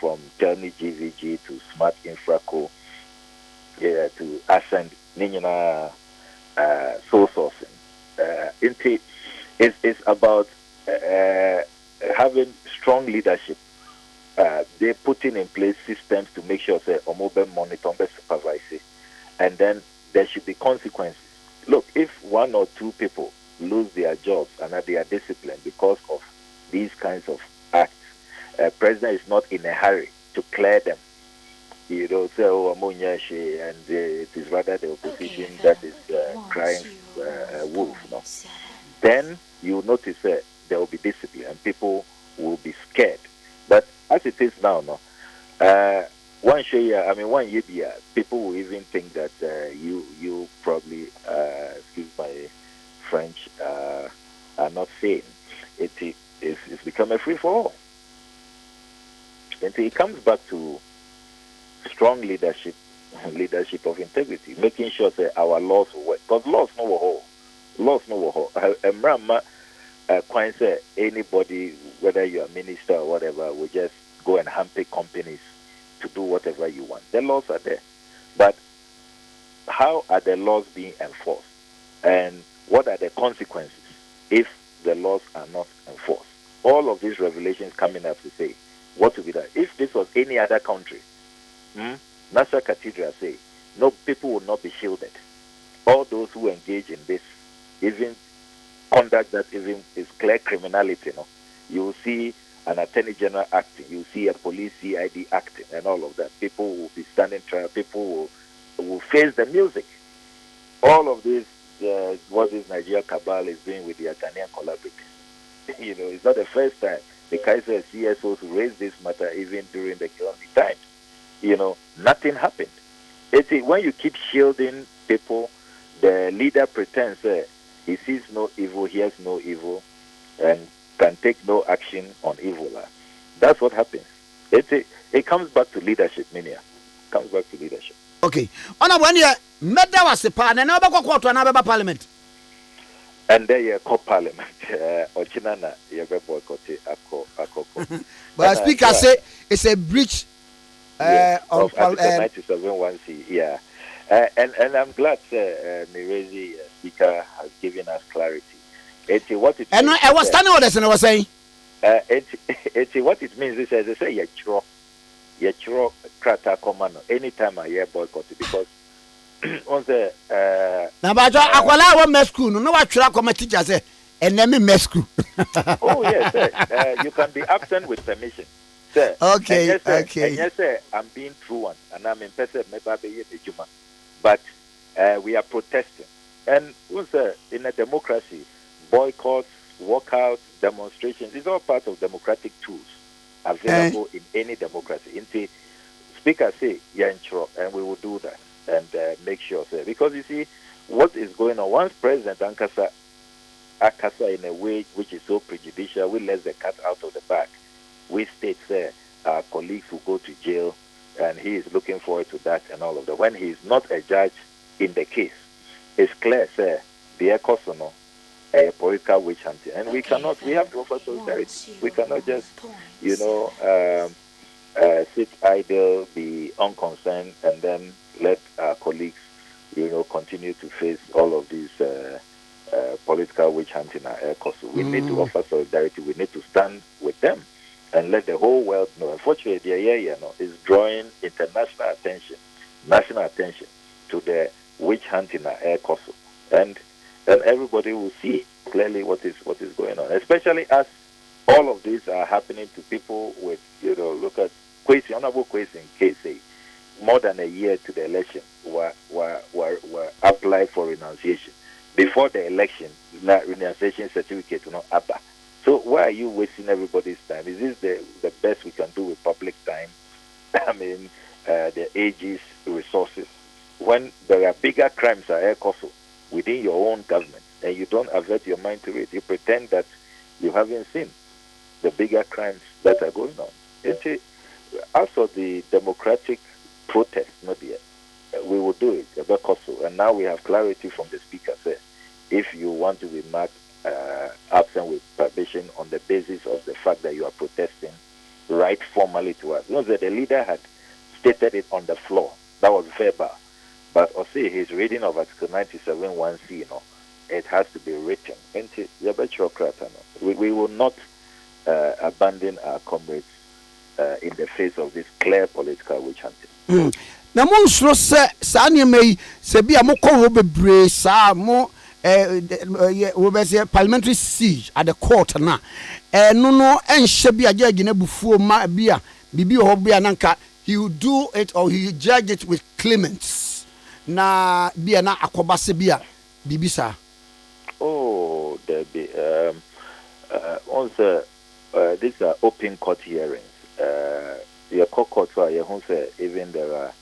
From Telny GVG to Smart Infraco, to Ascend, Nina sole sourcing. It's about having strong leadership. They're putting in place systems to make sure that Omobe monitor, supervise it, and then there should be consequences. Look, if one or two people lose their jobs and they are disciplined because of these kinds of acts, president is not in a hurry to clear them. You don't say, oh, Amunyashi, and it is rather the opposition that is crying wolf. Then you notice there will be discipline and people will be scared. But as it is now, one year, people will even think that you probably, excuse my French, are not sane. It's become a free-for-all. And it comes back to strong leadership of integrity, making sure that our laws will work. Because laws no whole. Quite say anybody, whether you're a minister or whatever, will just go and handpick companies to do whatever you want. The laws are there. But how are the laws being enforced? And what are the consequences if the laws are not enforced? All of these revelations coming up to say, what will be done? If this was any other country, National Cathedral say, no, people will not be shielded. All those who engage in this, even conduct that even is clear criminality, you will see an attorney general acting, you will see a police CID acting, and all of that. People will be standing trial, people will face the music. All of this, what this Nigeria cabal is doing with the Ghanaian collaborators. It's not the first time. The Kaiser CSOs raised this matter even during the Kilomi times. Nothing happened. When you keep shielding people, the leader pretends he sees no evil, hears no evil, and can take no action on evil. That's what happens. It comes back to leadership, Minia. Comes back to leadership. Okay. On one year, Meda was a partner, and never go to another parliament. And there you call parliament. Ochinana, you boycott Akoko. But Speaker say it's a breach of Article 97(1)(c). Yeah. And I'm glad Mirezi Speaker has given us clarity. What it and I was standing with us and I was saying, what it means is, as I say, yetro krata command anytime I hear boycott because on the now but akwala wa mesku no wa twira koma teacher say enemy mesku. Oh yes, sir. You can be absent with permission. Sir. Okay, yes, sir. okay. And yes, sir, I'm being true one and I'm in person but we are protesting. And also in a democracy, boycotts, walkouts, demonstrations, it's all part of democratic tools available in any democracy. In Speaker say, yeah, and we will do that and make sure, sir. Because you see, what is going on, once President Akasa in a way which is so prejudicial, we let the cat out of the bag. We state, sir, our colleagues will go to jail, and he is looking forward to that and all of that. When he is not a judge in the case, it's clear, sir, the Ekosono, a political witch hunting. And we have to offer solidarity. We cannot just, sit idle, be unconcerned, and then let our colleagues, continue to face all of these political witch hunting at Ekoso. We need to offer solidarity. We need to stand with them and let the whole world know. Unfortunately, the is drawing international attention, national attention to the witch hunting at Ekoso. And everybody will see clearly what is going on, especially as all of these are happening to people with, look at Kwesi, Honorable Kwesi in KSA, more than a year to the election, were applied for renunciation. Before the election, renunciation certificate, ABBA. So why are you wasting everybody's time? Is this the best we can do with public time? I mean, the ages, resources. When there are bigger crimes at Ekoso within your own government, and you don't avert your mind to it, you pretend that you haven't seen the bigger crimes that are going on. As for the democratic protest, not yet, we will do it, and now we have clarity from the speaker. Say, if you want to be marked absent with permission on the basis of the fact that you are protesting, write formally to us. That the leader had stated it on the floor. That was verbal. But see, his reading of Article 97(1)(c), it has to be written. We will not abandon our comrades in the face of this clear political witch hunting. Na mo nsoro sa nneɛma yi sɛ bi a mokɔ hɔ bebree saa mo parliamentary siege at the court na no ɛnhyɛ bi a judge na bufuo ma bi a bibi hɔ bi a nanka he will do it or he judge it with clements na bi a na akɔbase bi a bibi saa. Oh, there be also these are open court hearings. Your court even there are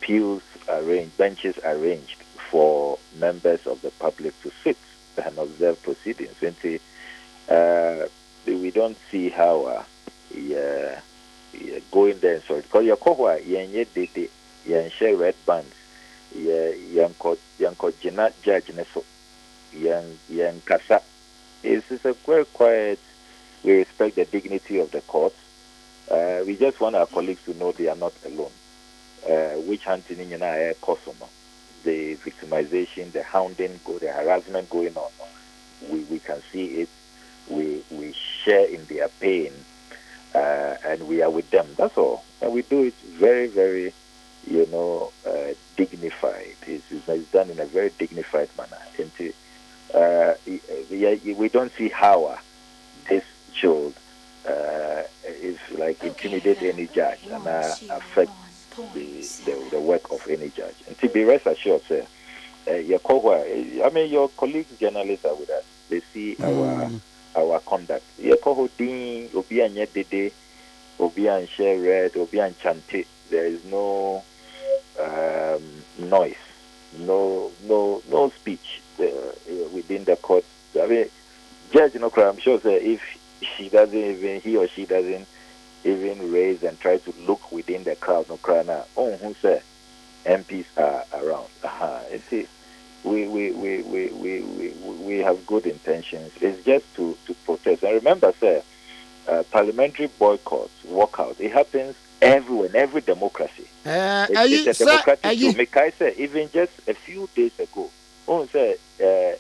pews arranged, benches arranged for members of the public to sit and observe proceedings. We don't see how going there. So because your cohort, you share red bands, you jina judge neso, you kasa. It's a very quiet. We respect the dignity of the courts. We just want our colleagues to know they are not alone. Witch hunting in Kosovo, the victimization, the hounding, the harassment going on. We can see it. We share in their pain, and we are with them. That's all. And we do it very, very, dignified. It's done in a very dignified manner. We don't see how this should is like intimidate any judge and affect the work of any judge. And to be rest assured, sir, your colleagues journalists are with us. They see our conduct. Your cohorting, Obian Yedede, Obian share red, Obian chante. There is no noise, no speech within the court. I mean, Judge I'm sure, sir, if he or she doesn't even raise and try to look within the crowd, who say MPs are around. We have good intentions. It's just to protest. And remember, sir, parliamentary boycotts, walkouts, it happens everywhere, in every democracy. It's a democratic tool. Mekai say, even just a few days ago,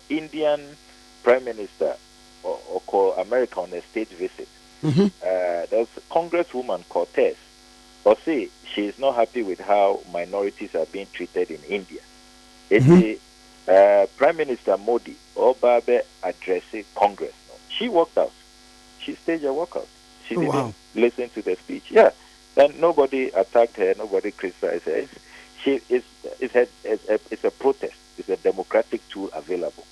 Indian Prime Minister or call America on a state visit. There's Congresswoman Cortez. Or say she is not happy with how minorities are being treated in India. It's Prime Minister Modi or Babe addressing Congress. She walked out. She staged a walkout. She didn't listen to the speech. Yeah. Then nobody attacked her. Nobody criticized her. It's a protest. It's a democratic tool available.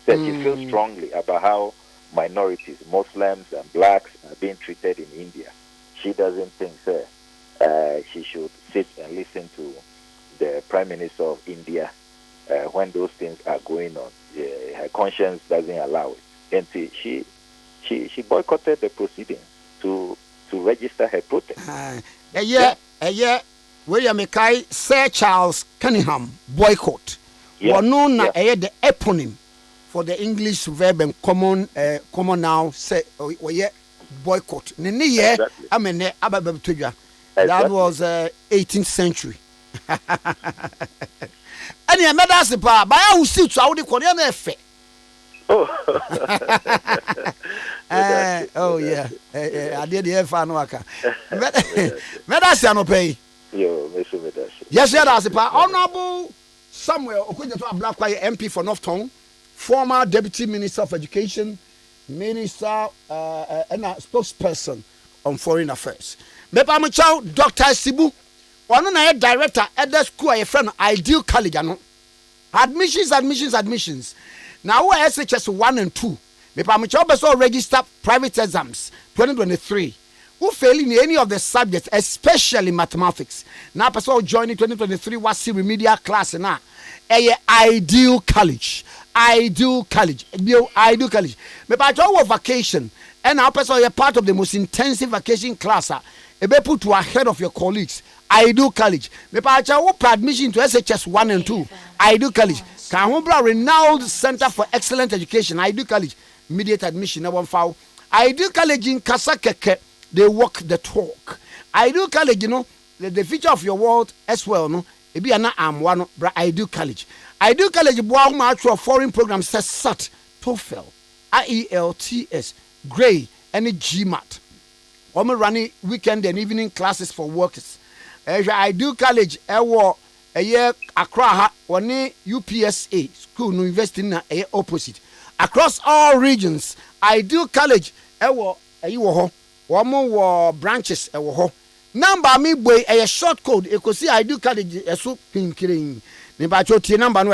So she feels strongly about how minorities, Muslims and blacks are being treated in India. She doesn't think she should sit and listen to the Prime Minister of India when those things are going on. Her conscience doesn't allow it. And she boycotted the proceedings to register her protest. William Mekai, Sir Charles Cunningham boycott. The eponym for the English verb and common now say boycott. That was 18th century. And you made us a bar by our suits out the Korean effect. Oh, yeah. I did the fan worker. Medasiano pay. Yes, that's a honorable somewhere. According to a black MP for North Tongue, former Deputy Minister of Education, Minister and a spokesperson on Foreign Affairs. Mepa Muchao, Dr. Sibu, one director at the school, a friend, Ideal College. Admissions. Now, we're SHS 1 and 2. Mepa Muchao also register private exams 2023. Who fail in any of the subjects, especially mathematics. Now, person joining 2023 was remedial class now. Ideal College. Mepa Muchao vacation. And now, person are part of the most intensive vacation class. Be put to ahead of your colleagues. Ideal College. Mepa Muchao admission to SHS 1 and 2. Ideal College. Kahubra renowned Center for Excellent Education. Ideal College. Immediate admission. No one foul. Ideal College in Kasakeke. They walk the talk. Ideal College, the future of your world as well, no. It be an one, but Ideal College. Ideal College, boy, match for foreign programs says SAT, TOEFL, IELTS, Grey, and GMAT. Omo running weekend and evening classes for workers. Ideal College, a year Accra, one UPSA school, no investing in opposite. Across all regions, Ideal College, one more branches number me boy a short code e ko see Ideal College so pinkirin me ba chotie number no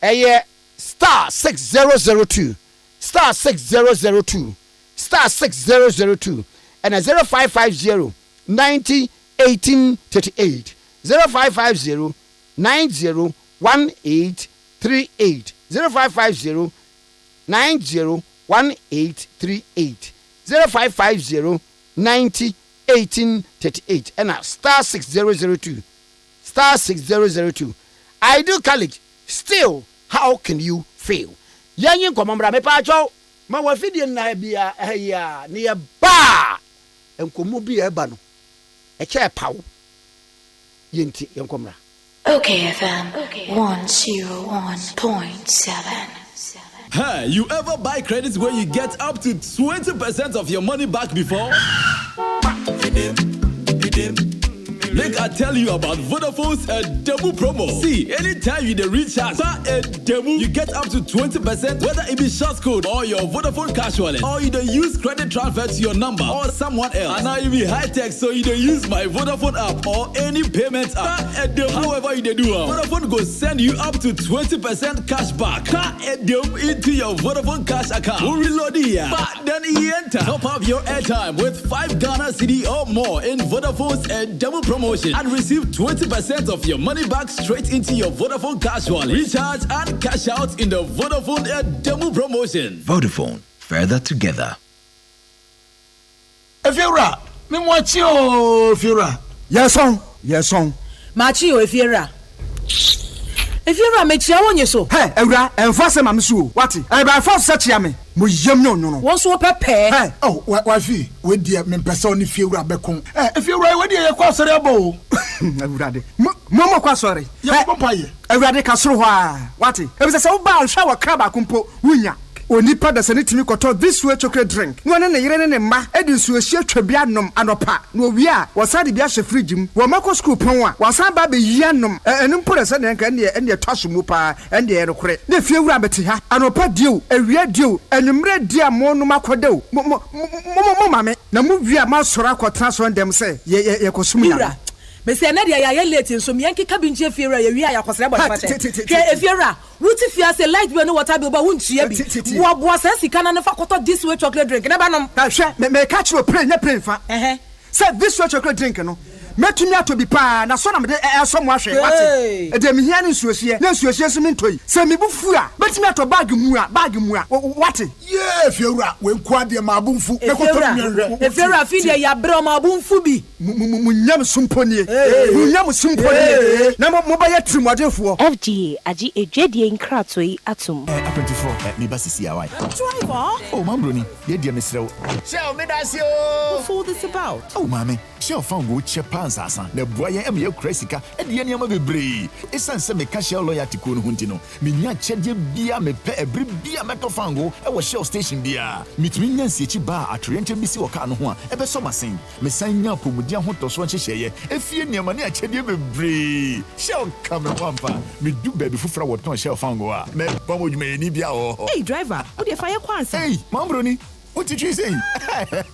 e star 6002 star 6002 star 6002 and a 0550 90 1838 0550 90 1838 0550 90 1838 0550 90 1838 and star 6002 star 6002 Ideal College. Still, how can you fail? Yanyin komambra me pacho ma wa fidie na bia ya ne ba enkomo bi e ba no e che pawo yenti yenkomra. Okay, FM 101.7. Hey, you ever buy credits where you get up to 20% of your money back before? Make I tell you about Vodafone's demo promo. See, anytime you recharge a demo, you get up to 20%, whether it be short code or your Vodafone cash wallet, or you use credit transfer to your number or someone else. And now you be high tech, so you use my Vodafone app or any payment app. However you do, Vodafone go send you up to 20% cash back into your Vodafone cash account. We'll reload here, but then you enter. Top up your airtime with 5 Ghana cedi or more in Vodafone's demo promotion and receive 20% of your money back straight into your Vodafone cash wallet. Recharge and cash out in the Vodafone demo promotion. Vodafone, further together. Efiora, me mwachi o Efiora. Yes song. Machi o Efiora. If you make sure on your so. Hey, Eura, and fast am so. What? I by fast such yame. Mo yam no. What's what prepare? Hey, oh, wife, we dear men person if you grab becon. If you right, what dear quasarabo? Everybody. Momo quasari. Ya papaye. Everybody casroa. What? It was a so bad shower crab kumpo. Winya. Onipa da sane timi koto this way chocolate drink no ne yire ne ma edi so ahia twabia nom anopa no wi a wasade bia hye fridge mu wo mako school pon a wasan ba be yia nom enu mpore se ne nka ne twaso mu pa ende e rekore ne fie wura bete ha anopa dio awia dio enumre dia mo no makodew mo mame na mu wi a ma sora akotena so ndem se ye kosum ya me say na dia ya late so me yanki kabinje fiera ya wi a yakosere body pate ke efiera wuti fia say light bill no water bill ba wuntua bi wo say sika na fa koto this way chocolate drink na ba nom ka hwe me catch you play nya play fa say this way chocolate drink no metumi atobi pa na so na me so mo ahwe wate e de me hia ne nsuohie na nsuohie so me ntoi se me bufu a metumi ato bag mu a wate yeah fiura we kwa de ma abunfu e koto nwe e fiura fi de ya bre ma abunfu bi munyam sumponie munyam sumponie na mo ba ya trimodefo FGA agi edwedie nkratoi atom 24 me basisi awai driver oh mambroni ye dia mesrew Shall me dasio. What's all this about? oh mame shall found go chepa nsasa na boye am ye kresika e de niam bebre esan se me ka shall loyalty ko no hunti no me nya chede bia me pe ebre bia meto fango e wo shell station bia mitumi nyansi echi ba atorente bisi wo ka no ho a e be so masen me san nya pomudia ho to so nhyehye e fie niam na chede bebre shall come wampa me du baby fufra wo ton shell fango a me pomo dwuma ni bia o hey driver wo de fire kwansa hey mambroni what did you say?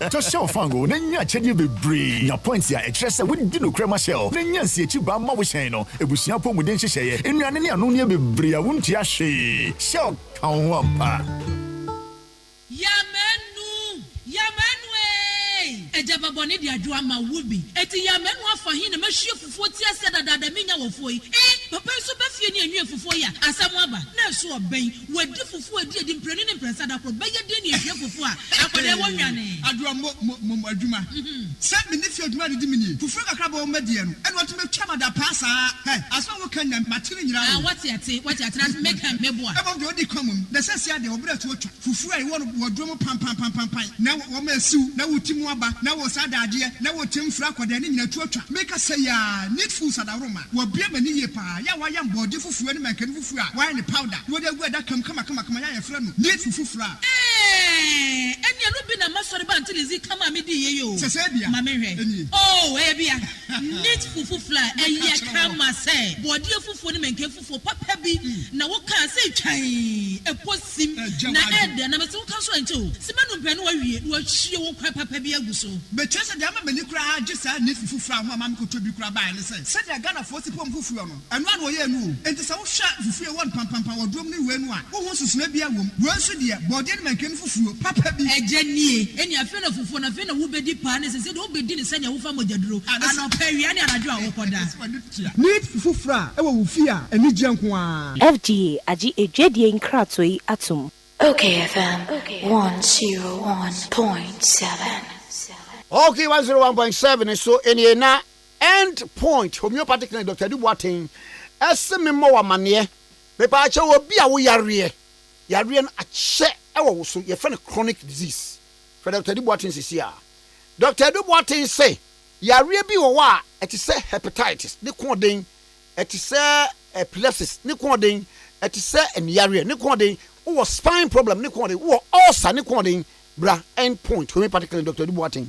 Just show fango, Nanya Chedi be brave. Your points here, a tress, I wouldn't do crema shell. Nanya see Chiba Mawishano, a Busiapo with Denche, and Rania no near be brave, won't yashi. Shell count one pa. Ejaba boni dia juama wubi eti ya menu afa hin na mahie fufuo ti ase dada menya wofo yi papa so be fie ni anwie fufuo ya asam aba na so oben wadi fufuo edi mpreni ne mpresa da kro be ye de ni ehie fufuo a akwade wo nwane adua mo aduma se me ne fie aduma de mini fufuo kakra ba o medie no ene otu me twama da pasa aso wo kan na matire nyira what yate na make am mebo a ebo de odi komum na se sia de obra to otu fufuo ai wo wodum pam na wo ma siu na wo timu aba na wo sadade na wo temfra kwada ne nyina tuatwa make say ya need food sadaroma wo bia mani ye pa ya wa yam body fufuo ne mankan fufuo a wa ne powder wo de gu da kam kama ya yefra no need fufuo enya no bi na masori ba ntilizi kama me di ye yo se bia ma me hwe oh e bia need fufuo eye kama say body fufuo ne mankan fufuo papa bi na wo kan say twan e posim na ede na me so kan so ancho simanu mpe no wa wie wo hie wo kwa papa bi aguso be chese de ama mani kura gisa need fufuo ho ama me ko tobi kura ba ne se de Ghana for sipom fufuo no eno an wo ye nu enti se wo hwa fufuo won pam wo dom ne we nu a wo ho susuna bia wom wo nso de body ne mankan fufuo papa bi ejanie eni afi na fufuo na afi na wo bedi pa ne se de wo bedi ne se ne wo fa mojaduro ano pawia ne anadwo a wo koda need fufuo e wo wo fi a eni gye nko a FGA agi edwedie nkratoi atom Okay FM 101.7. Okay, 101.7 so any na end point homeopathic clinic Dr. Duboatin ese memo wa mane me pa che obi a wo yare no ache e wo so ye fe chronic disease for Dr. Duboatin sisia Dr. Duboatin say yare bi wo wa eti se hepatitis ne ko den eti se epilepsy ne ko den eti se eniyare ne ko den wo spine problem ne ko den wo ulcer ne ko den bra end point homeopathic clinic Dr. Duboatin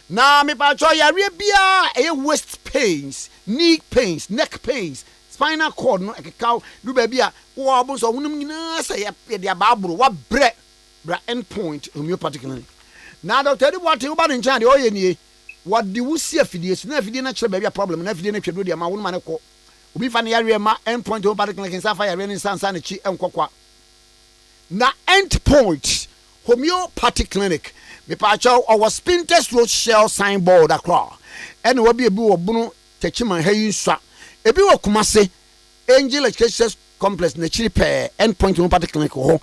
na me pa cho yare bia e waist pains, knee pains, neck pains, spinal cord no ekeka du ba bia wo abun so wonum nyina say ye de ababuro wa bra end point homeopathic clinic na Dr. Duboatin wo ba ne ncha de o ye nie what the wusi afidie so na afidie na kire ba bia problem na afidie na twedo de ma wonum ma ne ko obi fa ne yare ma end point homeopathic clinic nsa fa yare ne nsa na chi enkokwa na end point homeopathic clinic me pa cho our Spinters Road Shell signboard akra ene wo bi wo bunu techiman hayi nswa ebi wo kumase Angel Education Complex na chiri pe endpoint homeopathic clinic ho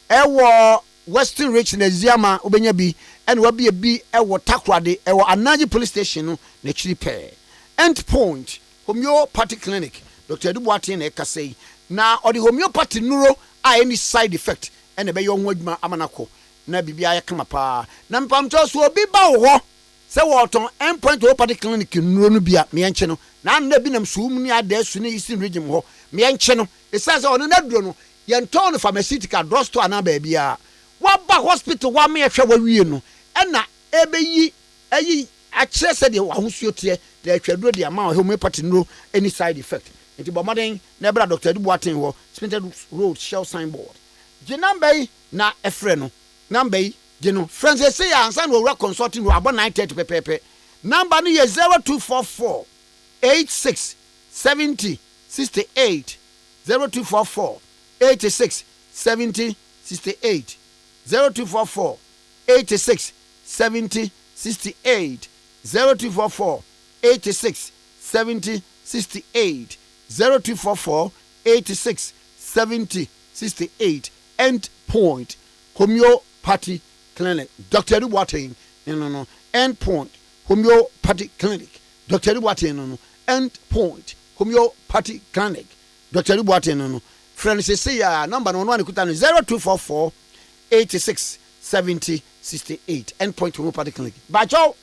ewo Western Reach na Ziama obenya bi ene wo bi e wo Takrade ewo Anaji Police Station no na chiri pe endpoint homeopathic clinic Dr. Duboatin na ekasei na ɔde homeopathy nuro a any side effect ɛna ɛbɛyɛ ɔho adwuma amanako na bibia yɛ kama paa na mpamtɔ so obi ba wo hɔ sɛ wɔtɔn endpoint homeopathy clinic nuro no bia meɛnkyɛ no na na bi nam suum ne adasu ne eastern region hɔ meɛnkyɛ no ɛsan sɛ ɔno na duro no yɛntɔn no pharmaceutical drugstore ana baabia waba hospital wa me hwɛ wawie no ɛna ɛbɛyi ayi akyerɛ sɛ deɛ wahosuo teɛ deɛ atwaduro deɛ ama homeopathy nuro any side effect nti bɔmmɔden na ɛbra Dr. Ade Boateng hɔ Spintered Road Shell signboard gye number yi na ɛfrɛ no number yi gye no friends say ya ansa na owura consulting ro abɔ 930 pɛpɛpɛ number no yɛ 0244 86 70 68 0244 86 70 68 0244 86 70 68 0244 86 70 68 0244 86 70 68 End Point Homeopathy Clinic Dr. Ade Boateng no End Point Homeopathy Clinic Dr. Ade Boateng no End Point Homeopathy Clinic Dr. Ade Boateng no friends say ya number no one kuta no 0244 86 70 68 End Point Homeopathy Clinic bacho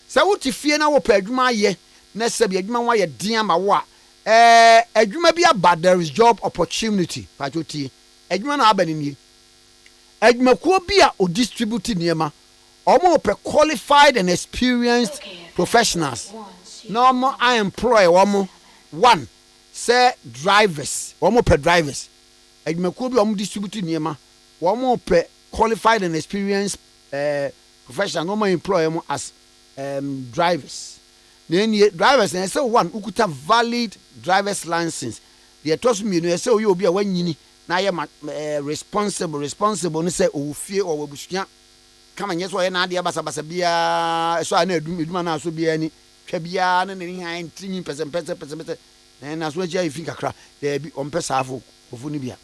sɛ wo ti fie na wo pa adwuma ye na sɛ bi adwuma wa ye din ma wo a adwuma bi aba there is job opportunity bacho ti adwuma na aba ni adwuma ko bi a o distribute niema omo pe qualified and experienced professionals no more I employ omo one say drivers omo pe drivers adwuma ko bi omo distribute niema omo pe qualified and experienced professionals no more employ omo as drivers then drivers and say one ukuta valid driver's license the toss me no say oyi obi a wanyini na ye responsible no say ofie or wabusua kama nyeso ye na ade basa bia so na eduma na so bia ni twa bia na ne han tinyi pese na so agia ifi kakra there bi ompesa afo ofu ni bia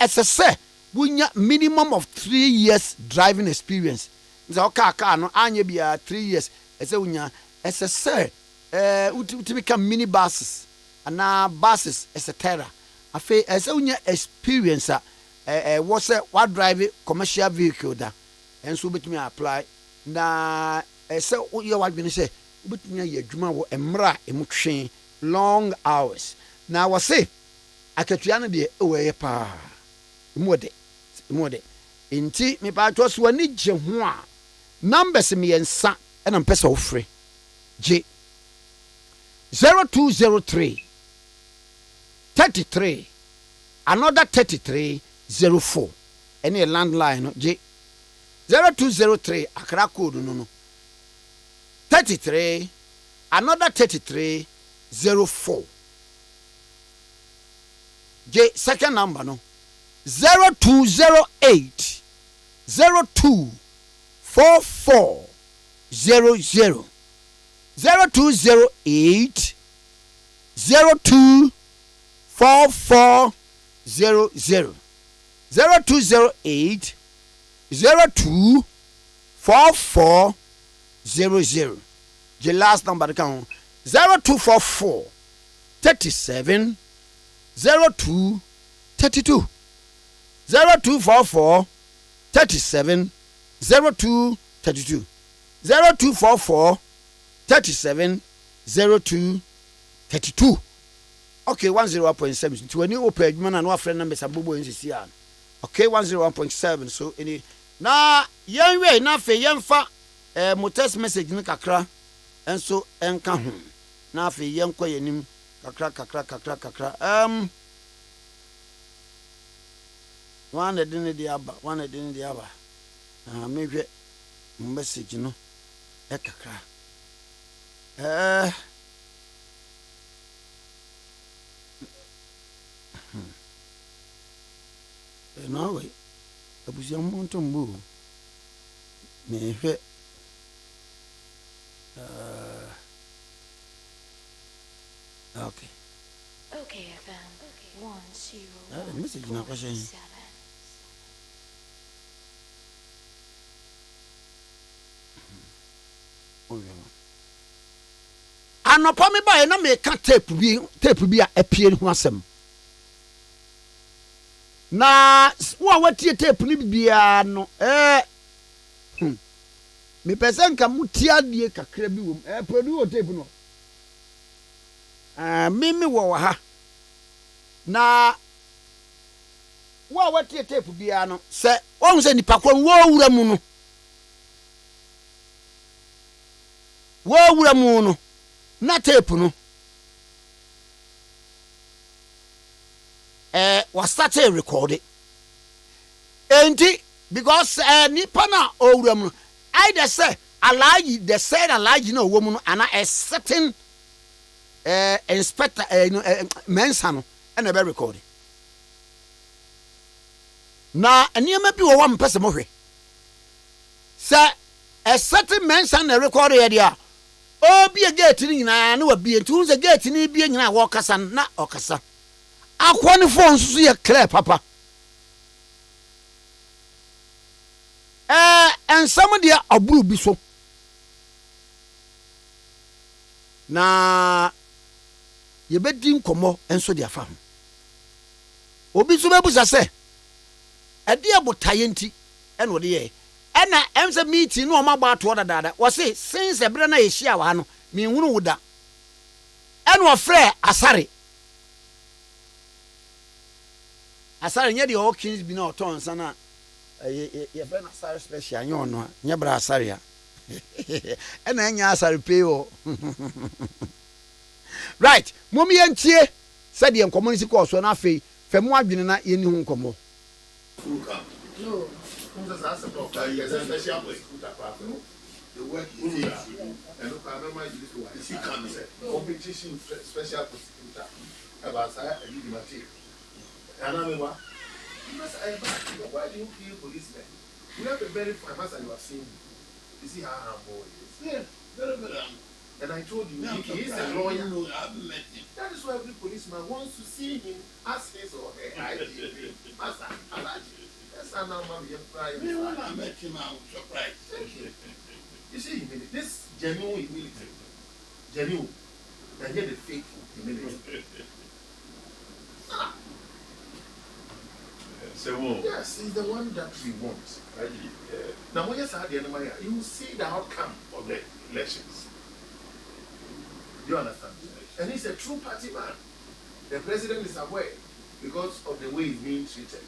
say bunya minimum of 3 years driving experience nza aka no anya bia 3 years say unya say uti become mini buses ana buses etc afi say unya experience was say what drive commercial vehicle da enso betumi apply na say ye wadwene say betumi ya adwuma wo emra emutwe long hours na was say akatua no de eweye pa imode enti me pa to so ani gye ho a numbers me yensa na mpesa wo free G 0203 33 another 33 04 any landline no G 0203 Accra code no 33 another 33 04 J second number no 0208 02 44 00 0208 02 44 00 0208 02 44 00 the last number count 0244 37 02 32 0244 37 02 32 0244 37 02 32 okay 101.7 to any open adwuma na no afre numbers abobo nsisi an okay 101.7 so any na yenwe na fe yemfa mo text message ni kakra enso enka ho na fe yenkwa yanim kakra one edin di aba mehwe message no kakra no way abusia monto mbu mehwe okay FM 10. Message na question anopa me ba na me ka tape bi a apie ho asem na wo a watie tape ni bia no me pese nka mutia die kakra bi wom produce tape no mimi wo ha na wo a watie tape bia no se won se nipa kwa wo wura mu no na tape no was started recording enti because nipa na owura mu either say alaji the said alaji na owo mu no ana a certain inspector mensa no na be recording na eniema bi wo wa mpese mo hwe say a certain mensa na record ye dia obi a gate ni nyina na wabie ntu ze gate ni bie nyina wo kasa na okasa akwa ne phone so ye clear papa ensam dia aburu bi so na ye bedi nkomo enso dia fa ho obi so bebusa se ade abotaye nti ene wo de ye ena emse meeting no ma gba to dada wo se since ebre na ye hia wa no me nwunu wuda ene wo frɛ asare nye de o kings bi na oton sana ye fe na asare special nye ono nye bra asare ya ena nya asare pay o right momi yentie said ye nkomo nsi ko so na afei fe mo adwene na ye ni hu nkomo no that's a special place the work is here and look I remember you to is he come say competition special prosecutor about say I did material and I mean what why do you kill policemen? We have a very fine master you have seen. You see how humble he is. Yeah, very, very humble. And I told you, he is a lawyer. No, I haven't met him. That is why every policeman wants to see him as his or her IGP. Master, I like you. That's how now, man, you're crying. When I met him, I was surprised. Thank you. You see, humility. This genuine humility. Genuine. And yet the faithful humility. Yes, he's the one that we want. Now, when you say the enemy, you will see the outcome of the elections. Do you understand? And he's a true party man. The president is aware because of the way he's being treated.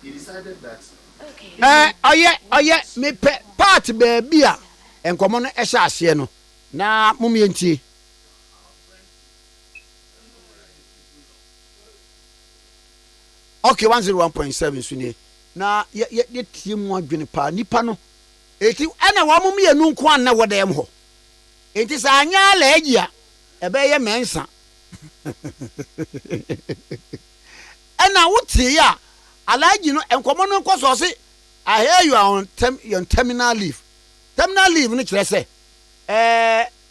He decided that. Oh yeah, me part baby a enkomo no ehye ase no. Na mumienti. Okay, 101.7 suni na ye tie mu adwene pa nipa no eti ana wa mum ye nu nko an na wodem ho enti sa anya la agia ebe ye mensa ana wuti ya alaji no enkomo no nko so se I hear you are on terminal leave no kire se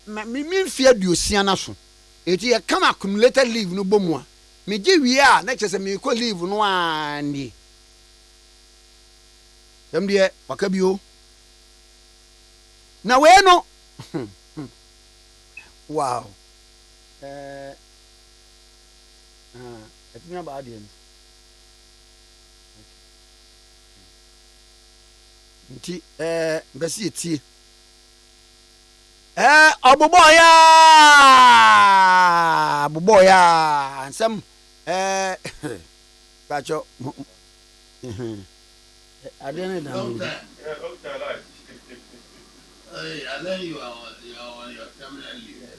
me fia duosia na so eti ye come accumulated leave no bomu a me gi wi a na kese me ko leave no ani dem de wakabio na we no wow etinya ba adien nti mbesi eti oboboya ansem Pacho I didn't know. I know you are on your terminal leave. Yes.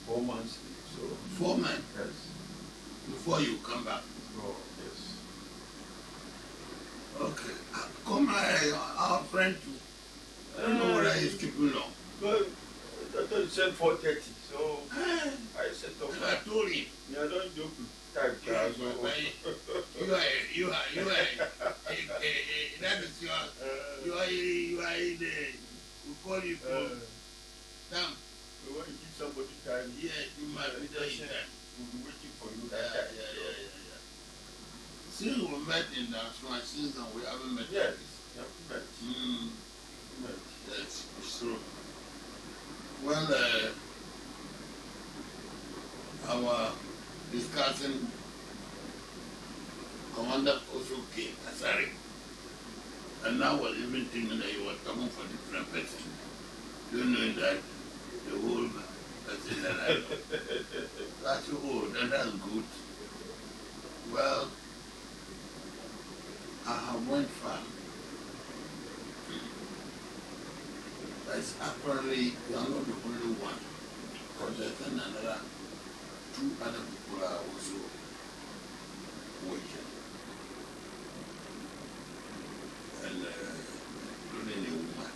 4 months. So 4 months. Yes. Before you come back. Oh, yes. Okay. Come our friend too. I don't know whether he's keeping long. But I thought you said 4:30. So I said, I told him. Yeah, don't joke. You are that is you are in the we call you for Sam. We want to give somebody time. Yeah, you might be doing that. We'll be waiting for you. Yeah. Since we met in that one season, we haven't met. Yes, we haven't met. Yes, it's true. Well, our discussing commander also came, sorry. And now was even thinking that you were coming for different person. You know that the whole person that I know. That's old, and that's good. Well, I have went far. That's apparently you are not the only one. Because there's another 2 other people are also working. And including a woman.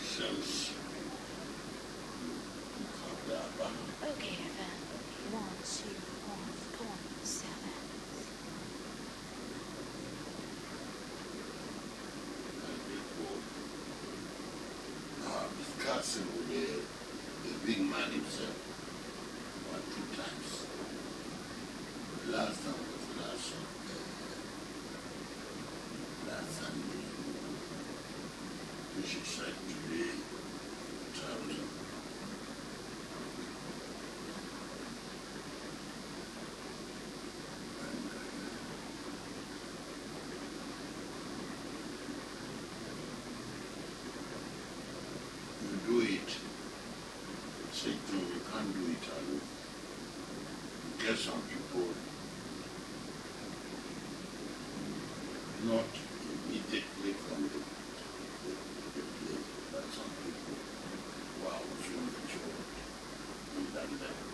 So since Okay, FM 121.7. Discussing with the big man himself 1 or 2 times. The last time was last Sunday. Which is said today traveling. Do it. Say to you can't do it alone. Get some people not immediately from the place, but some people who are also matured in that level.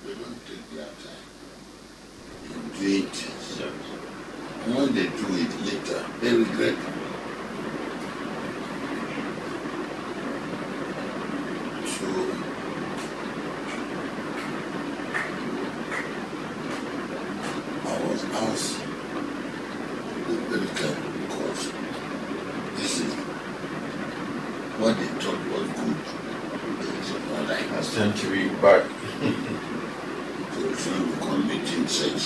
They don't take their time. They do it. And when they do it later, they regret it. So, I was asked to be very careful because this is what they thought was good. It's not like a century back. From committing such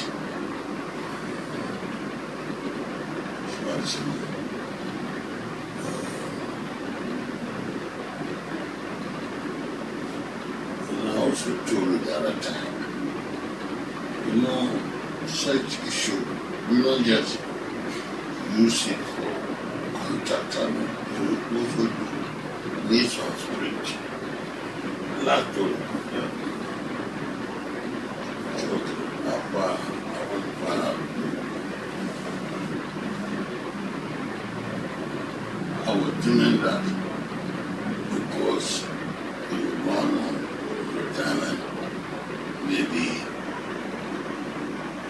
and I also told you the other time, such issue, we don't just use it for contact, you also need some spirit. Last one. I was doing that because you were born on retirement, maybe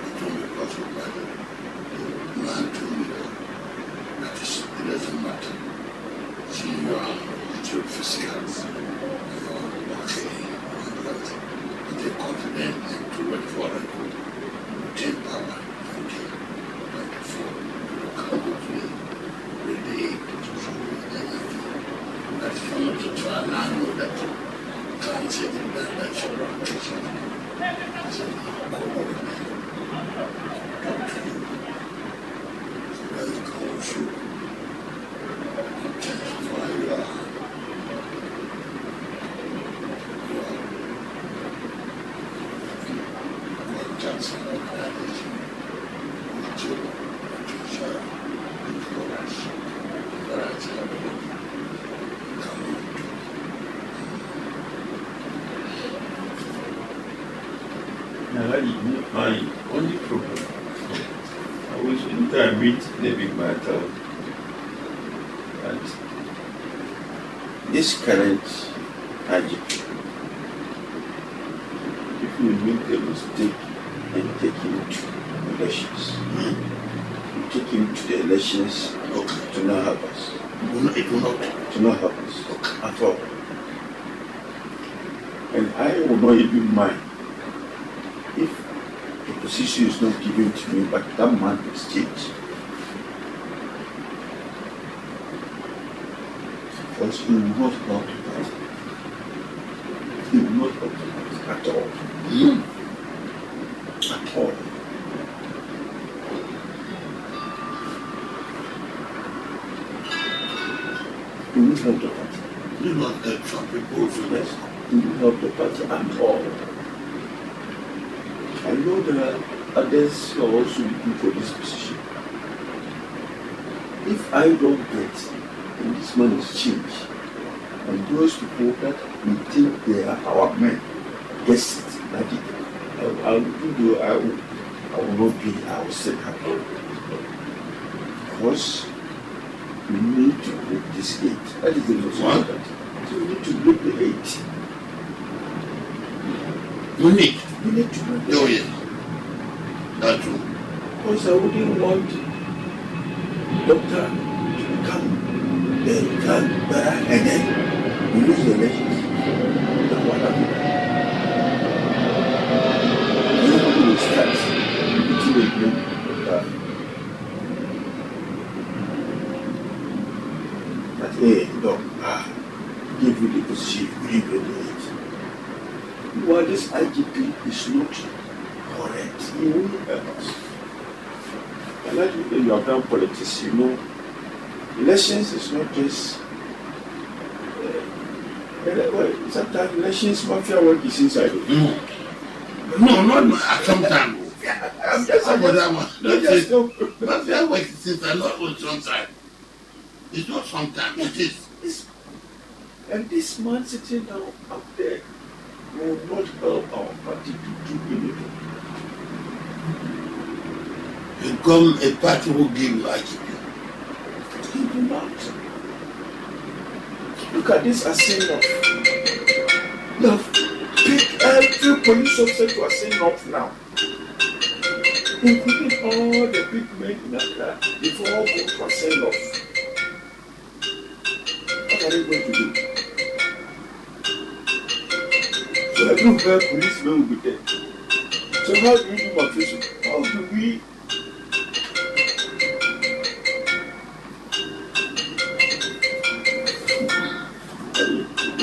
it won't be possible, but the man told me that it doesn't matter. See, you are too physical, you're okay, but you're confident to work for it. Take power, okay, but before you come with me, ready to show you anything. But if you're not to try, and I know that you can't say that you're wrong. I said, go with me. Talk to you. So that you can also intensify your contacts and organization with you to share influence that I think come into. Now, my only problem, I was in time meet the big matter, and this current IGP we make a mistake and take him to elections, we take him to the elections to not help us. It will not. To not help us at all. And I will not even mind if the position is not given to me, but that man is changed. Because he will not help the party. He will not help the party at all. At all. He will help the party. He will not help some people to rest. He will help the party at all. I know there are others who are also looking for this position. If I don't get, and this man is changed, and those people that we think they are our men, guess it, like it. I will not be, I will say happy. Because we need to break this gate. That is the most important. So we need to break the gate. We need to break the gate. Oh yes. That's true. Because I wouldn't want doctor to become the grand bearer and then we lose the elections. Then what happened? Everybody will start beating the blame. But hey, doc, give you the position, you give you it. Well, this IGP is not correct. He won't help us. And like you have done politics, you know, elections is not just. Sometimes elections mafia work is inside. No, not sometimes. I'm just about that one. Mafia work is inside, not sometimes. It's not sometimes, it is. And this man sitting down up there will not help our party to do anything. Become a party who give you IGP. He will not. Look at this as saying off. Now, pick every police officer to are saying off now. Including all the big men in Accra, before all go to are saying off. What are they going to do? So everywhere policemen will be there. So how do we do patrolling? How do we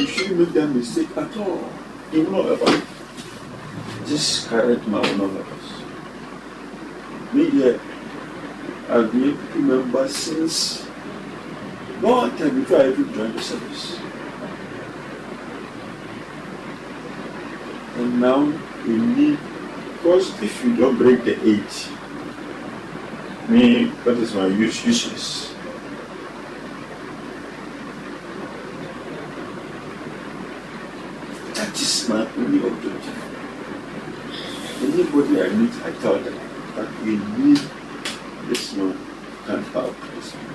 shouldn't make that mistake at all. It will not ever. This current man will not help us. Me here, I've been a member since long time before I even joined the service. And now we need, because if you don't break the 8, me, that is my useless. That is my only objective. Anybody I meet, I tell them that we need this man, can't help this man.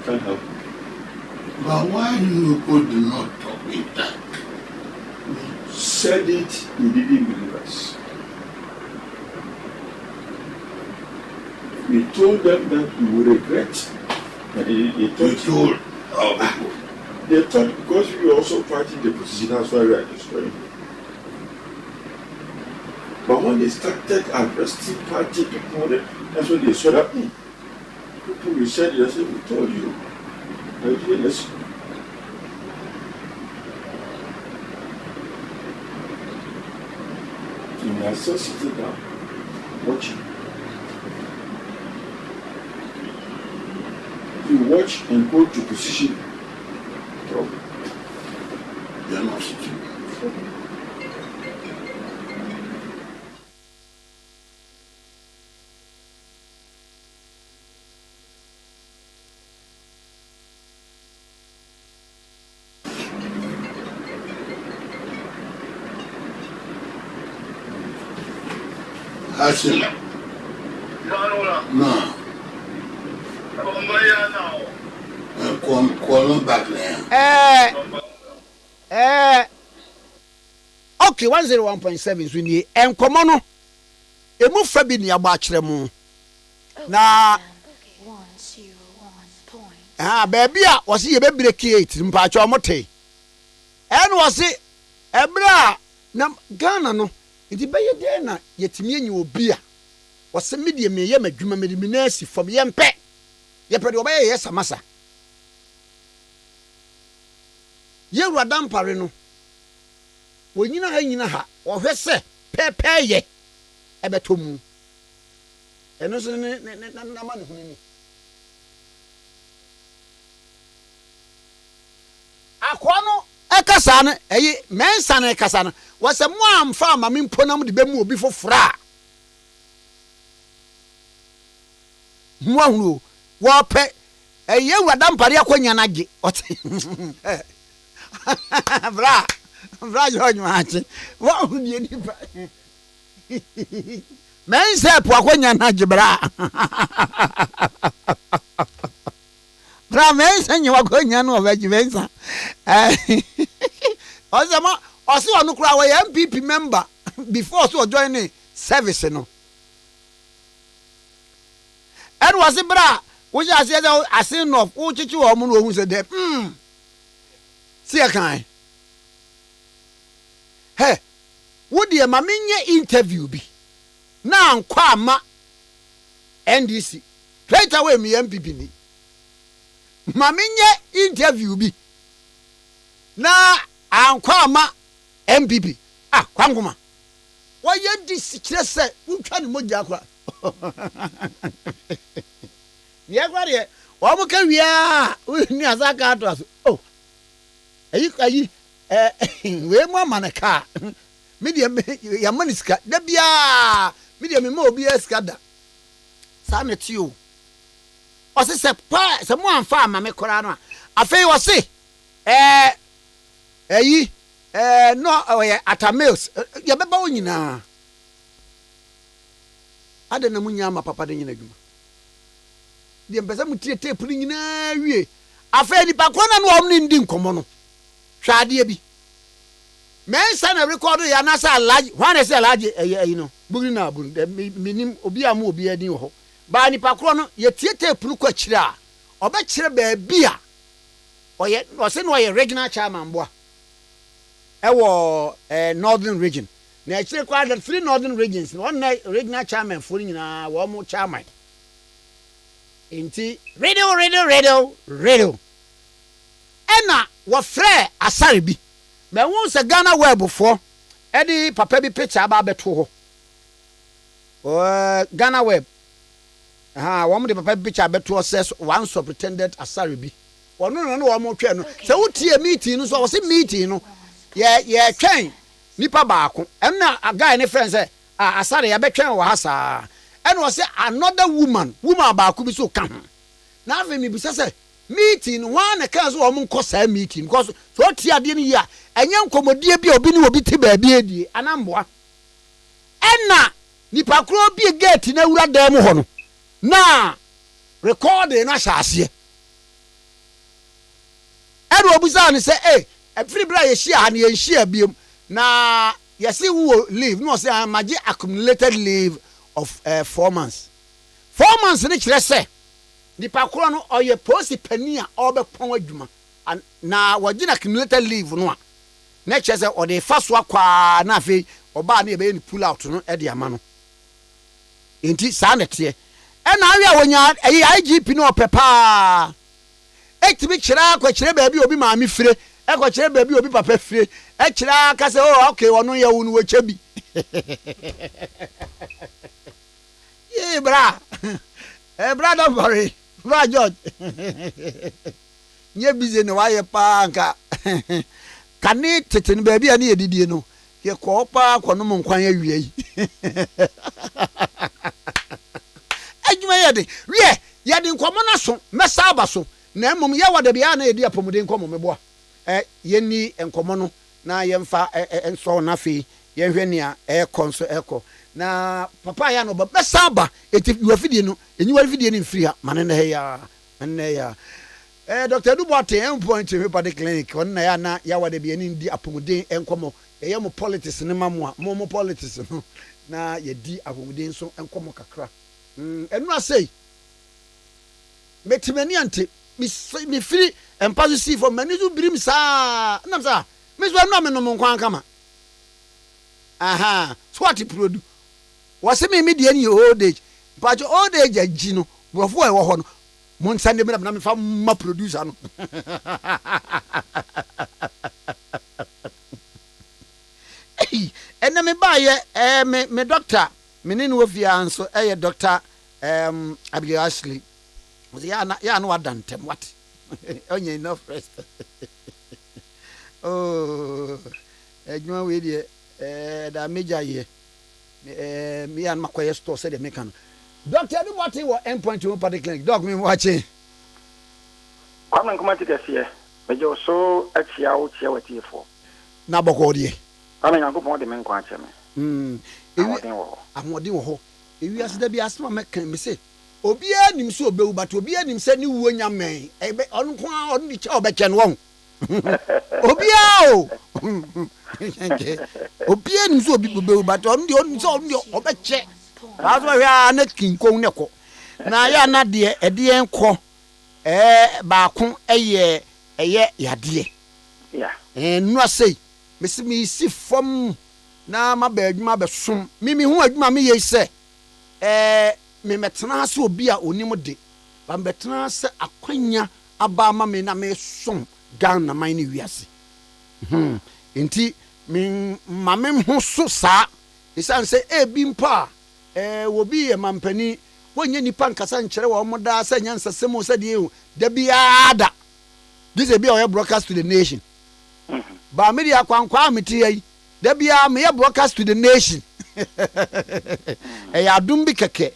Can't help him. But why you people do not talk with that? We said it, he didn't believe us. We told them that we would regret. But they told our people. They thought because we were also fighting the position, that's why we are destroying it. But when they started arresting party people, that's when they saw that people we said, they said, we told you. I didn't listen. And we are still sitting down, watching. You watch and go to position. Problem. They are not sitting. Asila. No. okay 101.7 so ni enkomo no emu fa bi ni agba kire mu na baby a wose ye be break 8 mpa cho mote en wose ebra na Ghana no iti beye de na yetimi enyi obi a wose medie me ye madwuma me de na asi fam ye mpe ye pede obaye ye samasa ye ruadam pare no wonyina ha ohwe se pepe ye ebetomu eno so ne na ma ne hunini akono ekasa no eyi mensa na ekasa no wase mo amfa ma me mponam de bemu obi fofora mo ahunu wo pe eye wadam pare akonya na ge ote bra yo nwache wo ahunu ni pa mensa po akonya na ge bra mensa nyi wakonya no obaji mensa Ozama osi wanu kura we MPP member before so join service no and was it bra we just say asin no wo chichi wo mu no hu se de see kan he wo de ma menye interview bi na nkwa ama NDC right away me MPP ni ma menye interview bi na ankwa ma MPP kwanguma wo ye di sikire se untwa ne moja akwa ni akwa de wo mo ka wia ni azaka ato aso ayi we mo amanaka media ya maniska da bia media me ma obi eska da sa na ti o se pa se mo anfa ma me kora no afei wo se no atamils ya beba wonyina ade na munya ma papa de nyina dwuma de mpesa mutie tape ni nyina wie afa ni pakona no omni ndi nkomo no hwade bi mensa na record ya na sa alaji wane se alaji ayi no bugri na abu minim obi amu obi adin ho ba ni pakro no ye tie tape no kwa kire a oba kire ba bia oye o se no ye regional chairman boa ewo northern region na actually quite the three northern regions one regional chairman for nyina wo mo chairman inti radio ena wo frɛ asare bi me won se Ghana web for edi papa bi picture ba beto ho Ghana web wo mo de papa bi picture beto says one superintendent asare bi ono no wo mo hwɛ no se wotie meeting no so wo se meeting no ye twen nipa baako enna a guy ne friend say asare ya betwen wo hasa ena wo say another woman baako bi so ka ho na ave mi bisa say meeting one na kan so wo nko sa meeting because so tie ade ni ya enye nkomodie bi obi ni obi ti ba bi edie anamboa enna nipa kro bi gate na wura dam ho no na record na shaase ena obi sa ni say free bra ye share and ye share biom na ye see who leave no say amaje accumulated leave of 4 months 4 months ni kire say di pakoro no oye posi pani a obepon adwuma na wagina accumulated leave no a na kire say o de faso akwa na afi oba na ebe ni pull out no e de ama no enti sa na tie e na awi a wonya IGP no pepa etimi kira kwa kire ba bi obi ma mi fire eko kire baby obi papa fie e kira ka se okay wono ye wonu we chebi ye bra bra don't worry bra George nye busy no waye pa nka kani tete no baby ani edidie no ye ko pa kono mo nkwan awie yi adwuma yede wie yede nkomo na so mesa aba so na emom ye wada bia na edi apomude nkomo meboa yeni enkomo no na yemfa enso na fi yenhwe nia konso eko na papa ya no ba saba eti wafidie no enyi wafidie ni mfiri ha manene ya Dr. Dubote point me pa the clinic on na ya na ya wade bi ani ndi apomude enkomo ɛyɛ mo politics ne ma mo a mo politics no na yɛdi ahomuden so nkɔmɔ kakra ɛnu asɛi metimani ante me firi empa so si for mani so birim saa nam sa me so no me no nkwan kama aha so what produ wase me die ni old age but old age agi no brofo e wo ho no mo nsande me na me fa ma producer no ena me ba ye me doctor me ni no ofia nso ye doctor Abigail Ashley was ya no wadantem what onye enough rest oh ejuma we die da major ye me and makoye store said me kan doctor anybody wo endpoint wo party clinic doc me watching Kwame Nkrumah Tikese me jo so achia wo chia watifo na boko die Kwame Nkrumah de me nkwa ache me amode wo ho ewi asida bi asema me kan me say obia nim so obewu but obia nim se ni wuo nyamen ebe onu kwa onu di cha obeche no won obia o obia nim so obewu but onu di obeche aso hwa na kinkon ne ko na ya na de ede enko ba ko eye yade nu asei me si fom na ma ba adwuma be som mi hu adwuma me ye se me metena se obi a onim de ba metena se akwanya aba ma me na me som gan na man ni wiase enti me ma me ho so sa isan se bi mpa wo bi e mampani wonye nipa nkasa nkyere wo mo da se nyansa semo se de ehu da biada this e bi o broadcast to the nation ba me dia kwankwa ameti yi da bia me broadcast to the nation ya dum bi keke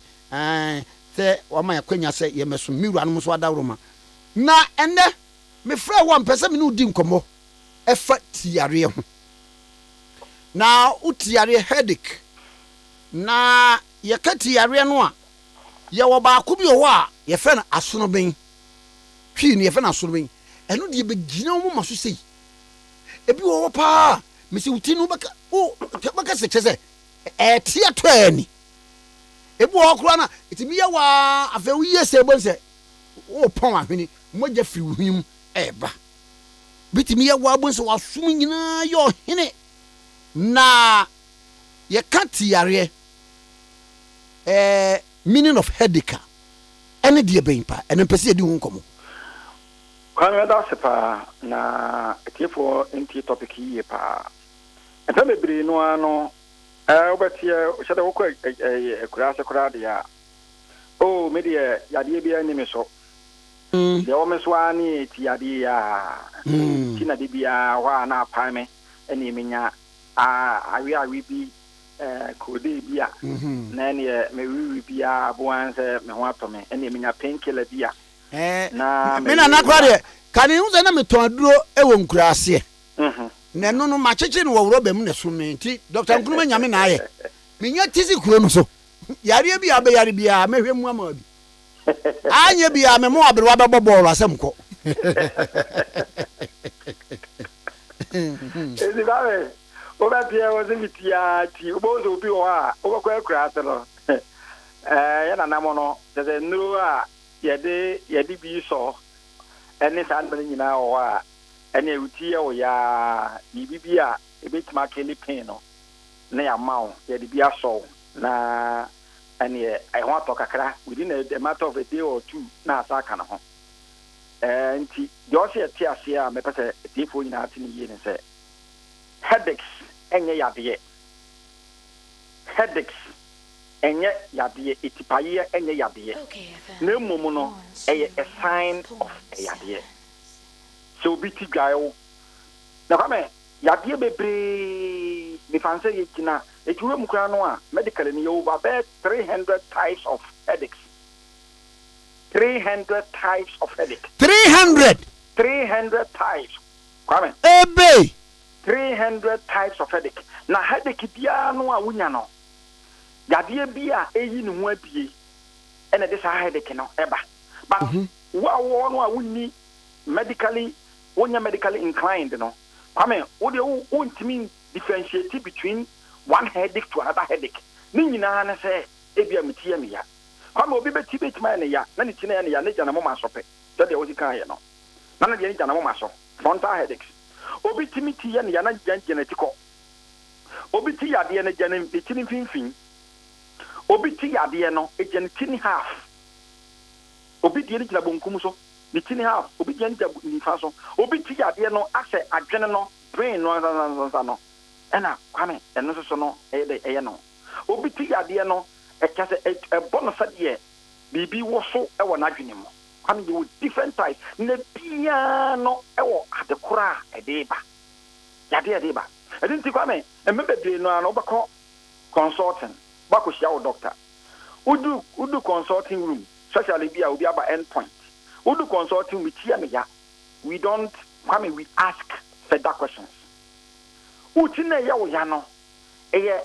se wa ma yakwanya se ye meso miru anu so adawroma na ene me fra wo mpese me no di nkomo efa tiare ho na utiare headache na ye katiare no a ye wo ba ko bi ho a ye fe na asono ben twi ne ye fe na asono ben eno de be gina wo ma so sei ebi wo pa me se uti no baka se chese tia to ani ebu okura na itimi ya wa afa wiye se bonse wo pon ahwini moja firi wuhim eba bitimi ya wa bonse wa sum nyina yo hene na ye kati yare meaning of headache ene de ben pa ene pese di hu komo Kwame da sepa na tifo enti topic yi pa enta bebre no ano obetie shada wo kwa kurase kurade ya o me de yade bia ni me so de o me so ani ti yade ya tina de bia wa na pa me eni menya awi bi kode bia na ne me wi bia bo anse me ho atome eni menya painkiller bia na me na kwade kani unze na metoduro ewo nkurase na no ma cheche no wo bem ne so menti Dr. Nkrumah nyame na aye menya tizi kuro no so yare bia be yare bia mehwe mu ama bi anye bia me mo abere wa be bobolo asem ko ezi bawe o ba pia wo zitia ti o bo zo bi o a o ba kwa kurase no ya na namo no de nuru a yede bi so ene san bele nyina o a ene uti ya o ya bibia ebetima kele pin no na ya mawo yede bi aso na ene I want to kakra within a matter of a day or two na asaka na ho nti Josie atiase a me pese tifo nyina atini ye ne se headaches enye yade headaches enye yade etipaye enye yade na mumu no eye a sign of yade so biti gayo na kwame yade bebre me fanse ye kina etuwe mukra no a medical ni over about 300 types of headaches 300 types of headache 300 types kwame ebe 300 types of headache na headache bia no a wunya no yade bia eyi ne ho abie ene de sa headache no eba but wa no a wunni medically inclined no kwame wo de wontimi differentiate between one headache to another headache. Nina na say ebia metie me ya. Kwame obi beti ma ne ya, na ne tina ne ya ne jana mo ma sope. That dey what you can hear no. Na na dey jana mo ma so. Frontal headaches. Obi timiti ya ne ya na genetical. Obi ti ya de ne jana tini finfin. Obi ti ya de no e jana tini half. Obi de ne jana bonkum so. The tini half, obi di anja ni faso. Obi ti ya de no ase adwene no brain no no. Ena Kwame eno so no e no. Obi ti ya de no e kase e bonus de bibi wo so e wo na adwene mo. Kwame you different types. Ne bia no e wo adekora e de ba. Ya de ba. E din ti Kwame e mebebe no ana obako consulting. Bako shia wo doctor. Udu consulting room. Especially bia obi aba endpoint. Udu consulting with ya. We don't Kwame we ask further questions. Utine ya wo ya no. Eye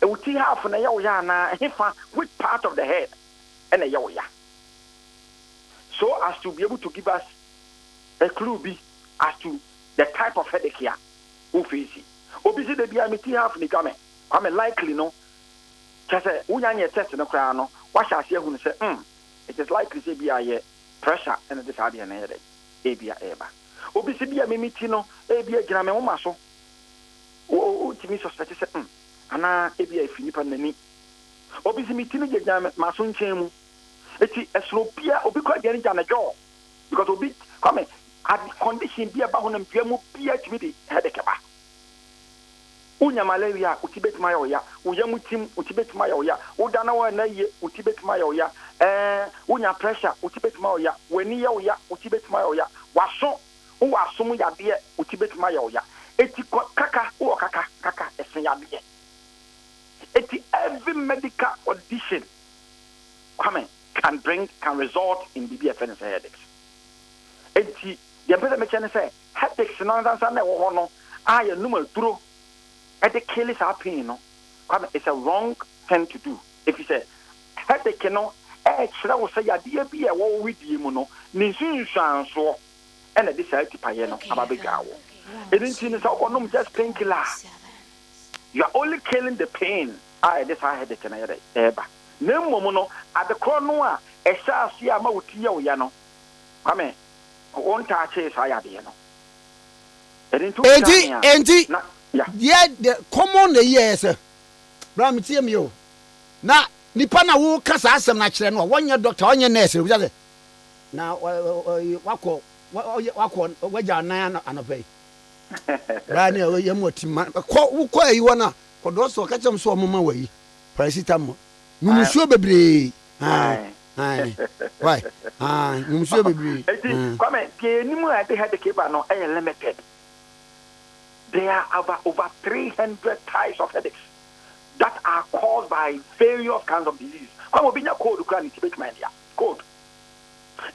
uti half na ya wo ya na hefa which part of the head and ya wo ya. So as to be able to give us a clue be as to the type of headache here. Ufisi. Obisi de bia miti half ni Kwame likely no. Kase unyanye test no kra no. Wa sha ase ehunu se it is likely say bia ye pressure and this idea na headache. Ebia eba. Obisi bia mimiti no ebia gina me homa so. O timi suspect say ana ebia efini pa nani. Obisi miti no gina maso nchemu. Eti esropia obi kwa dia nja na jaw because obi Kwame had condition bia ba honam biamu bia timi di headache ba. Unya malaria utibet ma ya uyamu tim utibet ma ya udana wa na ye utibet ma ya unya pressure utibet ma ya weni ya utibet ma ya waso mu ya de utibet ma ya eti kaka esen ya de eti every medical condition can result in BBFN headaches. Eti the person mention say headaches no answer na wo no aye number duro the kill is happening, no. It's a wrong thing to do. If you say, headache, no, extra will say, dear be a war with you, no, Nisun so, and a decide to pay, no, about big hour. It didn't seem no just painkiller. You are only killing the pain. I decide headache and a ever. No mono at the corner, a shall see a moutia, yano. Come won't touch his higher, no. Enti yeah, the common years, Bram Timio. Now, Nipana will cast us some natural 1 year doctor on your nurse. Now, what your nan and obey. Rani, you want to call you wanna for those who catch them so mama way. Parasitamol. You sure be aye. You sure be. Come and get any more at the head the cable, no, limited. There are over 300 types of headaches that are caused by various kinds of disease. Come on, be your code, you can integrate my idea. Code.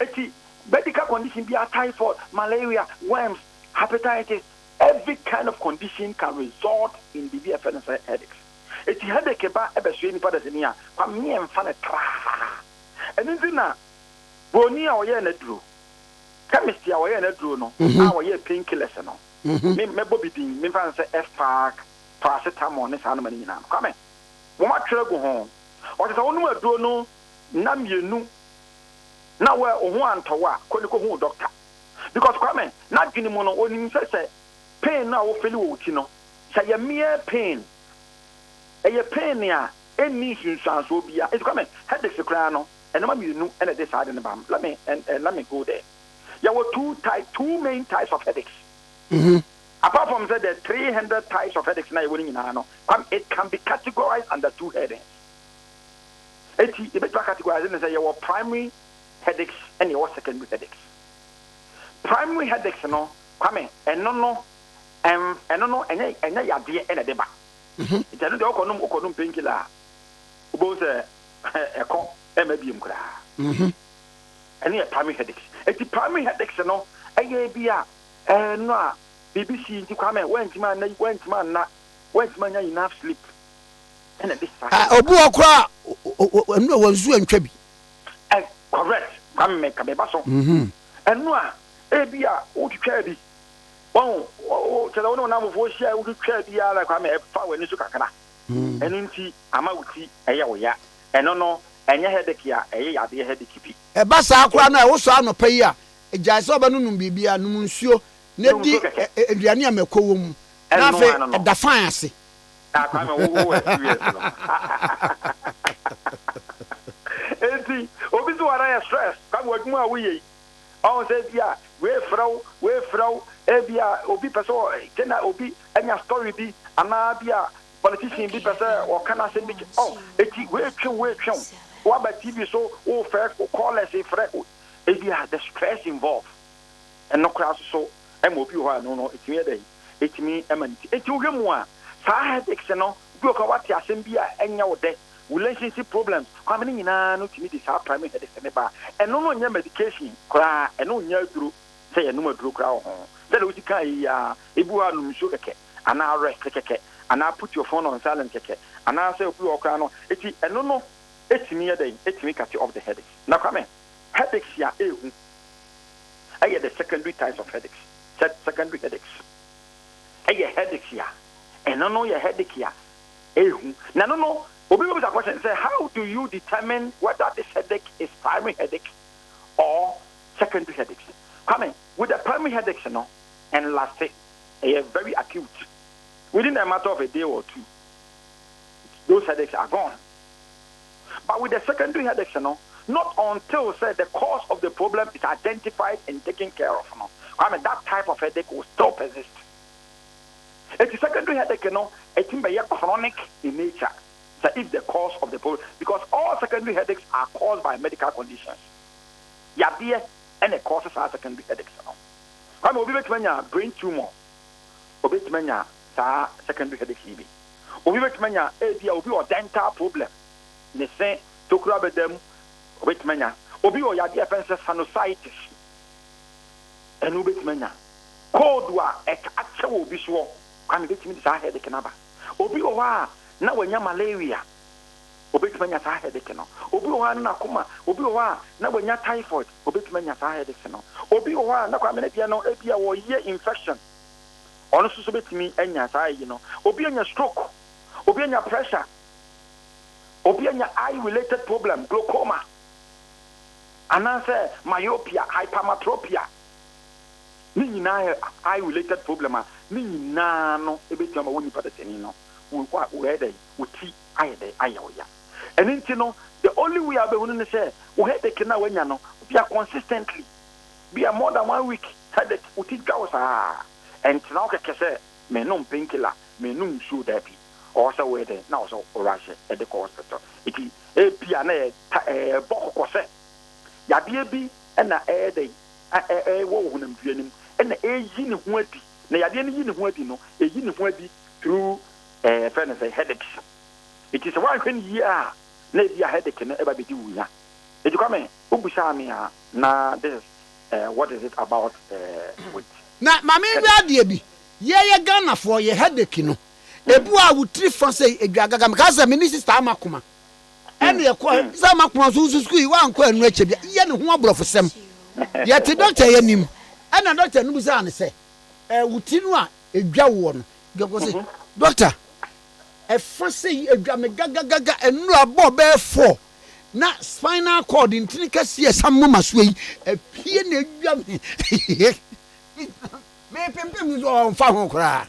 It's medical condition be a typhoid, malaria, worms, hepatitis. Every kind of condition can result in BBFN headaches. It's headache about a shiny part of the near. Come me and fan a crack. And then now, Bonia or Yana drew. Chemistry or Yana drew no. Our year painkillers no. Me Bobby Dean, me fan say F Park, paracetamol, and San Marina. Come in. What go home? What is the only way to know? Nam you know. Now where one to work, go doctor. Because come in, not getting mono only say pain now feel you know. Say a mere pain. A pain ya, any insurance will be it's coming. Headaches the crown, and I'm you know, and this side in the bum. Let me go there. There were two main types of headaches. Apart from that, there are 300 types of headaches now. It can be categorized under two headings. It's categorized in your primary headaches and your secondary headaches. Primary headaches, no, come in, and no, and ya dear and a deba. It's another oconum painkiller. Both a con MBM cra. And your primary headaches. It's the primary headaches, no, Abia. No, BBC to come and went man enough sleep. And at this time, Obuakra, no one zoo and Trebi. Correct, come make a basso. And no, Abia, what you carry. Oh, tell no number for share we try the other Kwame fa we ni so kakra eno nti ama wuti eye wo ya eno no enye headache ya eye ya de headache bi e ba sa akwa no e wo so anopa yi a ejai so ba no num bibia num nsuo na di aduane amekọ wo mu na fe da fan ase Kwame wo experience no enti obi so ara stress Kwame wadmu a wo yi on say bia we frau ebia obi person kena obi anya story bi ana bia politician bi person o kana say bi eti we twen wa ba TV so o fair call us e frɛ ebia the stress involved and no class so em obi ho no etimi dey etimi emanti eti wo hwemu a saa headaches no bi o ka wate asem bi a enya wo de relationship problems Kwame ni nyina no timi di saa primary headaches ne ba eno no nya medication kra eno nya duro say eno ma duro kra ho say we kan ya ebu anu mso keke ana rest keke ana put your phone on silent keke ana say obi o kra no eti eno no etimi ya dey etimi cut off the headaches na Kwame headaches ya ehu aye the secondary types of headaches secondary headaches aye headaches ya eno no ya headache ya ehu na no obi will ask question say how do you determine whether this headache is primary headache or secondary headache? Coming with the primary headache, and last it, very acute. Within a matter of a day or two, those headaches are gone. But with the secondary headache, not until say the cause of the problem is identified and taken care of. That type of headache will still persist. It's a secondary headache, it may be chronic in nature. So if the cause of the problem, because all secondary headaches are caused by medical conditions. Yabie and the causes are secondary headaches. Come obi betmanya brain tumor. Obi betmanya sa secondary headache bi. Obi betmanya ebia obi o dental problem. Ne say tokura bedam obi betmanya. Obi o yade offenses sinusitis. Enu betmanya. Cold wa ache obi so. Come betmanya sa headache na ba. Obi o wa na wanya malaria obetmanya sa headache no obi o na kuma obi o na wanya typhoid obetmanya sa headache no obi o na kwa mena bia no ebia wo ye infection ono so betimi anya sa yi no obi anya stroke obi anya pressure obi anya eye related problem glaucoma anase myopia hypermetropia ni nyina eye related problem ni nyina no ebetimi ma woni patatani no we headache wuti ayede ayoya and intino the only way abehunu say we headache na wanya no be consistently be more than 1 week headache wuti gawsa and now keke me no painkiller me no shoe dabi or so we dey now so rush at the hospital iti e bia na bokoko se yade bi na headache wo hunam duanim na eyi ne ho adi na yade ne yi ne ho adi no eyi ne ho adi through friend say headaches. It is one when year na be a headache na eba be di wuya. It come ubusa me na this what is it about with na mama wi ade bi ye Ghana for ye headache no ebu a wutri for say eduagaga me ka say me ni sister amakoma ene ye ko say amakoma so school wa anko anu ache bia ye ne ho abrofosem ye te doctor ye nim ena doctor no busa ne say wuti no a edwa wo no go say doctor efo say edwame gaga enu abo be 4 na spinal cord intini kase samma so yi apie na edwame me pempem zo on fa ho kra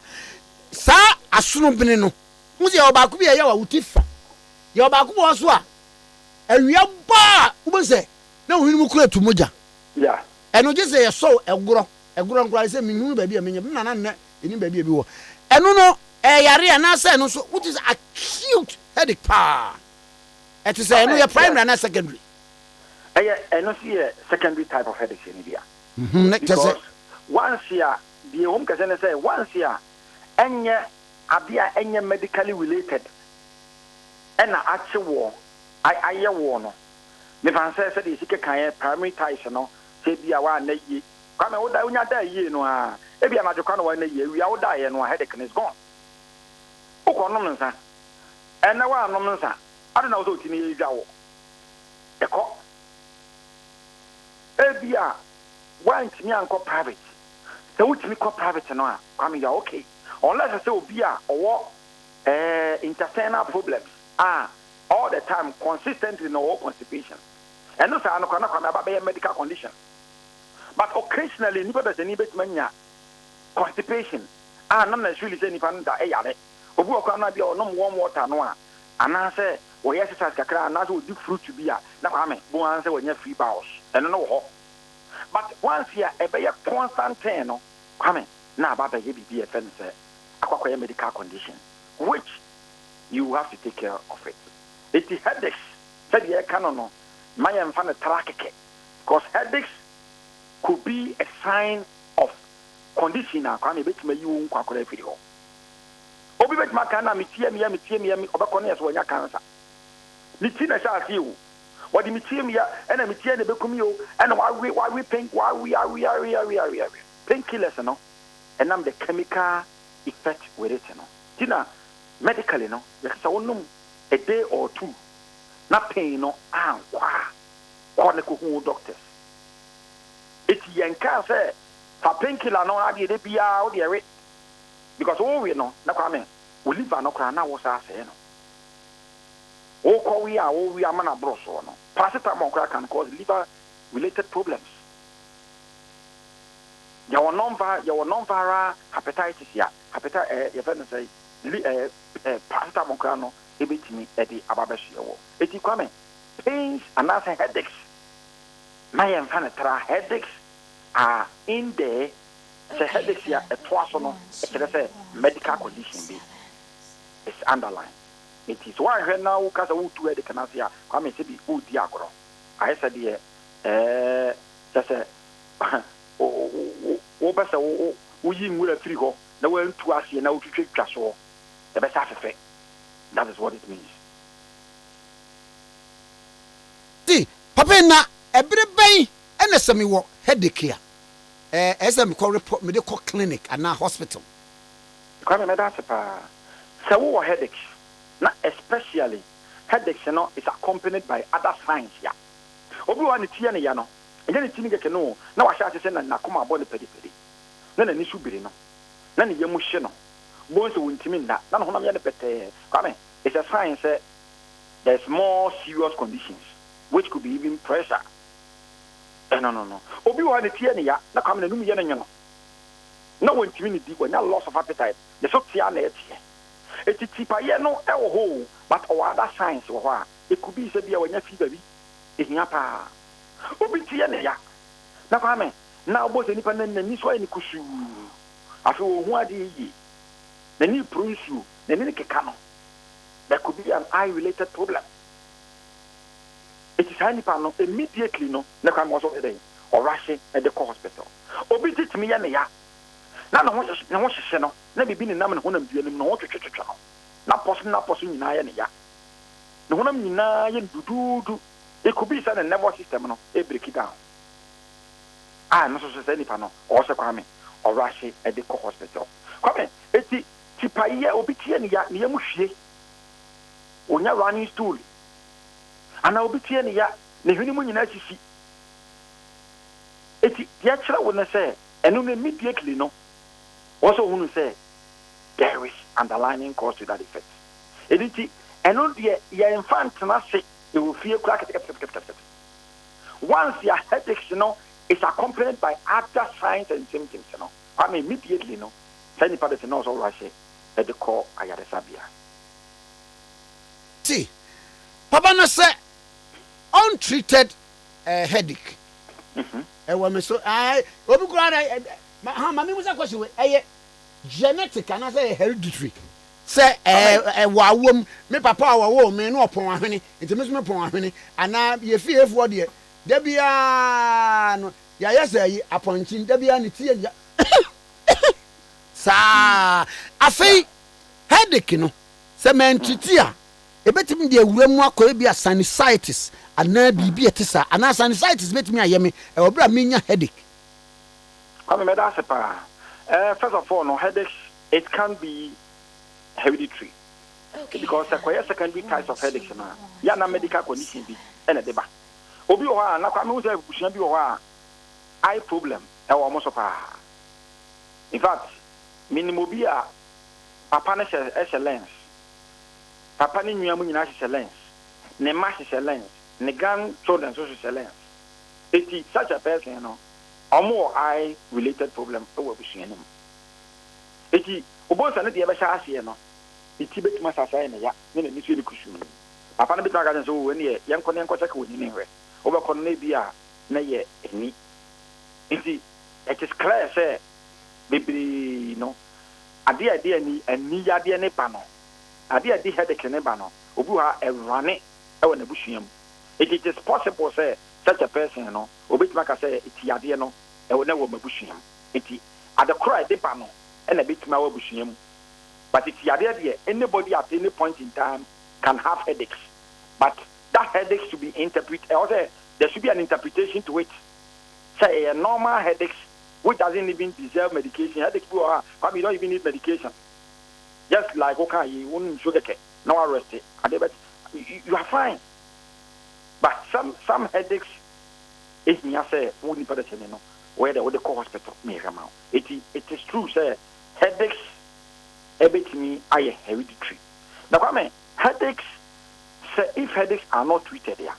sa asono bene no muzi ya obaku bi ya wa utifa ya obaku bo so a awia ba ubose na ohini mu kura tumoja yeah eno je say so egoro nkura say minhu ba bi a menye na na eni ba bi a bi wo eno no yare na say no so which is acute headache pa it is no your primary and secondary eno see secondary type of headache ni bia because once ya the home can say once ya enye abia enye medically related ena ache wo aye wo no me fan say the sike kan primary type no say bia wa na yi kwame wo da unya da yi no a e bia na jokwa no wa na yi wi a wo da ye no headache is gone ukonom nsa ena wa anom nsa ade na wo so tini yi dwawo eko e bia wa ntimi anko private So which me call private no Kwame you are okay. Unless I say obi a or intestinal problems all the time consistently no constipation. And no say no Kwame about medical condition. But occasionally nipa be say manya constipation. Not necessarily say nipa nda yare. Obi okwa na bia onom warm water no ana say we exercise kakra ana say odi fruit to bia na Kwame bo an say we nya free bowels. And no ho. But once you e be constant thing no Kwame na aba be be say akwakoye medical condition which you have to take care of it. It is headaches. Said you cannot know. My fan track because headaches could be a sign of condition. Kwame bet me you kwakore video. Obi bet makana mitie me obakone so nya cancer. Mitie na sha you. What the mitie me and mitie na bekumi yo and why we pink why we are painkillers no and I'm the chemical effect with it no. Tina medically no you say a day or two na pain no kwa ne ko hu doctors. It's yanka say for painkiller no ade de bia o de we because we no na Kwame we live no kra na wo sa say no o ko we are man abro so no paracetamol can cause liver related problems. Your non-viral hepatitis hepatitis you say paracetamol kra no ebetimi edi ababeshi wo eti Kwame pains and headaches my inflammatory headaches are in there. The headaches here a twice no it's a medical condition be it's underlined. It is why here now cause who to headache can say Kwame say be who di agro I said here just o besa o yi nwura firi ho na wa ntu ase na o twetwa so the best afefe. That is what it means. See, Papa na every bay and a semi walk headache here. As I'm call report medical clinic and now hospital. Kwame Medasepa. So headaches. Not especially headaches you know is accompanied by other signs here. Obi wa ni tie ne ya no. Enye ni tie ni get no. Na wa sha se na koma abo ne pedi. Na ni subiri no. Na ni yemu hye no. Bones wontimi nda na no honam ya ne pete Kwame it's a sign say there's more serious conditions which could be even pressure. No obi wa ne tie ne ya na Kwame na num ye ne nyo no na wontimi ni di kwa loss of appetite the so tia na etie etitipa ye no e wo ho but o other signs wo ho it could be say bia wanya fever bi ehia pa obi tie ne ya na Kwame na obo se nipa na ni so ni kusu afi wo hu ade yi na ni prusu na ni keka no there could be an eye related problem. It is handy no immediately no na Kwame was over there or rushing at the hospital obi tit me ya ne ya na ho hye no na bibi ni nam ne honam duanim no ho twetwetwe no na poso nyina ya ne ya ne honam nyina ya dududu it could be say the nervous system no e break it down no so say nipa no o se Kwame or rushing at the hospital Kwame eti tipa ye obi tie ne ya mu hwie onya running stool ana obi tie ne ya ne hwini mu nyina sisi eti ya kira wo ne say enu ne immediately no also who say there is underlying cause to that effect. Editi enu de ya infant na say they will feel crack. Once your headaches is accompanied by other signs and symptoms I mean immediately send the person also rush at the call Ade Akye Abia. See Papa na say untreated headache me so obi kura mami musa question genetic and I say hereditary say wawom me papa wawo me no opon ahwene enti me so me pon ahwene ana ye fie fo de da bia no ya yesa aponchin da bia ne tie ya sa afei headache no se mentiti a ebetim de awuramu akọ bia sinusitis ana bibi etisa ana sinusitis betimi ayeme e obra menya headache. Kwame Medasepa. First of all, headaches, it can be hereditary. Okay. Because there secondary types of headaches. Ya na medical condition bi ene deba. Obi o ha na Kwame wo say busuan bi o ha eye problem e wo mo so pa. In fact, minimobia papa ne excellence. Papa ne nyamu nyina excellence. Ne ma excellence. Ne grandchildren so excellence. It is such a person, you know. More eye related problem over pushing him. It is Obosa ne ever shall see, you know. It is bet must say, ya, then it is cushion. Papa ne bitaga so when ye, young Korean Kotak with anywhere. Over Cornebia, nay, any. It is clear, say, baby, you know. Idea ni and Niya ne pano. Idea had a canebano, Obuha and run it over the bushim. It is possible, say, such a person, you know, which like I say, it's Yadiano, I will never bush him. It's at the cry de pano and a bit more bush him. But it's Yadia, anybody at any point in time can have headaches. But that headache should be interpreted, or there should be an interpretation to it. Say a normal headache, which doesn't even deserve medication. Headaches probably you don't even need medication. Just like, okay, you won't sugar cake, no arrest it. You are fine. But some headaches, if me say, wouldn't put it in, where they would call hospital, me amount. It is true, say, headaches, to me, I hereditary. Now, Kwame, headaches, say, if headaches are not treated there,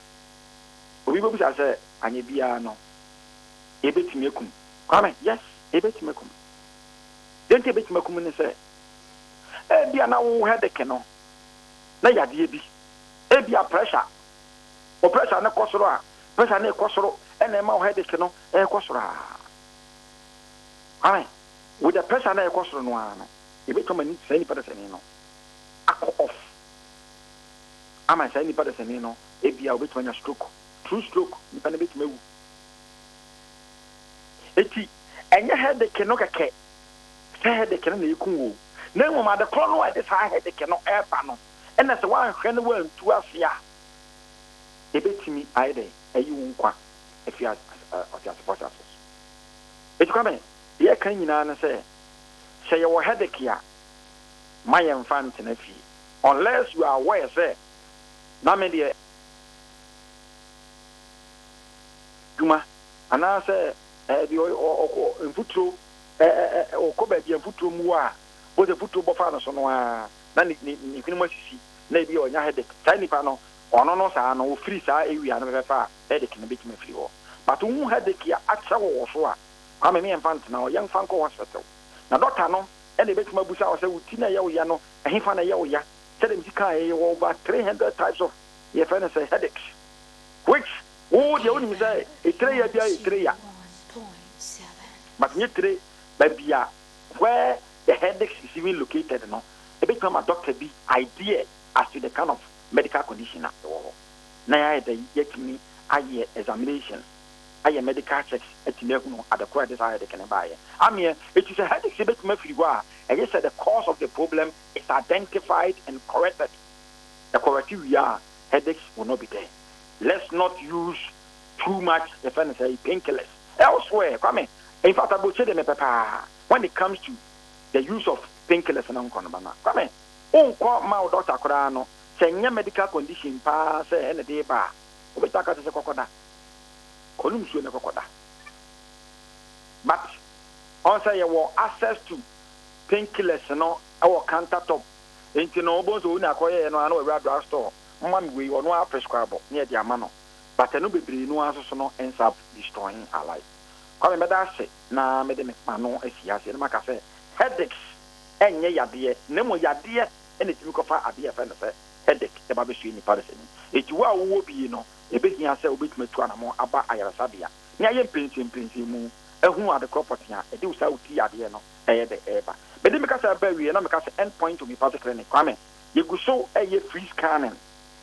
we will say, Anibia, no, to me, Kwame, yes, to me, then to me, and say, Ebia now headache, no, na yadi ebia pressure. O pressure na kosoro pressure na kosoro and e ma headache no e kosoro ai with the pressure na e kosoro no ano e be to mani say ni pada sani no akọ off ama say ni pada sani no e bia obeto anya stroke true stroke ni pa na beto mewu eti enye headache no keke say headache no na ekun wo na mo ma de kro no e de say headache no e ba no and as one hwe no wan tu afia ebetimi aide ayi wonkwa afia of your supporters it come ye kan nyina na say you were headache ya my infant na fi unless you are aware say na me de duma ana say di o mfutro o ko ba di mfutro mu a bo de mfutro bo fa no so no a na ni kwini mo sisi na bi o nya headache tiny pa no ono no sa no free sa ewia no be fa headache na betime free ho but who headache ya acha wo so a ama me infant na o young fan ko hospital na doctor no e de betime busa o se wuti na ya wo ya no ehefa na ya wo ya se de mtika e wo over 300 types of your friend say headaches which oh the only say e three ya bia e three ya but nye three babia where the headache is even located no e betime a doctor be idea as to the kind of medical condition at all. Now, the yetimi aye examination, aye medical checks at the core desire they can buy. I mean, it is a headache exhibit me free. And yes, the cause of the problem is identified and corrected. The corrective headaches will not be there. Let's not use too much painkillers. Elsewhere, come in. In fact, I will say them when it comes to the use of painkillers and unconbana. Come in. Ma doctor Korano. Senya medical condition pa say ene dey ba obetaka se kokoda kolum su ne kokoda but on say you access to painkillers no our counter top enti no obozo na akoye no ana we drug store mma we ono a prescribe near the amano but no bebre no aso no ends up destroying our life kwa me da se na me de me pano asiase na maka say headaches enye yade ne mo yade ene timi ko fa ade e fa ne say headache e ba be su ni parese ni eti wa wo bi no e be hia se obetime tu anamo aba ayarasabia ni aye mpinsin mu ehu ade property a e de usa uti ade no e de eba be de me ka sa ba wi na me ka sa end point to be particular ni kwame ye guso e free scanning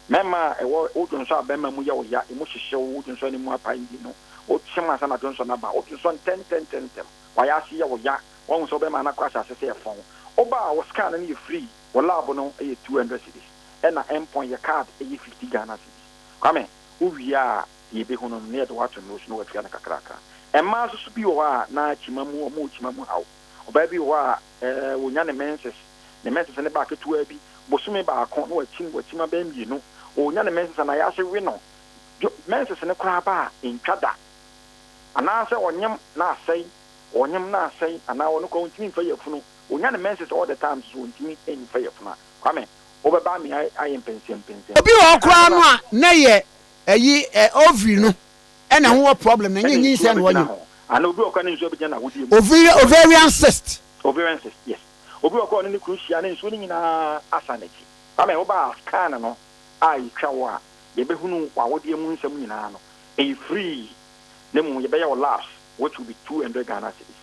mema e wo odun so abema mu ya wo ya e mo hihye wo odun so ni mu apa ndi no o chema sa na don so na ba o so 10 wa ya si ya wo ya won so be ma na kwa sa se e fon oba wo scan ni free wo lab no e 200 cedis and na endpoint your card e 50 Ghana cedis kwame uwia ye be hono ne de wato no so no wafia na kakraka e ma so bi wo a na chimamu o mo chimamu hawo oba bi wo a wonya ne menses ne ba ketu abi bosume ba akon no wachima ba mienu wonya ne menses na ya se we no menses ne kra ba intwada ana se onyem na asai onyam na asɛn anaa ɔno kɔ ntimi mfa yɛfunu onya ne menses all the time so ntimi mfa yɛfunu kwame wobɛba me ayɛ mpɛnsɛm obi wɔ kora no a na yɛ ayi ovary no ɛna ho problem na nyinyi sɛ no wɔnyam ana obi wɔ kora ne nsuo bɛgya na wodi ovarian cyst yes obi wɔ kora ne crucial ne nsuo ne nyinaa asa n'akyi kwame woba scan no a yɛtwa wo a yɛbɛhunu wawodie mu nsɛm nyinaa no ɛyɛ free ne mu yɛbɛyɛ wo labs which will be 200 Ghana cedis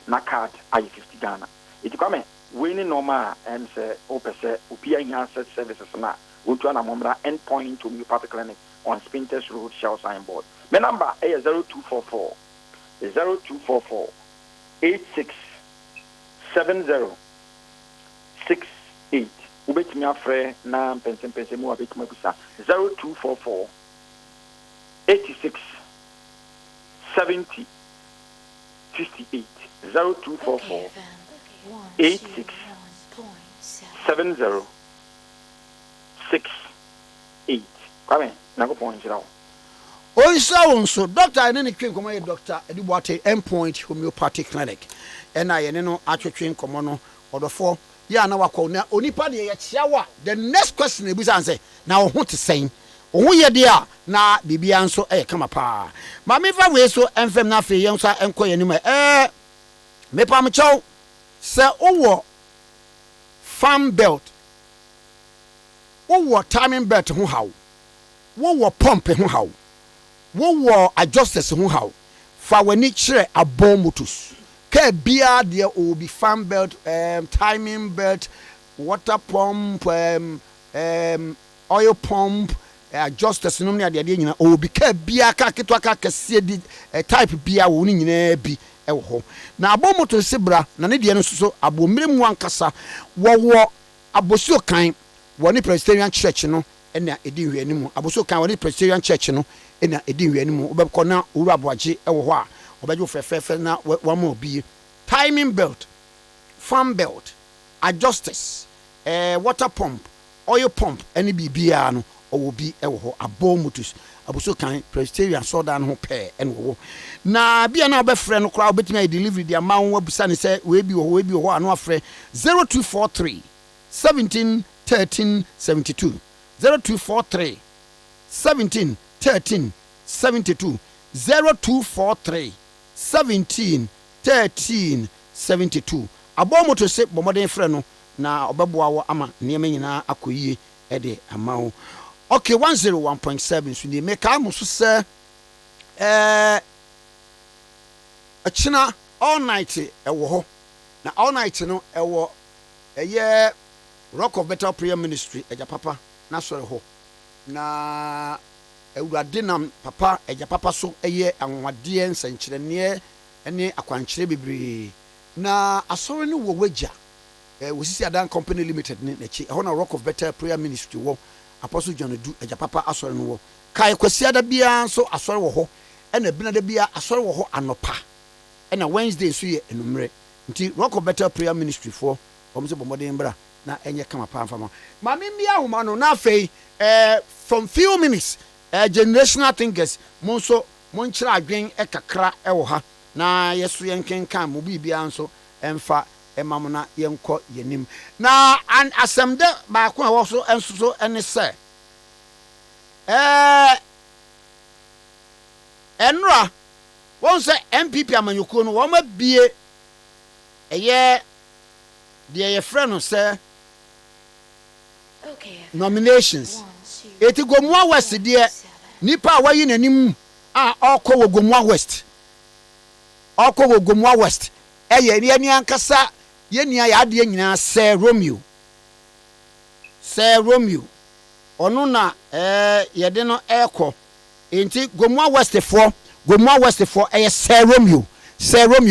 na card ay 50 Ghana iti kwame we ni normal and say opese opia access services na wontu ana momra endpoint homeopathic clinic on Spinters Road Shell signboard my number is 0244 86 70 68 ubetimi afre na pense mu abetimi kusa 0244 86 70 58 0244 86 70 68 kwame nako point zero onso doctor ene ne twen komo ye doctor Ade endpoint homeopathic clinic ena ye ne no atwetwen komo no odofo ya na wakọ na onipa de ye chiawa the next question e bisa say na wo ho te sen wo ye de a na bibia nso kama pa ma me fa we so enfem na fe ye nso enkoye ni me pa me chow se wo farm belt wo timing belt ho haw wo pump ho haw wo adjusters ho haw fa wani kire abon motos ka bia de o bi farm belt timing belt water pump oil pump adjusters no ne de nyina o bi ka bia ka ketwa ka kese di type bia wo ni nyina bi ewo ho na abon motos sebra na ne de no so abomire mu ankasa wo abosuo kan woni Presbyterian church no ena edi hwani mu abosuo kan woni Presbyterian church no ena edi hwani mu obekọ na owura aboaje ewo ho a obejo fefefe na wa ma obi timing belt farm belt adjusters water pump oil pump any bibia no obi ewo ho abon motos abosuo kan Presbyterian soda no ho pe ene wo na bia na obefre no kra obetimi delivery dia ma wo abusa ne se we bi ho ano afre 0243 17 13 72 0243 17 13 72 0243 17 13 72 abomo to se bomoden frɛ no na obeboa wo ama niam nyina akoyie de ama wo okay 101.7 so ni make am so se achina all night ewo ho na all night no ewo eye Rock of Better Prayer Ministry eja papa na sore ho na ewurade nam papa eja papa so eye anwade nsankyerene ene akwankyere bebre na asore ne wo waja wosisi adan company limited ne nachi ho na Rock of Better Prayer Ministry wo Apostle John Du eja papa asore no wo kai kwasiada bia so asore wo ho ena binada bia asore wo ho anopa ena Wednesday so ye enumre nti Rock of Better Prayer Ministry for omse bomodin bra na enye kama pa mfama mami mbia homa no na afei from few minutes generational thinkers monso monkyira adwen kakra ewo ha na yeso yenkenkan mo bibia nso emfa emam na yenko yenim na an asemde ba ko ewo so enso so ene se enra won se MPP amanyoko no wo ma bie eye de ye friend no se nominations eti Gomua West de nipa wayi nanim a okwo Gomua West Gomua West eye ni ankasa ye nia ya de nyina se Romeo onu na ye de no ekọ enti Gomua West for eye se Romeo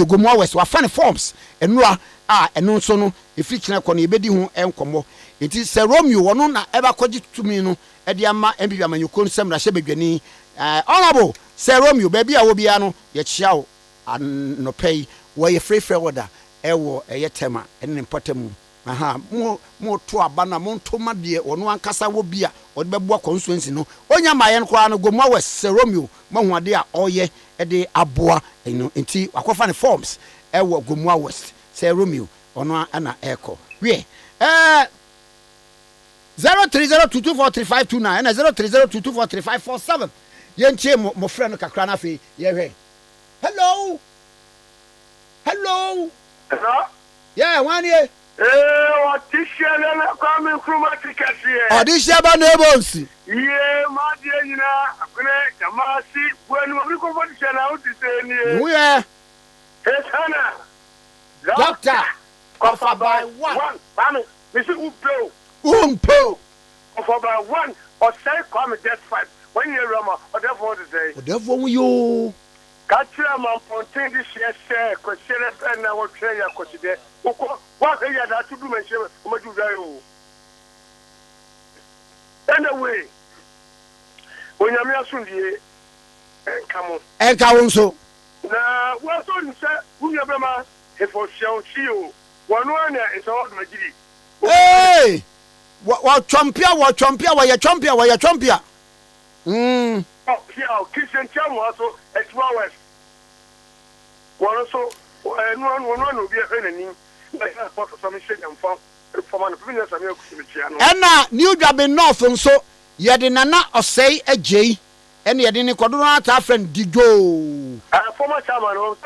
Gomua West wa fan forms enura enu so no efikina kọ na ebedi hu enkomo enti se Romeo wono na eba kwaji tumi no ede ama MPP amanyoko nsem na hye bedwani honorable se Romeo baby a wo bia no ye chia wo no pay wo ye free order ewo eye tema ene mpatamu mo to aba na mo to made wono ankasa wo bia wo de bebo constituency no onya maye no kwa no Gomua West se Romeo mahuade a oye ede aboa enti akofa ne forms ɛwɔ Gomua West sɛ Romeo ɔno ana ɛkɔ wie 0302243529 ɛna 0302243547 yɛntie mo frɛ no kakra na afei yɛhwɛ hello yeah one year Odishia na Kwame Nkrumah Tikese. Odishia ba neighbors. Yeah, my dear, you know, akune jamasi when we go for the na udise ni. Who yeah? Hana. Doctor. Cover by one. Mami, Mr. Umpo. Cover by one or say Kwame just 5. When you Rama or therefore to say. Therefore you Kachira man pontin this year say question pen na what try ya consider. What are you to do mention what you do? Anyway, when you are soon come on. And come so. Now, what's on say who you have if for show you one is all my giddy. Hey! What champion, where you champion? Oh, yeah, Christian Cham also at 2 hours. One also, and one will be a friend. Ena new job in north nso ye de nana osei agei ene ye de ne kodo na ta friend dijo former chairman o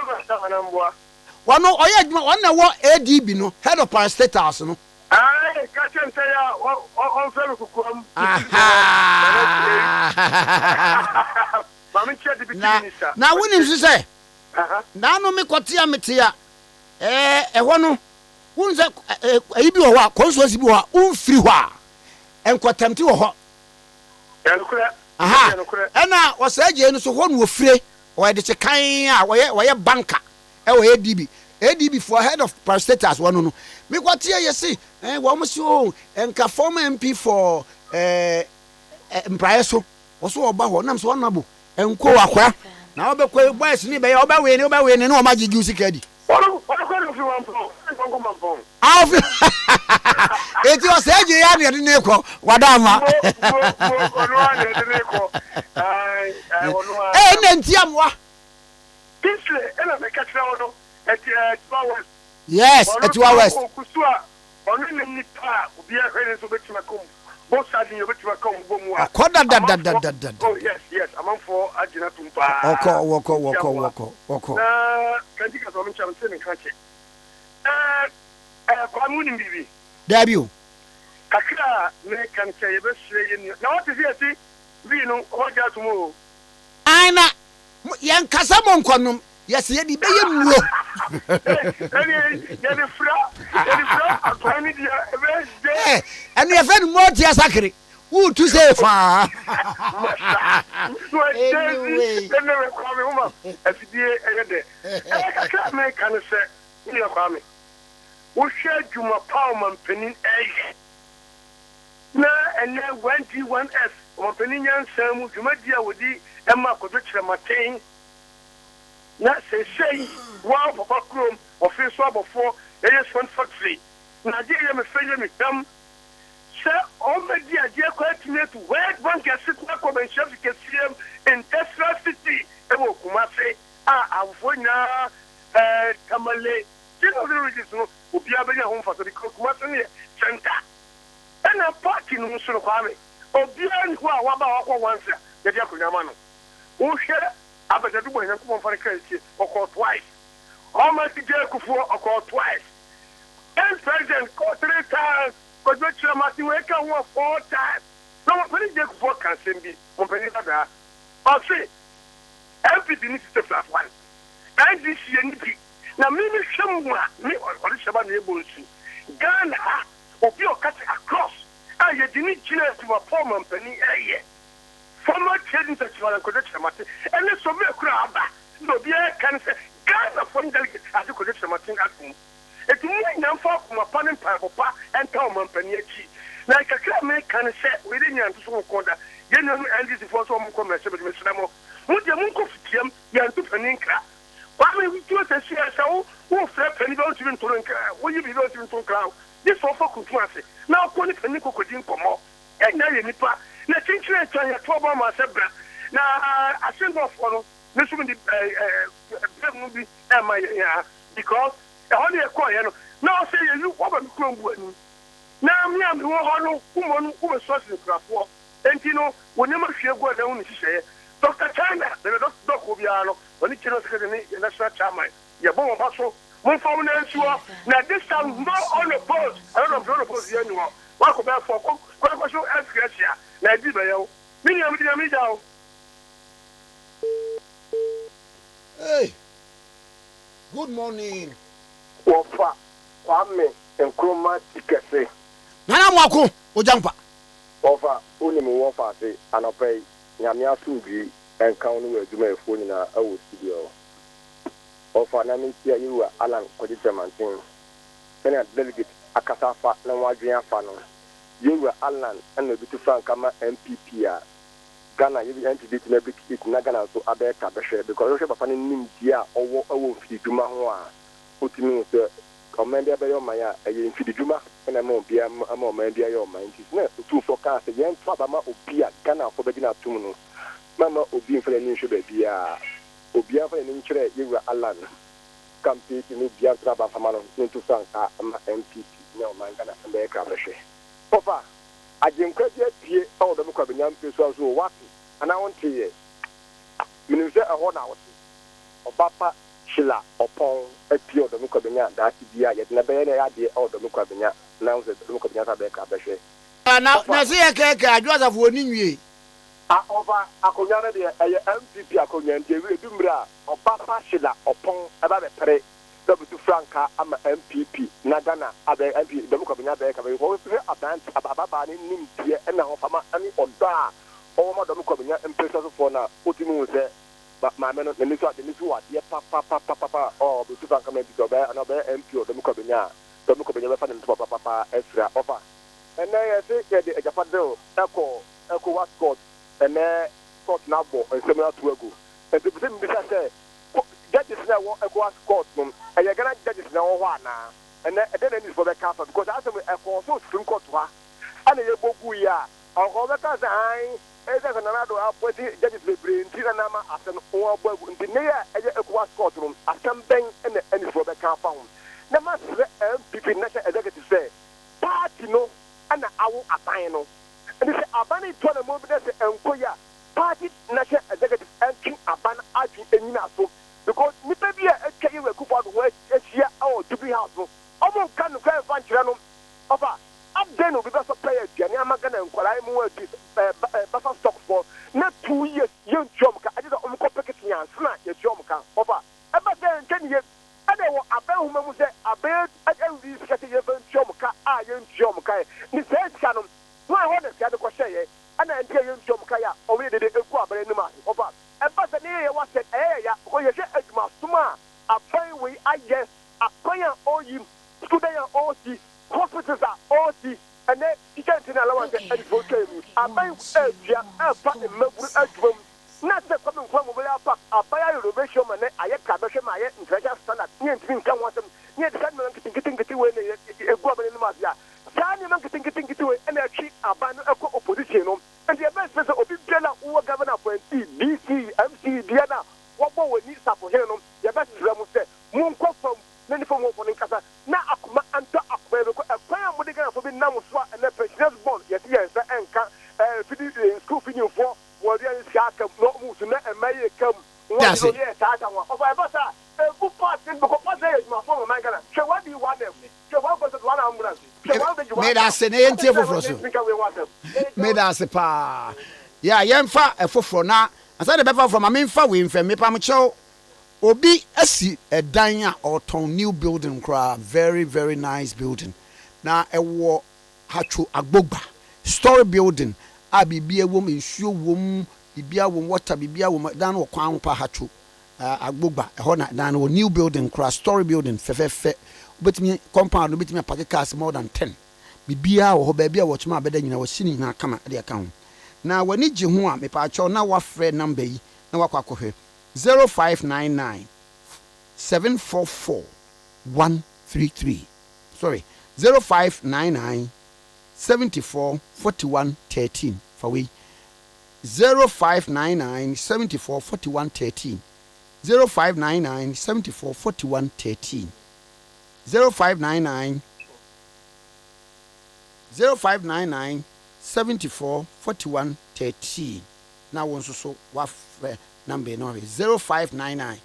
mboa wano oye adwuma wona wo ADB no head of parastatals no ai ka chente ya on felu kukuam mami che de bitinisa na wonim so say na no me kotia metia ɛhɔ no wunze ayi bi wɔ hɔ a consulency bi wɔ hɔ a umfiri hɔ a enkotamti wɔ hɔ ɛna wɔsɛgye no so hɔ no ofire wɔyɛ de kyekan a wɔyɛ banka ɛwɔ ADB for head of parastatals wɔno no me kwatia yesi wɔn mo so enka former MP for mprae so wɔso ɔba hɔ nam so wɔnabo enko akwa na ɔbɛkɔ boys ni bɛyɛ ɔbɛwe ni na ɔmagye gi usika di eti o seje ya ne ne ko wadama na ntiamwa yes at 2 hours oh yes I'm for Ajina Tumpa woko can you get some chance in country Kwame Bibi debut kakra me kan say be sey na what is it we no oja tomorrow ana yan kasa monkonom yes ye di be ye nuo any fra Kwame dia and you friend more tia sakre who to say fa anyway never Kwame woman afidie eyede kakra me kan say we Kwame wo hwe djuma power man penin na ene 1G1S man penin yansan mu djuma dia wodi ema kodo kirematen na sei wa papa krom office abofo eye sponsor factory na je ye me feye me dam se o me dia je ko atine World Bank sit na ko ben chef KCM industrial city e wo Kumasi awfo nya Tamale no obia benya home for the Kumasi center and a party no so Kwame obia ni ho a waba wakọ once ya dia kunyama no wo hwe abajadu bo nyanko mo fare kai oko twice almost je kufu oko twice and president ko 3 times ko jo chama ti we kan 4 times no mo fare je kufu kan sembi mo peni da o se MPP ni step plus 1 and this year ni na mimi shemwa mi ori sheba na ebonsu Ghana obi o cut across aye dini chile to perform company former trading festival and collect mate and so me kura aba no bi kan say Ghana for delegate as the collect mate atum etu mu nyamfa kuma panin papa enter company achi na kakra me kan say we dey nyanto so koda yenu NDC for so mo commerce be mesramo mu de mu ko fitiam yanto panin kra Kwame we do say so who free penny don't even to nkra we be don't even to nkra this for kutu ase na ko ni penny kokodi nkomo enya ye nipa na chinchire twan ya to ba ma sebra na asembo for no ne so di mu bi e ma ya because only a coin. Now say you what I'm going. Now me am wo hono who source the craft. And you know, we never share go down to say Dr. China, the Dr. Obiano, when he cannot get in national chairman. Ya bon baso. Mon phone answer. Now this time not on the post. I don't know the post anymore. What could for question ask Gracia. Now did by you. Me down. Hey. Good morning. Wafa Kwame Nkrumah Tikese. Nana mwako ojampa. Wafa uni mu wafa se anopay nyame asumbi enka onu adwuma efo nyina awo studio. Wafa na me tia yiwa Alan Kodite Mantin. Senior delegate akasafa na wadwen afa no. Yiwa Alan and bitu Frankama MPP a Ghana yibi entity na big it na Ghana so abeka behwe because we papa nim dia owo mfidi dwuma ho a otimi se komende be yo maya e mfidi dwuma na ma obia ama omende ayo man nti na tu so ka se yen fa ma obia Ghana fo be gina tum no mama obi mfele ni hwe ba bia obia fa ni nkyere yiwa Alan campaign ni bia tra ba fama no ntu Franka ama MPP na o man Ghana be ka behwe papa ajenkwa dia tie o do mkwa benyam peso so wati ana wonte ye minimse eho na wote obapa shila opon apie o do mkwa benya da ti bia ye na be na ya de o do mkwa benya na wo do mkwa benya ta be ka behwe na se ye keke adwoza fo ni nwie over akonya na de eye MPP akonya de we dumra obapa shila opon eba be pere Dabutu Franka ama MPP na Ghana abe MP Dabuka benya be ka be ko we abant ababa ni nimtie na ho fama ani oda o ma Dabuka benya MPP so na otimu se ma me no ni so ade ni so wa de pa o Dabutu Franka me bi do be na be MP o Dabuka benya be fa ni pa extra ofa ene ye se ye de ejapado eko wa court ene court na bo ensema to ago e bi se mi se judges na wo Ecowas court no e Ghana judges na wo ana and then need for the council because as we so Supreme Court ha and ye bogu ya o be ka say e se na do appoint judges be brain ti na ma asen o bogu nti ne ya e Ecowas court no asem ben and any for the council na ma se MPP national executive say party no and awu aban no and say abani to na mo be say enkoya party national executive and aban aju enyina so because nipa bi a ekye we kufa do we ehia o dubi house no omo kan no kan fan kire no ofa update no be so play aduane amagana nkwalai mu adi basa stock for na 2 years yen jom ka adi do omo ko packet yan sna ye jom ka ofa e ba se nkan ye ade wo aban huma mu se aban adi skate ye ban jom ka a yen jom ka ni se ska no no ho de ska de ko sheye ana ntia yen jom ka ya o we de egu aban ni ma ofa ebasa ni ye wa set ya ko ye je aduma suma apan we aye apan oyi student osi hospitals osi and teacher tin allowance and for kemu apan etia afa emaguru adum na se ko me kwa mo bele apa apan renovation man aye ka be hwe ma aye international standard ni ntimi nkan wasem ni de kan man kitin we ne egu aban ni ma ya sani man kitin we and achi aban eko opposition no and the best person obi bela wo governor for DC MC Diana wabo woni sapo he no ye best ram say mun ko from nani from wo nin kasa na akuma anta akuma be ko akwan mo de gan fo bi nam so na president ball ye ti ye say enka fidi school fini fo wo de isi aka no mu su na emaye kam wo de ye ta ta wa over basa good part in because part dey ma for man Ghana she what do you want them she what go to one ambulance made us an NT for us. Made us a pa. Yeah, yemfa a foforo na. I said the befa from amemfa we mfa me pamcho. Obi asi a danya or ton new building cra very nice building. Na e wo hacho agbogba story building abibia wom nsuo wom bibia wom water bibia wom dan wo kwan pa hacho agbogba e ho na dan wo new building cra story building fefefe betimi compound no betimi park cars more than 10 bibia wo ho ba bia wo chuma abeda nyina wo sini nyina kama de aka ho na wani gye ho a mepa acho na wa frɛ number yi na wa kwakohwe 0599 744 133 sorry 0599 74 41 13 for we 0599 74 41 13 0599 74 41 13. 0599 74 41 13. Now one so what number no 0599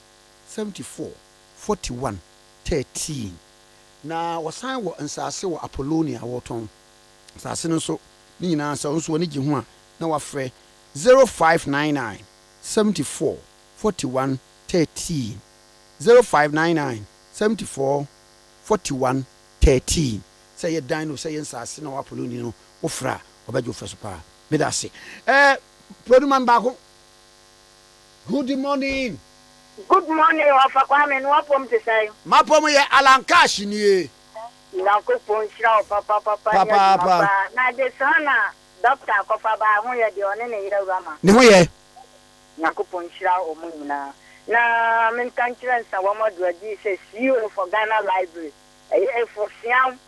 74 41 13. Now wasan wo nsase wo Apollonia woton nsase no so ni nyina so nso woni gi ho a na wafrɛ 0599 74 41 13. 0599 74 41 13. Say ye dino say ye nsase na Apollonia no ofra obajo freso pa me da se produman bako. Good morning. Good morning, Wafa Kwame Nkrumah Tikese. Mapom ye alankash ni. Na ko ponchira papa. Na de sana doctor Kofa ba ho ye de one ne yira rama. Ne ho ye. Na ko ponchira omuna. Na men kanchira nsa wa modu adi se CEO for Ghana Library. E for siam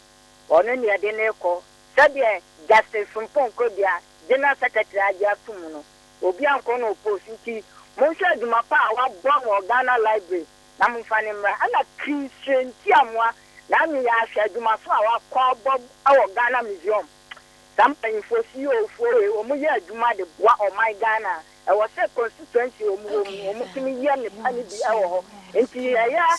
one ne de ne ko. Sabe Justice Fumpon ko dia General Secretary aja tumuno. Obi anko no post nti Monsha Dumapa wa bon Ghana Library na mfane mra ana Christian tiamwa na mi ya hwe aduma so awa kwa bob awo Ghana Museum sampan fosi ofore omu ya aduma de boa o my Ghana e wo se constituency omu timi ye ne pani bi awo ho enti ya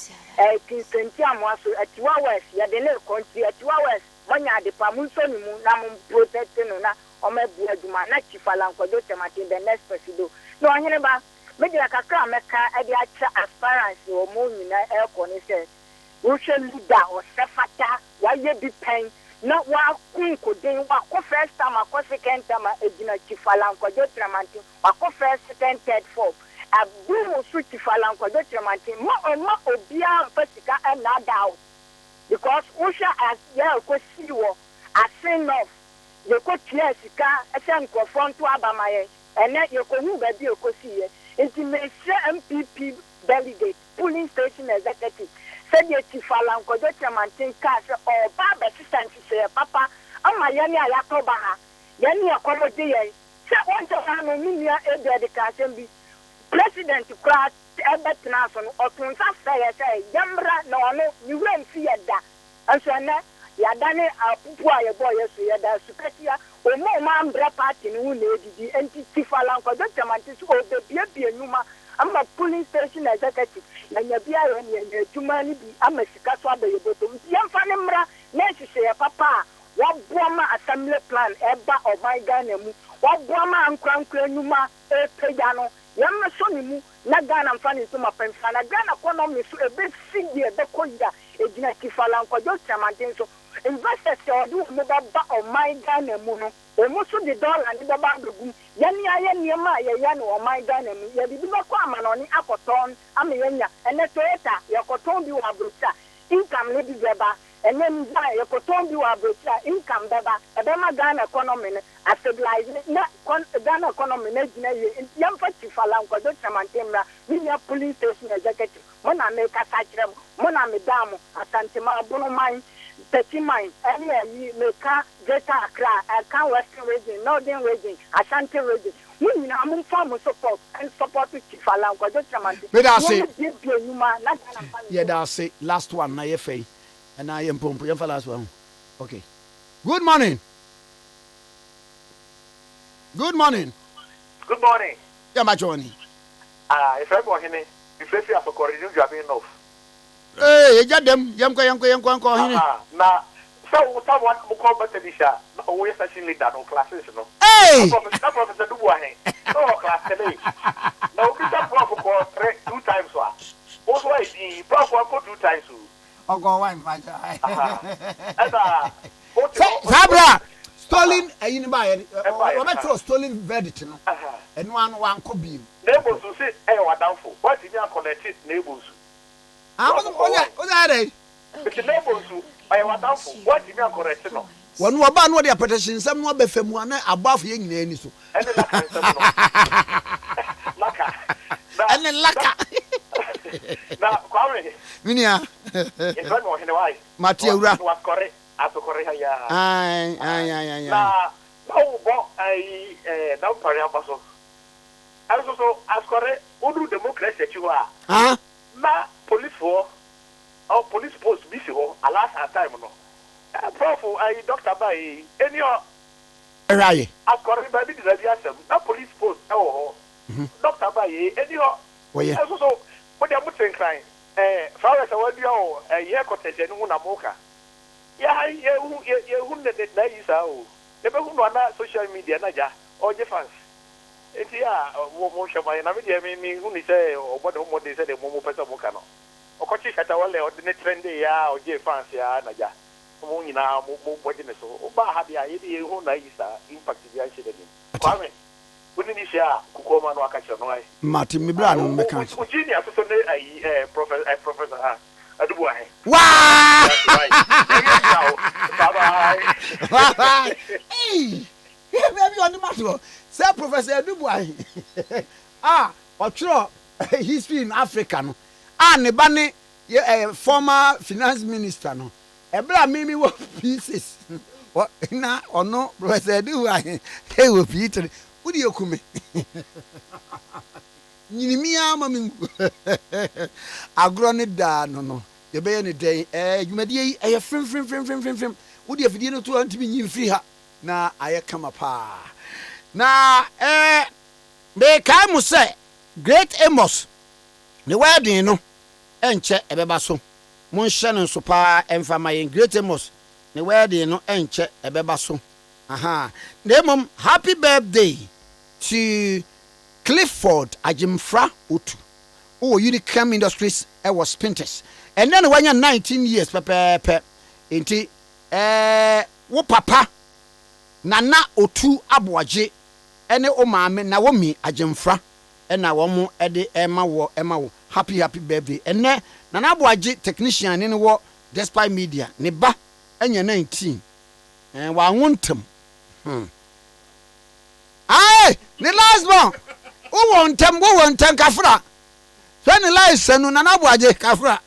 Christian tiamwa so atiwa west ya de ne konti atiwa west manya de pa munso ni mu na mun protect no na o ma bu aduma na chifala nkojo temati the next presido no anyene ba media kakra meka e dey acha aspirants o mo nyina e ko ni se wo hwe leader o sefata wa ye bi pen na wa kunko den wa ko first time ko second time egina chifala nkojo tremanti wa ko first second third fourth abu mo su chifala nkojo tremanti mo obia mpasika e na dawo because wo hwe as ya ko siwo asin of ye ko tia sika e se nkofo nto abamaye ene ye ko hu ba bi e ko siye Inti Meshe MPP delegate, polling station executive, said ye Tifala and Kodocha Mantin Cash or Baba assistant say, Papa, Ama Yani Ayakobaha, Yani Akomode, say one to Haminia Education be President to crash Ebert Nason or Tunsa say, Yambra, no, you won't see that. And so now, Yadane, a Pupua, boy, yes, Sukatia. O mo man bra party no na edidi enti Tifala nkodo tamanti so obebie nyuma ama police station executive na nya bia yo ne adwuma ni bi ama sika so abayeboto yemfa ne mra na hihye papa wa boama assembly plan eba o my Ghana mu wa boama ankrankra nyuma e pega no yemma so ni mu na Ghana mfa ne so mapemfa na Ghana economy so ebe sigi ebe koya ejina Tifala nkodo tamanti so investors do mobile or my Ghana muno, or most of the dollar and the bagum. Yani Ayama, Yan or my Ghana, Yabibakwaman on the Apoton, Amenia, and the Toyota, Yakoton you are bruta, income lady Beba, and then Yakoton you are bruta, income Beba, a Bema Ghana economy, a civilized Ghana economy, Yamfa Tifalanko, Dochamantemra, Minia police station executive, Mona make a sachem, Mona Medamo, a Santima Bono mine. 30 mine, any Meka, Greater Accra, Akan Western region, Northern region, Ashanti region. We are among farm support and support with Tifala. But I say, yeah, that's it. Last one, na yefe, and I am pumping for last one. Okay. Good morning. Good morning. Good morning. Yeah, my Johnny. If I'm going to, if you have a corridor, you have enough. Hey, you got them. Yanko. Now, so someone who called Batabisha, who is actually done on classes, no. Hey! That Professor Dubois, no class today. No, Peter Prof 2 times. Also, the Prof 2 times. Oh, go one, Zabra! Stolen, you buy it. Stolen verdict, and one could be. Neighbors who say, hey, what downfall? What did you connect neighbors? It's the neighbors who I want downfall. What did you correct? When we ban what their protection, someone be femuana above young any so. And then laka. Now, Kwame. Minia. It's not more in a way. Matilda was correct. As a Korea. Aye. Now, I now Pariabaso. Also, as correct. Odu democracy chiwa. Na police for or police post be so alas at time no. Prof I doctor by any right. According to the radiation, na police post doctor by any so what they are putting crying. Flowers are what you year cottage and una mocha. Yeah, who net that is how. Never who know social media, Naja, or Jeffans. It's motion by another mean who say, or what they said, the Momo Pesa Mocano. Or Cochi Catawale, or the net trend, or Jeffans, Naja. Monina, Mobodiness, or Bahabia, who nice impact the accident. Kwame, wouldn't you share Kukoma no Akachanoy? Martin Mibrano, mechanic. Virginia, Professor. Wow! Bye-bye. Hey, maybe on the matter. Sir Professor Dubois. Or true history in Africa. No. Nebane, former finance minister. No. Ebra mimi wo pieces. What na or no, Professor Dubois. He will be eaten. Who do you come? Ninimia mami agrone da no ye be ne den dwumadi e frem wodi afidie no to antimi nyi mfiri ha na aye kama pa na be kai mu se Great Amos ne wedding no enche ebeba so mon hye no so pa emfa mayen Great Amos ne wedding no enche ebeba so aha na mom happy birthday to Clifford Ajimfra Otu. Oh, Unicam Industries was Spinters. And then when you're 19 years, Pepe, inti, wo papa, Nana Otu Abuaje, ene o mame Naomi Ajimfra, and now one Ede Emma, happy birthday. And then Nana Abuaje technician in war, despite media, neba, and you're 19. And I want him. Aye, the last one. Who won't kafra? When the lies and Nana Abuaje kafra.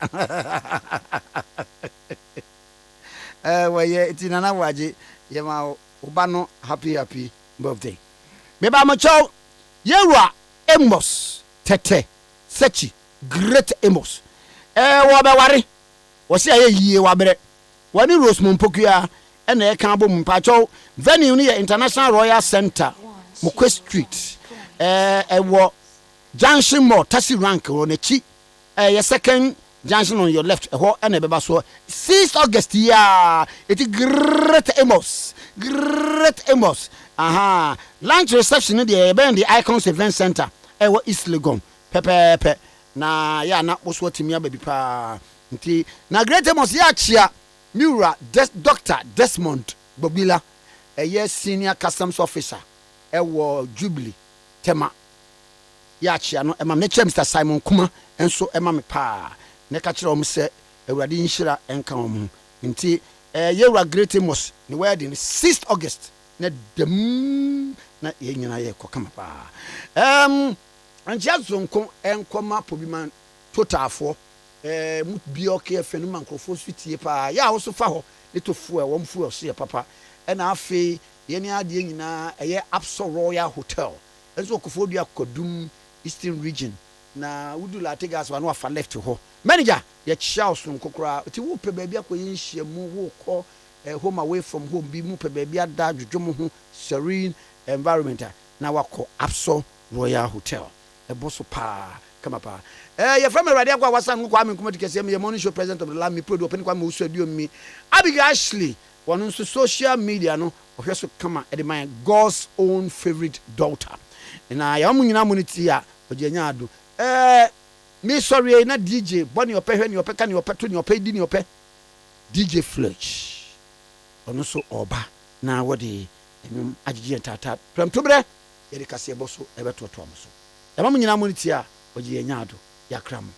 Well, yeah, it's in Nana Abuaje. Yema Ubano, happy birthday. Meba macho, Yewa Amos Tete Sechi Great Amos. Wabawari. Was a ye wabre. Wani Rosemont Pokia and a Cambo Mpacho venue near International Royal Center, Mukwe Street. Wo junction more taxi rank on a cheap your second junction on your left and a beba so 6th August yeah it is Great Amos aha lunch reception in the Icons Event Center East Legon pepe na ya na oswo timia baby pa nti na Great Amos ya chia Mura Dr. Desmond Bobila senior customs officer Jubilee tema ya chia no emam ne Mr. Simon Kuma enso emam pa ne ka kire om se awurade nhira enka om nti yewura Great Amos ne wedding 6th August na dem na yenyina ye kokama pa anjia zonko enkoma pobiman totalfo mut bi okay fenu mankrofo sutie pa ya wo so fa ho ne to fu wo mfu so ye papa na afi ye ni ade nyina eye Absol Royal Hotel enso kofo dua kodum Eastern region na wudu Latigas wa no afa left ho manager ye chia so nkokora ti wo pe baabi akoye nhia mu wo ko home away from home bi mu pe baabi ada dwodwo ho serene environment na wako Absol Royal Hotel eboso pa kama pa ye from Ade Akye Abia Kwame Nkrumah Tikese me morning show president of the land me produce open Kwame Usuadio mi Abigail Ashley one social media no ohweso kama e my God's own favorite daughter na ya munyina muniti a ojenya ado me sorry na DJ boni opehwe ni opeka ni opeto ni opedi ni ope DJ Fletch ono so oba na wode enum agije tata pram tobre ye de kase boso ebetoto amso ya munyina muniti a ojenya ado yakram